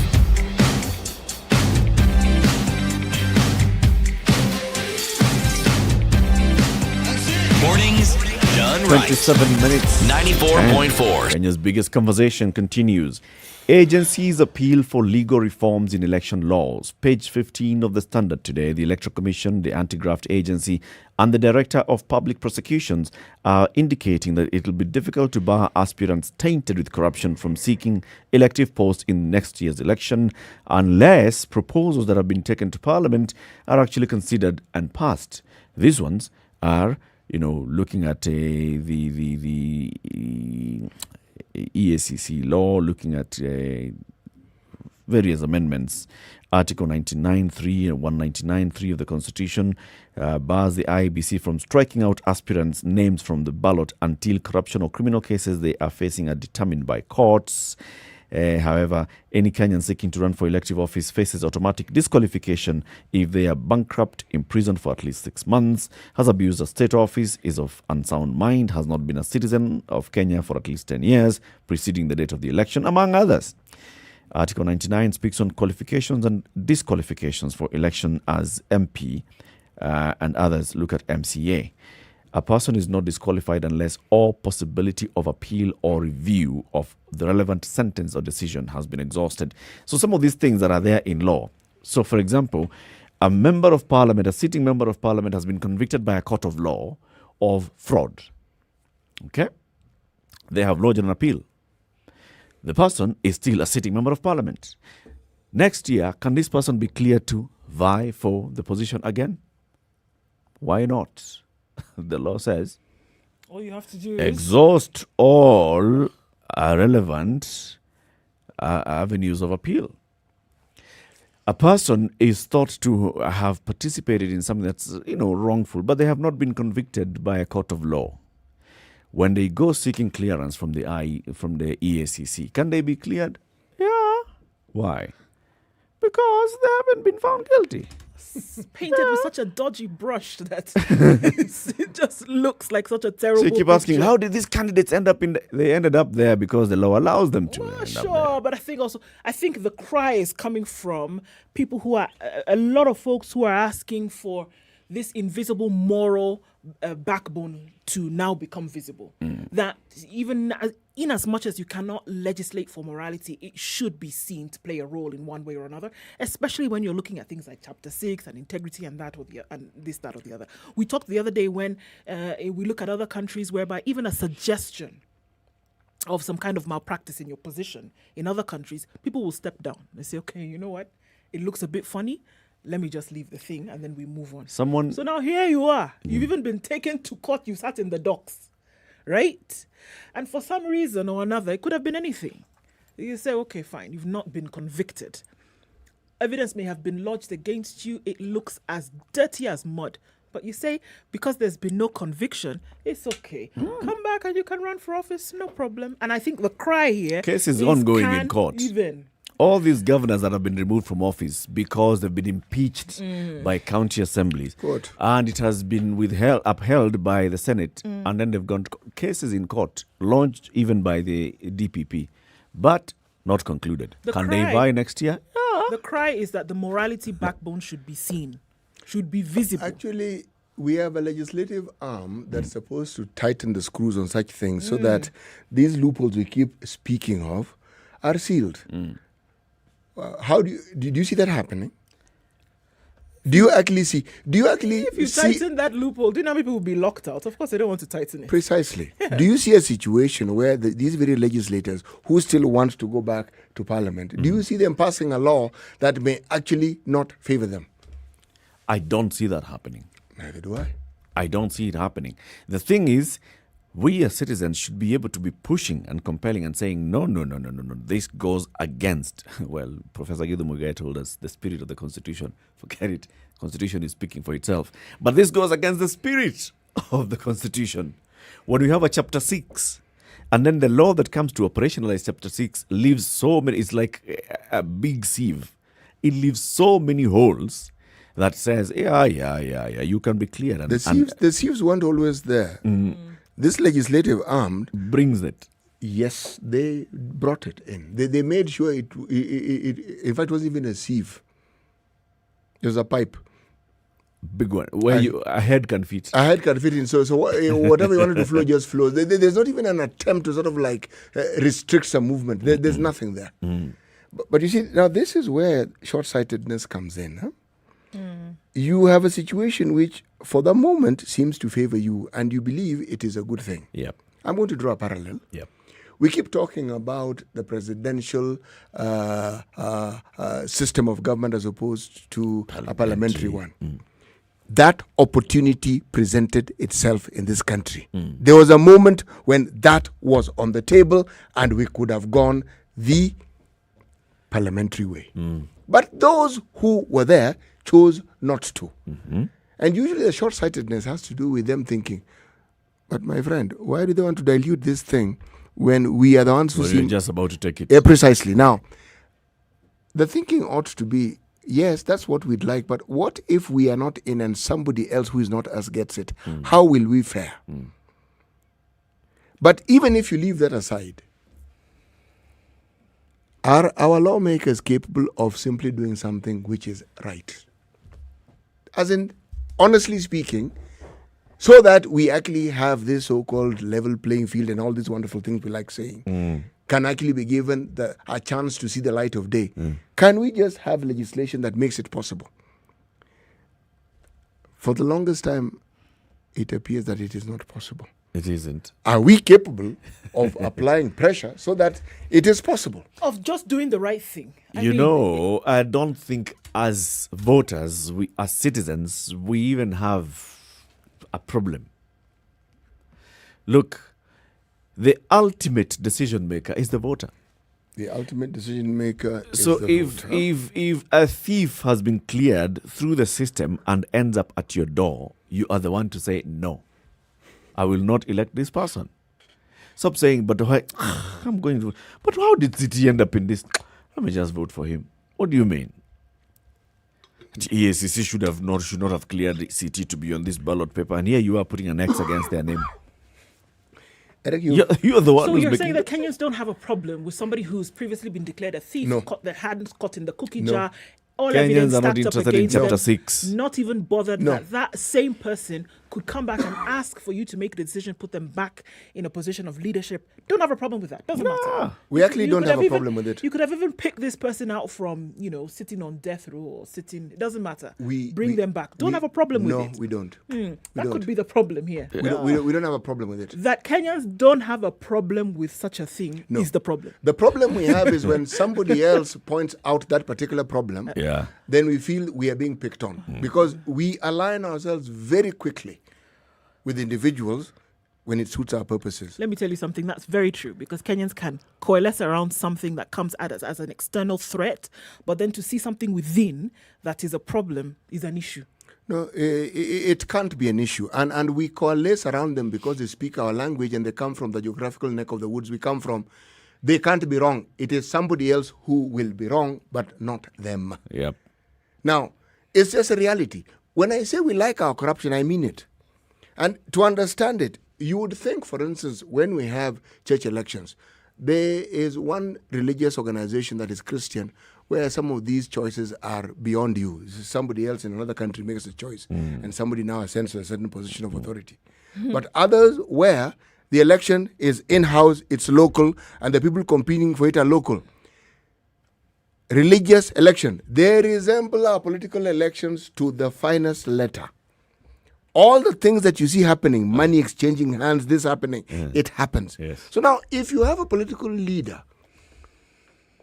Mornings done right. 27 minutes. 94.4. Kenya's biggest conversation continues. Agencies appeal for legal reforms in election laws. Page 15 of the Standard today. The Electoral Commission, the Anti-Graft Agency, and the Director of Public Prosecutions are indicating that it will be difficult to bar aspirants tainted with corruption from seeking elective posts in next year's election unless proposals that have been taken to Parliament are actually considered and passed. These ones are, looking at the EACC law, looking at various amendments. Article 99.3 and 199.3 of the Constitution bars the IEBC from striking out aspirants' names from the ballot until corruption or criminal cases they are facing are determined by courts. However, any Kenyan seeking to run for elective office faces automatic disqualification if they are bankrupt, imprisoned for at least 6 months, has abused a state office, is of unsound mind, has not been a citizen of Kenya for at least 10 years preceding the date of the election, among others. Article 99 speaks on qualifications and disqualifications for election as MP, and others look at MCA. A person is not disqualified unless all possibility of appeal or review of the relevant sentence or decision has been exhausted. So some of these things that are there in law. So, for example, a member of parliament, a sitting member of parliament has been convicted by a court of law of fraud. Okay? They have lodged an appeal. The person is still a sitting member of parliament. Next year, can this person be cleared to vie for the position again? Why not? The law says all you have to do is exhaust all relevant avenues of appeal. A person is thought to have participated in something that's wrongful, but they have not been convicted by a court of law. When they go seeking clearance from the EACC, can they be cleared? Yeah. Why? Because they haven't been found guilty. Painted with such a dodgy brush that it just looks like such a terrible. So you keep asking, how did these candidates end up they ended up there because the law allows them to. Well, sure, but I think the cry is coming from people who are a lot of folks who are asking for this invisible moral backbone to now become visible. That even in as much as you cannot legislate for morality, it should be seen to play a role in one way or another, especially when you're looking at things like Chapter 6 and integrity and that or the and this, that or the other. We talked the other day when we look at other countries whereby even a suggestion of some kind of malpractice in your position in other countries, people will step down. They say, okay, you know what? It looks a bit funny. Let me just leave the thing and then we move on. So now here you are. You've even been taken to court. You sat in the docks, right? And for some reason or another, it could have been anything. You say, okay, fine. You've not been convicted. Evidence may have been lodged against you. It looks as dirty as mud. But you say, because there's been no conviction, it's okay. Come back and you can run for office, no problem. And I think the cry here case is ongoing in court. Even all these governors that have been removed from office because they've been impeached by county assemblies. Good. And it has been upheld by the Senate. And then they've gone to cases in court, launched even by the DPP, but not concluded. Can they vie next year? The cry is that the morality backbone should be seen, should be visible. Actually, we have a legislative arm that's supposed to tighten the screws on such things so that these loopholes we keep speaking of are sealed. How do you see that happening? Do you actually see? If you tighten that loophole, do you know how many people will be locked out? Of course, they don't want to tighten it. Precisely. Do you see a situation where these very legislators who still want to go back to Parliament, do you see them passing a law that may actually not favor them? I don't see that happening. Neither do I. I don't see it happening. The thing is, we as citizens should be able to be pushing and compelling and saying, no. This goes against, well, Professor Githu Muigai told us, the spirit of the Constitution. Forget it. The Constitution is speaking for itself. But this goes against the spirit of the Constitution. When we have a Chapter 6, and then the law that comes to operationalize Chapter 6 leaves so many, it's like a big sieve. It leaves so many holes that says, you can be clear. And, the sieves weren't always there. This legislative arm brings it. Yes, they brought it in. They made sure it in fact, it wasn't even a sieve. It was a pipe. Big one, where a head can fit. A head can fit in. So whatever you wanted to flow just flows. There's not even an attempt to sort of like restrict some movement. There's nothing there. But you see, now this is where short-sightedness comes in. Huh? You have a situation which, for the moment, seems to favor you, and you believe it is a good thing. Yep. I'm going to draw a parallel. Yep. We keep talking about the presidential system of government as opposed to a parliamentary one. That opportunity presented itself in this country. There was a moment when that was on the table, and we could have gone the parliamentary way. But those who were there chose not to. And usually the short-sightedness has to do with them thinking, but my friend, why do they want to dilute this thing when we are the ones who seem just about to take it? Yeah, precisely. Now, the thinking ought to be, yes, that's what we'd like, but what if we are not in and somebody else who is not us gets it? How will we fare? But even if you leave that aside, are our lawmakers capable of simply doing something which is right? As in, honestly speaking, so that we actually have this so-called level playing field and all these wonderful things we like saying, can actually be given a chance to see the light of day. Can we just have legislation that makes it possible? For the longest time, it appears that it is not possible. It isn't. Are we capable of applying pressure so that it is possible? Of just doing the right thing. I don't think as voters, as citizens, we even have a problem. Look, the ultimate decision maker is the voter. The ultimate decision maker is so the voter. If a thief has been cleared through the system and ends up at your door, you are the one to say, no, I will not elect this person. Stop saying, but why? I'm going to. But how did City end up in this? Let me just vote for him. What do you mean? EACC should not have cleared the City to be on this ballot paper, and here you are putting an X against their name. Eric, you're the one. So you're saying that Kenyans don't have a problem with somebody who's previously been declared a thief, caught their hands caught in the cookie jar, all Kenyans evidence are not stacked up interested in against chapter them, 6. not even bothered No. that that same person could come back and ask for you to make the decision, put them back in a position of leadership. Don't have a problem with that. Doesn't matter. We actually You don't could have a even- problem with it. You could have even picked this person out from, sitting on death row or sitting. It doesn't matter. Bring them back. Don't have a problem with it. No, we don't. That could be the problem here. We don't have a problem with it. That Kenyans don't have a problem with such a thing No. is the problem. The problem we have is when somebody else points out that particular problem, then we feel we are being picked on. Because we align ourselves very quickly with individuals when it suits our purposes. Let me tell you something that's very true, because Kenyans can coalesce around something that comes at us as an external threat, but then to see something within that is a problem is an issue. No, it can't be an issue. And we coalesce around them because they speak our language and they come from the geographical neck of the woods we come from. They can't be wrong. It is somebody else who will be wrong, but not them. Yep. Now, it's just a reality. When I say we like our corruption, I mean it. And to understand it, you would think, for instance, when we have church elections, there is one religious organization that is Christian where some of these choices are beyond you. Somebody else in another country makes a choice and somebody now ascends to a certain position of authority. But others where the election is in-house, it's local, and the people competing for it are local. Religious election, they resemble our political elections to the finest letter. All the things that you see happening, money exchanging hands, this happening, it happens. Yes. So now, if you have a political leader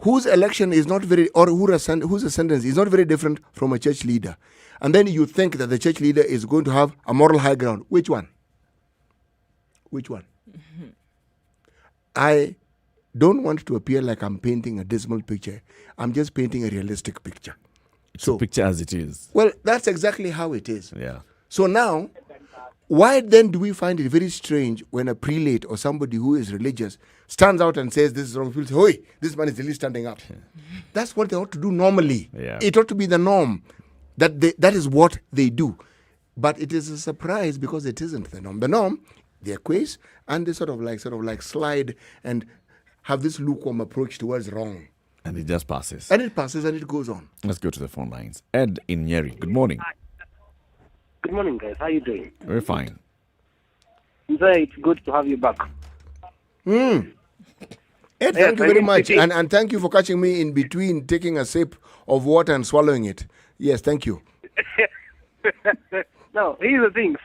whose election is not very, or whose ascendance is not very different from a church leader, and then you think that the church leader is going to have a moral high ground, which one? Which one? I don't want to appear like I'm painting a dismal picture. I'm just painting a realistic picture. It's a picture as it is. Well, that's exactly how it is. Yeah. So now, why then do we find it very strange when a prelate or somebody who is religious stands out and says this is wrong? People say, "Oi, this man is really standing up." That's what they ought to do normally. Yeah. It ought to be the norm. That is what they do. But it is a surprise because it isn't the norm. The norm, they acquiesce and they sort of like slide and have this lukewarm approach towards wrong. And it just passes. And it passes and it goes on. Let's go to the phone lines. Ed in Nyeri. Good morning. Good morning, guys. How are you doing? Very fine. It's good to have you back. Ed, thank you very much. And thank you for catching me in between taking a sip of water and swallowing it. Yes, thank you. No, here's the thing.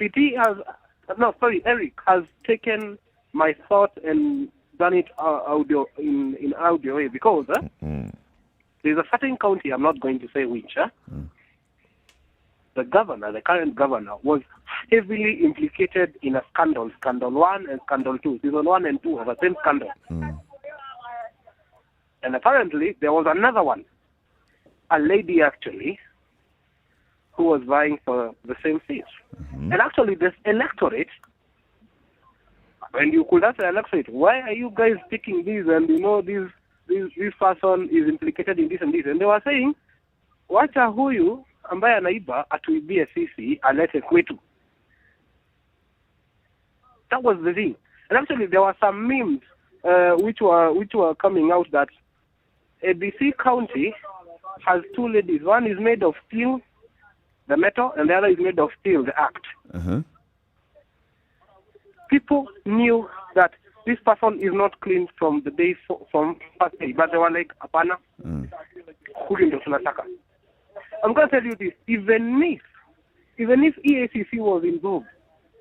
Eric has taken my thought and done it in audio way because there's a certain county, I'm not going to say which, the current governor, was heavily implicated in a scandal, Scandal 1 and Scandal 2, Season 1 and 2 of the same scandal. And apparently there was another one, a lady actually, who was vying for the same seat. And actually this electorate, when you could ask the electorate, why are you guys picking these and this person is implicated in this and this, and they were saying, wacha huyu ambaye anaiba atuibie sisi alete kwetu. That was the thing. And actually there were some memes which were coming out that ABC County has two ladies. One is made of steel, the metal, and the other is made of steel, the act. People knew that this person is not clean from the day from first day, but they were like, apana, huyu ndio tunataka. I'm going to tell you this, even if EACC was involved,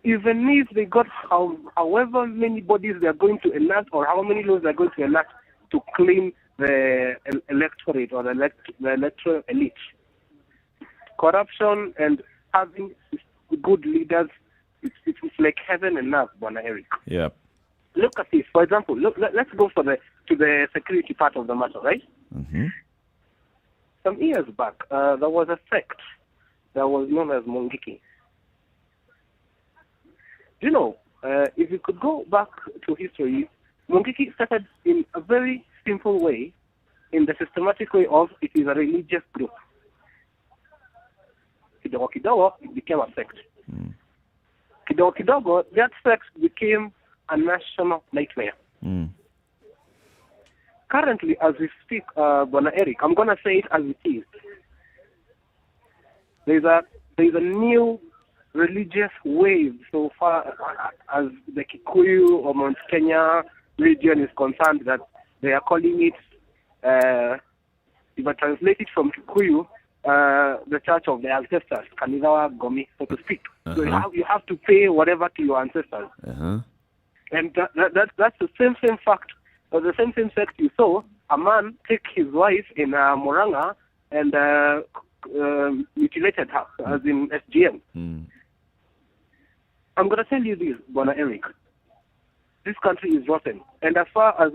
even if they got however many bodies they are going to enact or how many laws they are going to enact to clean the electorate or the electoral elite, corruption and having good leaders, it's like heaven and earth, Bwana Eric. Yeah. Look at this. For example, let's go to the security part of the matter, right? Some years back, there was a sect that was known as Mungiki. You know, if you could go back to history, Mungiki started in a very simple way, in the systematic way of it is a religious group. Kidogo kidogo, it became a sect. Kidogo kidogo, that sect became a national nightmare. Currently, as we speak, Bwana Eric, I'm going to say it as it is. there's a new religious wave so far as the Kikuyu or Mount Kenya region is concerned, that they are calling it, if I translate it from Kikuyu, the church of the ancestors, Kanizawa Gomi, so to speak. So you have to pay whatever to your ancestors. And that's the same fact, or the same sect you saw. A man take his wife in Moranga and mutilated her, as in SGM. I'm going to tell you this, Bona Eric. This country is rotten. And as far as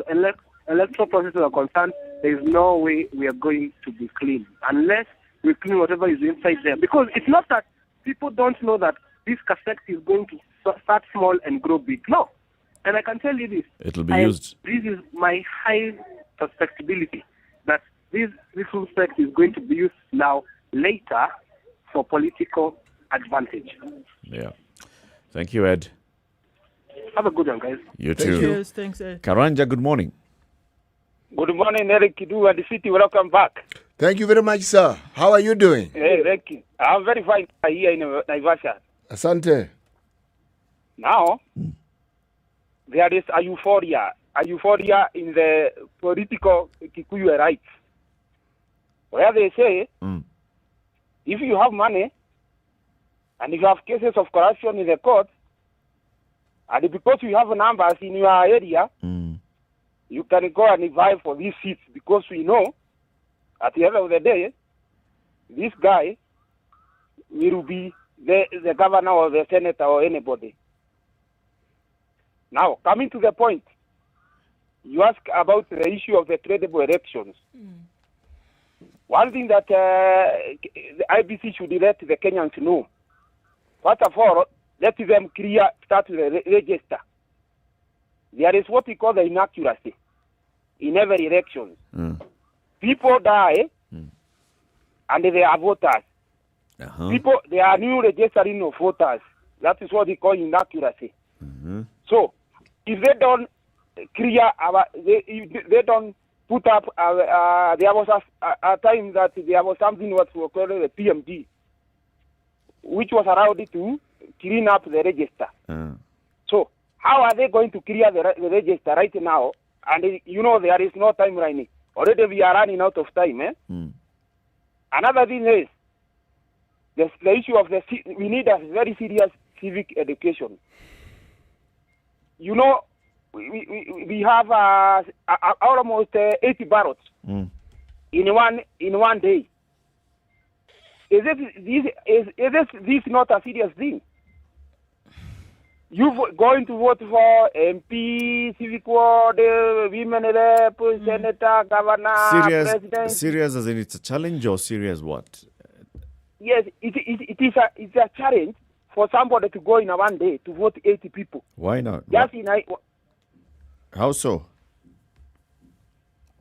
electoral processes are concerned, there is no way we are going to be clean unless we clean whatever is inside there. Because it's not that people don't know that this cassette is going to start small and grow big. No. And I can tell you this. It'll be used. This is my high suspectability that this little sect is going to be used now, later, for political advantage. Yeah. Thank you, Ed. Have a good one, guys. You too. Cheers. Thanks, Ed. Karanja, good morning. Good morning, Eric Kidu and the city. Welcome back. Thank you very much, sir. How are you doing? Hey, thank you. I'm very fine here in Naivasha. Asante. Now, there is a euphoria in the political Kikuyu rights, where they say, if you have money, and if you have cases of corruption in the court, and because you have numbers in your area, you can go and vie for these seats, because we know, at the end of the day, this guy will be the governor or the senator or anybody. Now, coming to the point, you ask about the issue of the tradable elections. One thing that the IBC should let the Kenyans know, first of all, let them start the register. There is what we call the inaccuracy in every election. People die and they are voters. People, they are new registering of voters. That is what we call inaccuracy. So, if they don't clear they don't put up, there was a time that there was something what we call the PMD, which was allowed to clean up the register. So, how are they going to clear the register right now? And there is no time running. Already we are running out of time. Another thing is, the issue of we need a very serious civic education. We have almost 80 ballots in one day. Is this not a serious thing? You going to vote for MP, civic ward, women rep, senator, governor, president? Serious as in it's a challenge, or serious what? Yes, it's a challenge for somebody to go in a one day to vote 80 people. Why not? Just How so?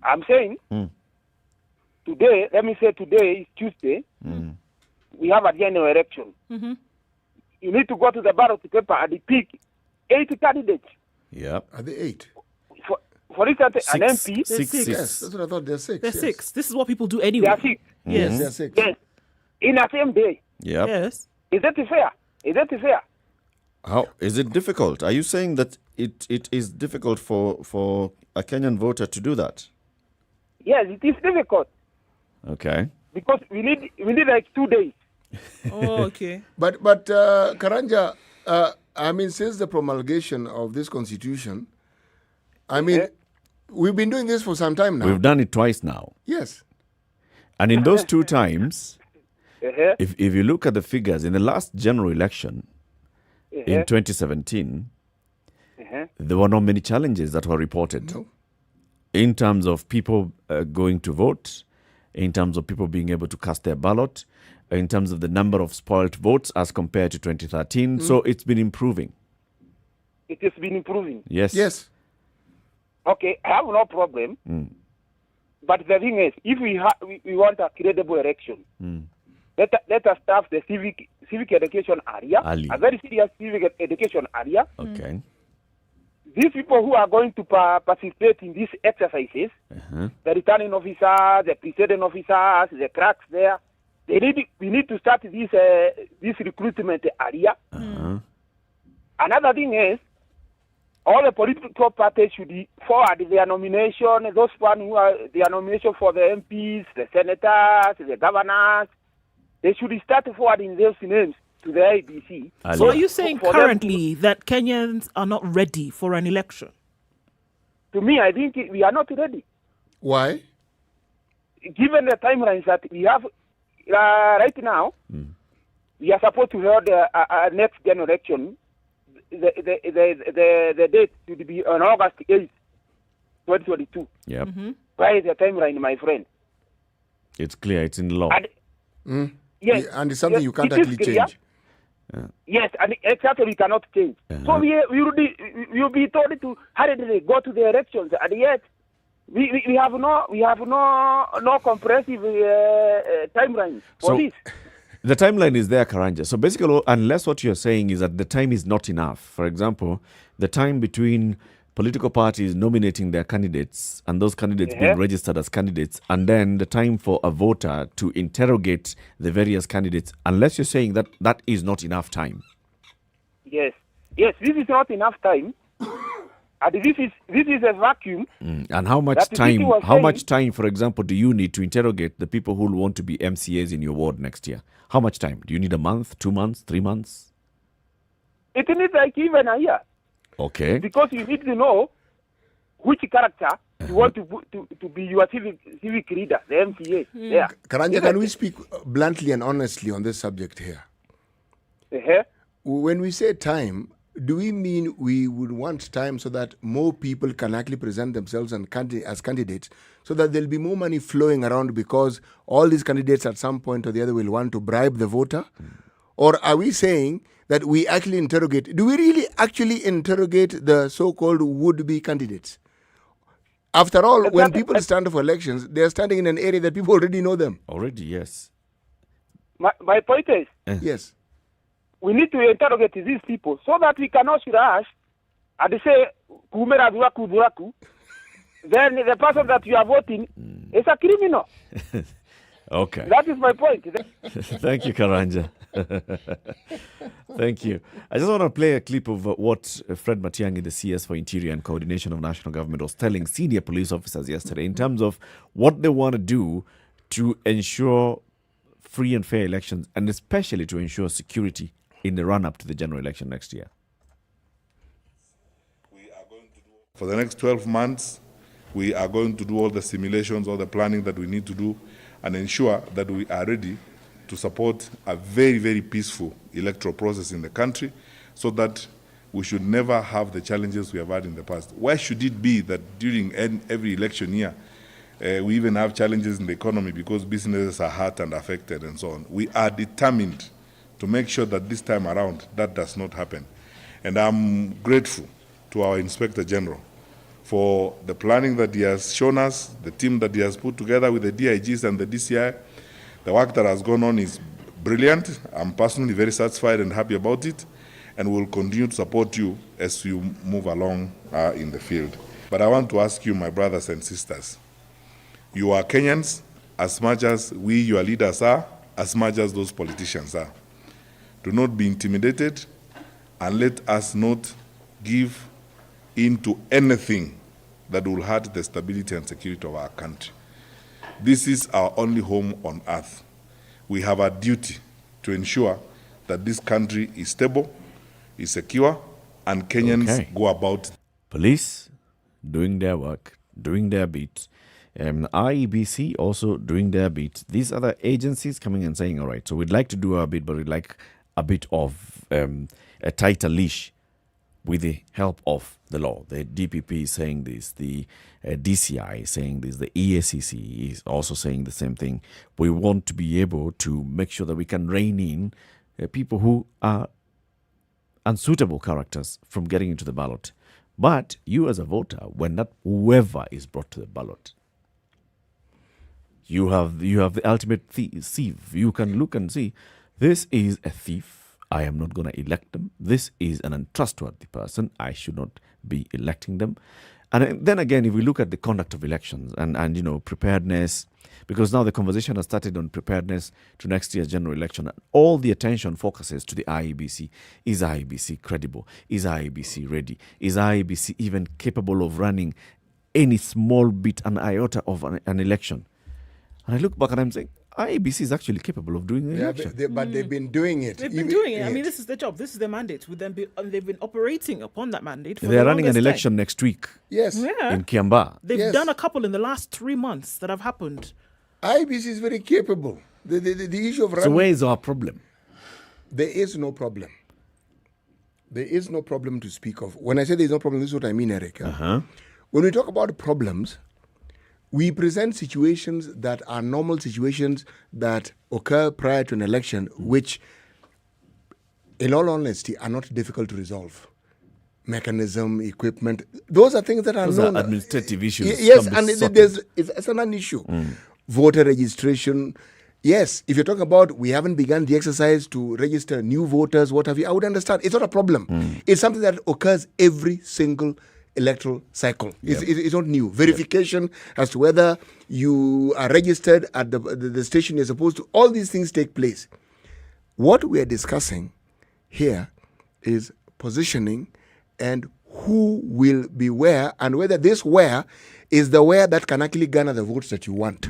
I'm saying today, let me say today is Tuesday. We have a general election. You need to go to the ballot paper and pick 8 candidates. Yep. Are they 8? For instance, an MP. Six. Yes, that's what I thought. They're 6. They're 6. This is what people do anyway. They are 6. Yes. They're 6. Yes. In the same day. Yep. Yes. Is that fair? Is that fair? How is it difficult? Are you saying that it is difficult for a Kenyan voter to do that? Yes, it is difficult. Okay. Because we need like 2 days. Oh, okay. But Karanja, since the promulgation of this constitution, we've been doing this for some time now. We've done it twice now. Yes. And in those 2 times, if you look at the figures, in the last general election in 2017, there were not many challenges that were reported. No. In terms of people going to vote, in terms of people being able to cast their ballot, in terms of the number of spoiled votes as compared to 2013. So it's been improving. It has been improving. Yes. Yes. Okay, I have no problem. But the thing is, if we want a credible election, let us start the civic education area, a very serious civic education area. Okay. These people who are going to participate in these exercises, the returning officers, the presiding officers, the cracks there, we need to start this recruitment area. Another thing is, all the political parties should forward their nomination, those one who are their nomination for the MPs, the senators, the governors. They should start forwarding those names to the IBC. So are you saying currently that Kenyans are not ready for an election? To me, I think we are not ready. Why? Given the timelines that we have right now, we are supposed to hold a next gen election. The date should be on August 8th, 2022. Yep. Why is the timeline, my friend? It's clear. It's in law. Yes. And it's something you can't actually change. Yes, and exactly we cannot change. So we will be told to hurriedly go to the elections, and yet we have no comprehensive timeline for this. The timeline is there, Karanja. So basically, unless what you're saying is that the time is not enough. For example, the time between political parties nominating their candidates and those candidates being registered as candidates, and then the time for a voter to interrogate the various candidates, unless you're saying that that is not enough time. Yes, this is not enough time. And this is a vacuum. And how much time? How much time, for example, do you need to interrogate the people who want to be MCAs in your ward next year? How much time? Do you need a month, 2 months, 3 months? It needs like even a year. Okay. Because you need to know which character you want to be your civic leader, the MCA. Yeah. Karanja, can we speak bluntly and honestly on this subject here? When we say time, do we mean we would want time so that more people can actually present themselves as candidates, so that there'll be more money flowing around because all these candidates at some point or the other will want to bribe the voter? Or are we saying that we actually interrogate? Do we really actually interrogate the so-called would-be candidates? After all, when people stand for elections, they're standing in an area that people already know them. Already, yes. My point is, yes, we need to interrogate these people so that we cannot rush and say, then the person that you are voting is a criminal. Okay. That is my point. Thank you, Karanja. Thank you. I just want to play a clip of what Fred Matiang'i, the CS for Interior and Coordination of National Government, was telling senior police officers yesterday in terms of what they want to do to ensure free and fair elections, and especially to ensure security in the run-up to the general election next year. For the next 12 months, we are going to do all the simulations, all the planning that we need to do, and ensure that we are ready to support a very, very peaceful electoral process in the country, so that we should never have the challenges we have had in the past. Why should it be that during every election year, we even have challenges in the economy because businesses are hurt and affected and so on? We are determined to make sure that this time around that does not happen. And I'm grateful to our Inspector General for the planning that he has shown us, the team that he has put together with the DIGs and the DCI. The work that has gone on is brilliant. I'm personally very satisfied and happy about it, and we'll continue to support you as you move along in the field. But I want to ask you, my brothers and sisters, you are Kenyans as much as we, your leaders, are, as much as those politicians are. Do not be intimidated, and let us not give in to anything that will hurt the stability and security of our country. This is our only home on earth. We have a duty to ensure that this country is stable, is secure, and Kenyans go about. Police doing their work, doing their bit. IEBC also doing their bit. These other agencies coming and saying, all right, so we'd like to do our bit, but we'd like a bit of a tighter leash with the help of the law. The DPP is saying this, the DCI is saying this, the EACC is also saying the same thing. We want to be able to make sure that we can rein in people who are unsuitable characters from getting into the ballot. But you as a voter, when that whoever is brought to the ballot, you have the ultimate thief. You can look and see, this is a thief. I am not going to elect them. This is an untrustworthy person. I should not be electing them. And then again, if we look at the conduct of elections and you know, preparedness, because now the conversation has started on preparedness to next year's general election. All the attention focuses to the IEBC. Is IEBC credible? Is IEBC ready? Is IEBC even capable of running any small bit, an iota of an election? And I look back and I'm saying, IEBC is actually capable of doing the election. But they've been doing it. They've been doing it. I mean, this is their job. This is their mandate. They've been operating upon that mandate for They're running an election next week. Yes. Yeah. In Kiambaa. They've done a couple in the last 3 months that have happened. IBC is very capable. The issue of running... So where is our problem? There is no problem. There is no problem to speak of. When I say there is no problem, this is what I mean, Eric. When we talk about problems, we present situations that are normal situations that occur prior to an election, which, in all honesty, are not difficult to resolve. Mechanism, equipment, those are things that are those known. Are administrative issues. Yes, and it's a non-issue. Voter registration. Yes, if you're talking about we haven't begun the exercise to register new voters, what have you, I would understand. It's not a problem. It's something that occurs every single electoral cycle. It's not new. Verification as to whether you are registered at the station you're supposed to. All these things take place. What we are discussing here is positioning and who will be where, and whether this where is the where that can actually garner the votes that you want.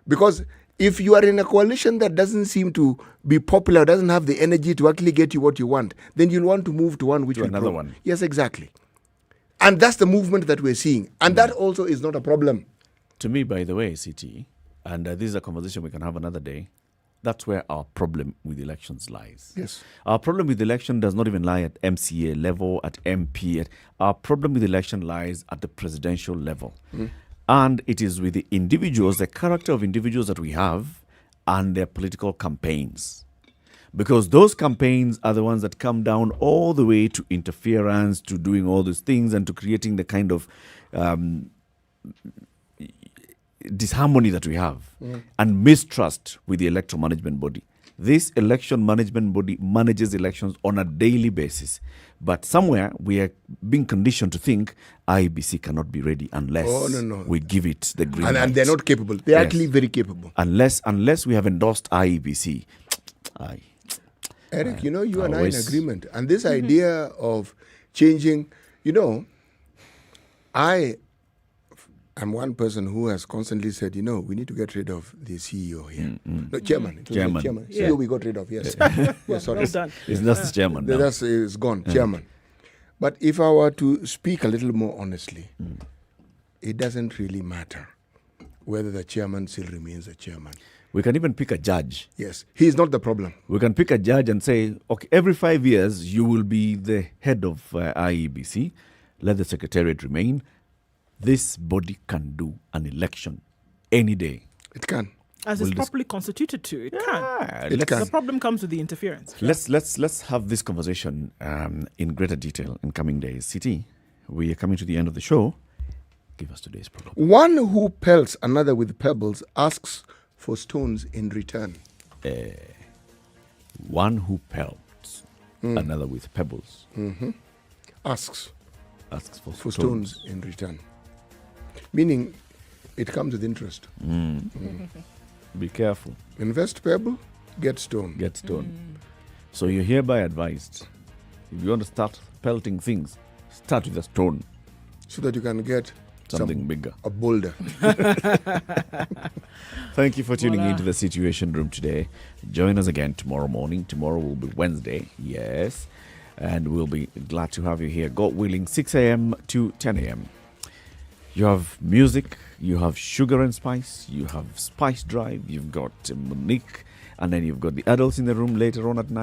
Because if you are in a coalition that doesn't seem to be popular, doesn't have the energy to actually get you what you want, then you'll want to move to one which will another grow. one. Yes, exactly. And that's the movement that we're seeing. And that also is not a problem. To me, by the way, CT, and this is a conversation we can have another day, that's where our problem with elections lies. Yes. Our problem with election does not even lie at MCA level, at MP. Our problem with election lies at the presidential level. And it is with the individuals, the character of individuals that we have, and their political campaigns. Because those campaigns are the ones that come down all the way to interference, to doing all these things, and to creating the kind of disharmony that we have, and mistrust with the electoral management body. This election management body manages elections on a daily basis. But somewhere we are being conditioned to think IEBC cannot be ready unless we give it the green light. And they're not capable. They're actually very capable. Unless we have endorsed IEBC. Eric, you and I are in agreement. And this idea of changing, I'm one person who has constantly said, we need to get rid of the CEO here. No, chairman. Chairman. CEO we got rid of, yes. Yes, sorry. Well done. It's not the chairman now. It's gone, chairman. But if I were to speak a little more honestly, it doesn't really matter whether the chairman still remains a chairman. We can even pick a judge. Yes, he is not the problem. We can pick a judge and say, okay, every 5 years you will be the head of IEBC. Let the secretariat remain. This body can do an election any day. It can. As it's properly constituted to, it can. The problem comes with the interference. Let's have this conversation in greater detail in coming days. CT, we are coming to the end of the show. Give us today's problem. One who pelts another with pebbles asks for stones in return. One who pelts another with pebbles asks for stones in return. Meaning, it comes with interest. Be careful. Invest pebble, get stone. Get stone. So you're hereby advised, if you want to start pelting things, start with a stone. So that you can get something bigger. A boulder. Thank you for tuning into the Situation Room today. Join us again tomorrow morning. Tomorrow will be Wednesday. Yes. And we'll be glad to have you here. God willing, 6 a.m. to 10 a.m. You have music, you have Sugar and Spice, you have Spice Drive, you've got Monique, and then you've got the adults in the room later on at night.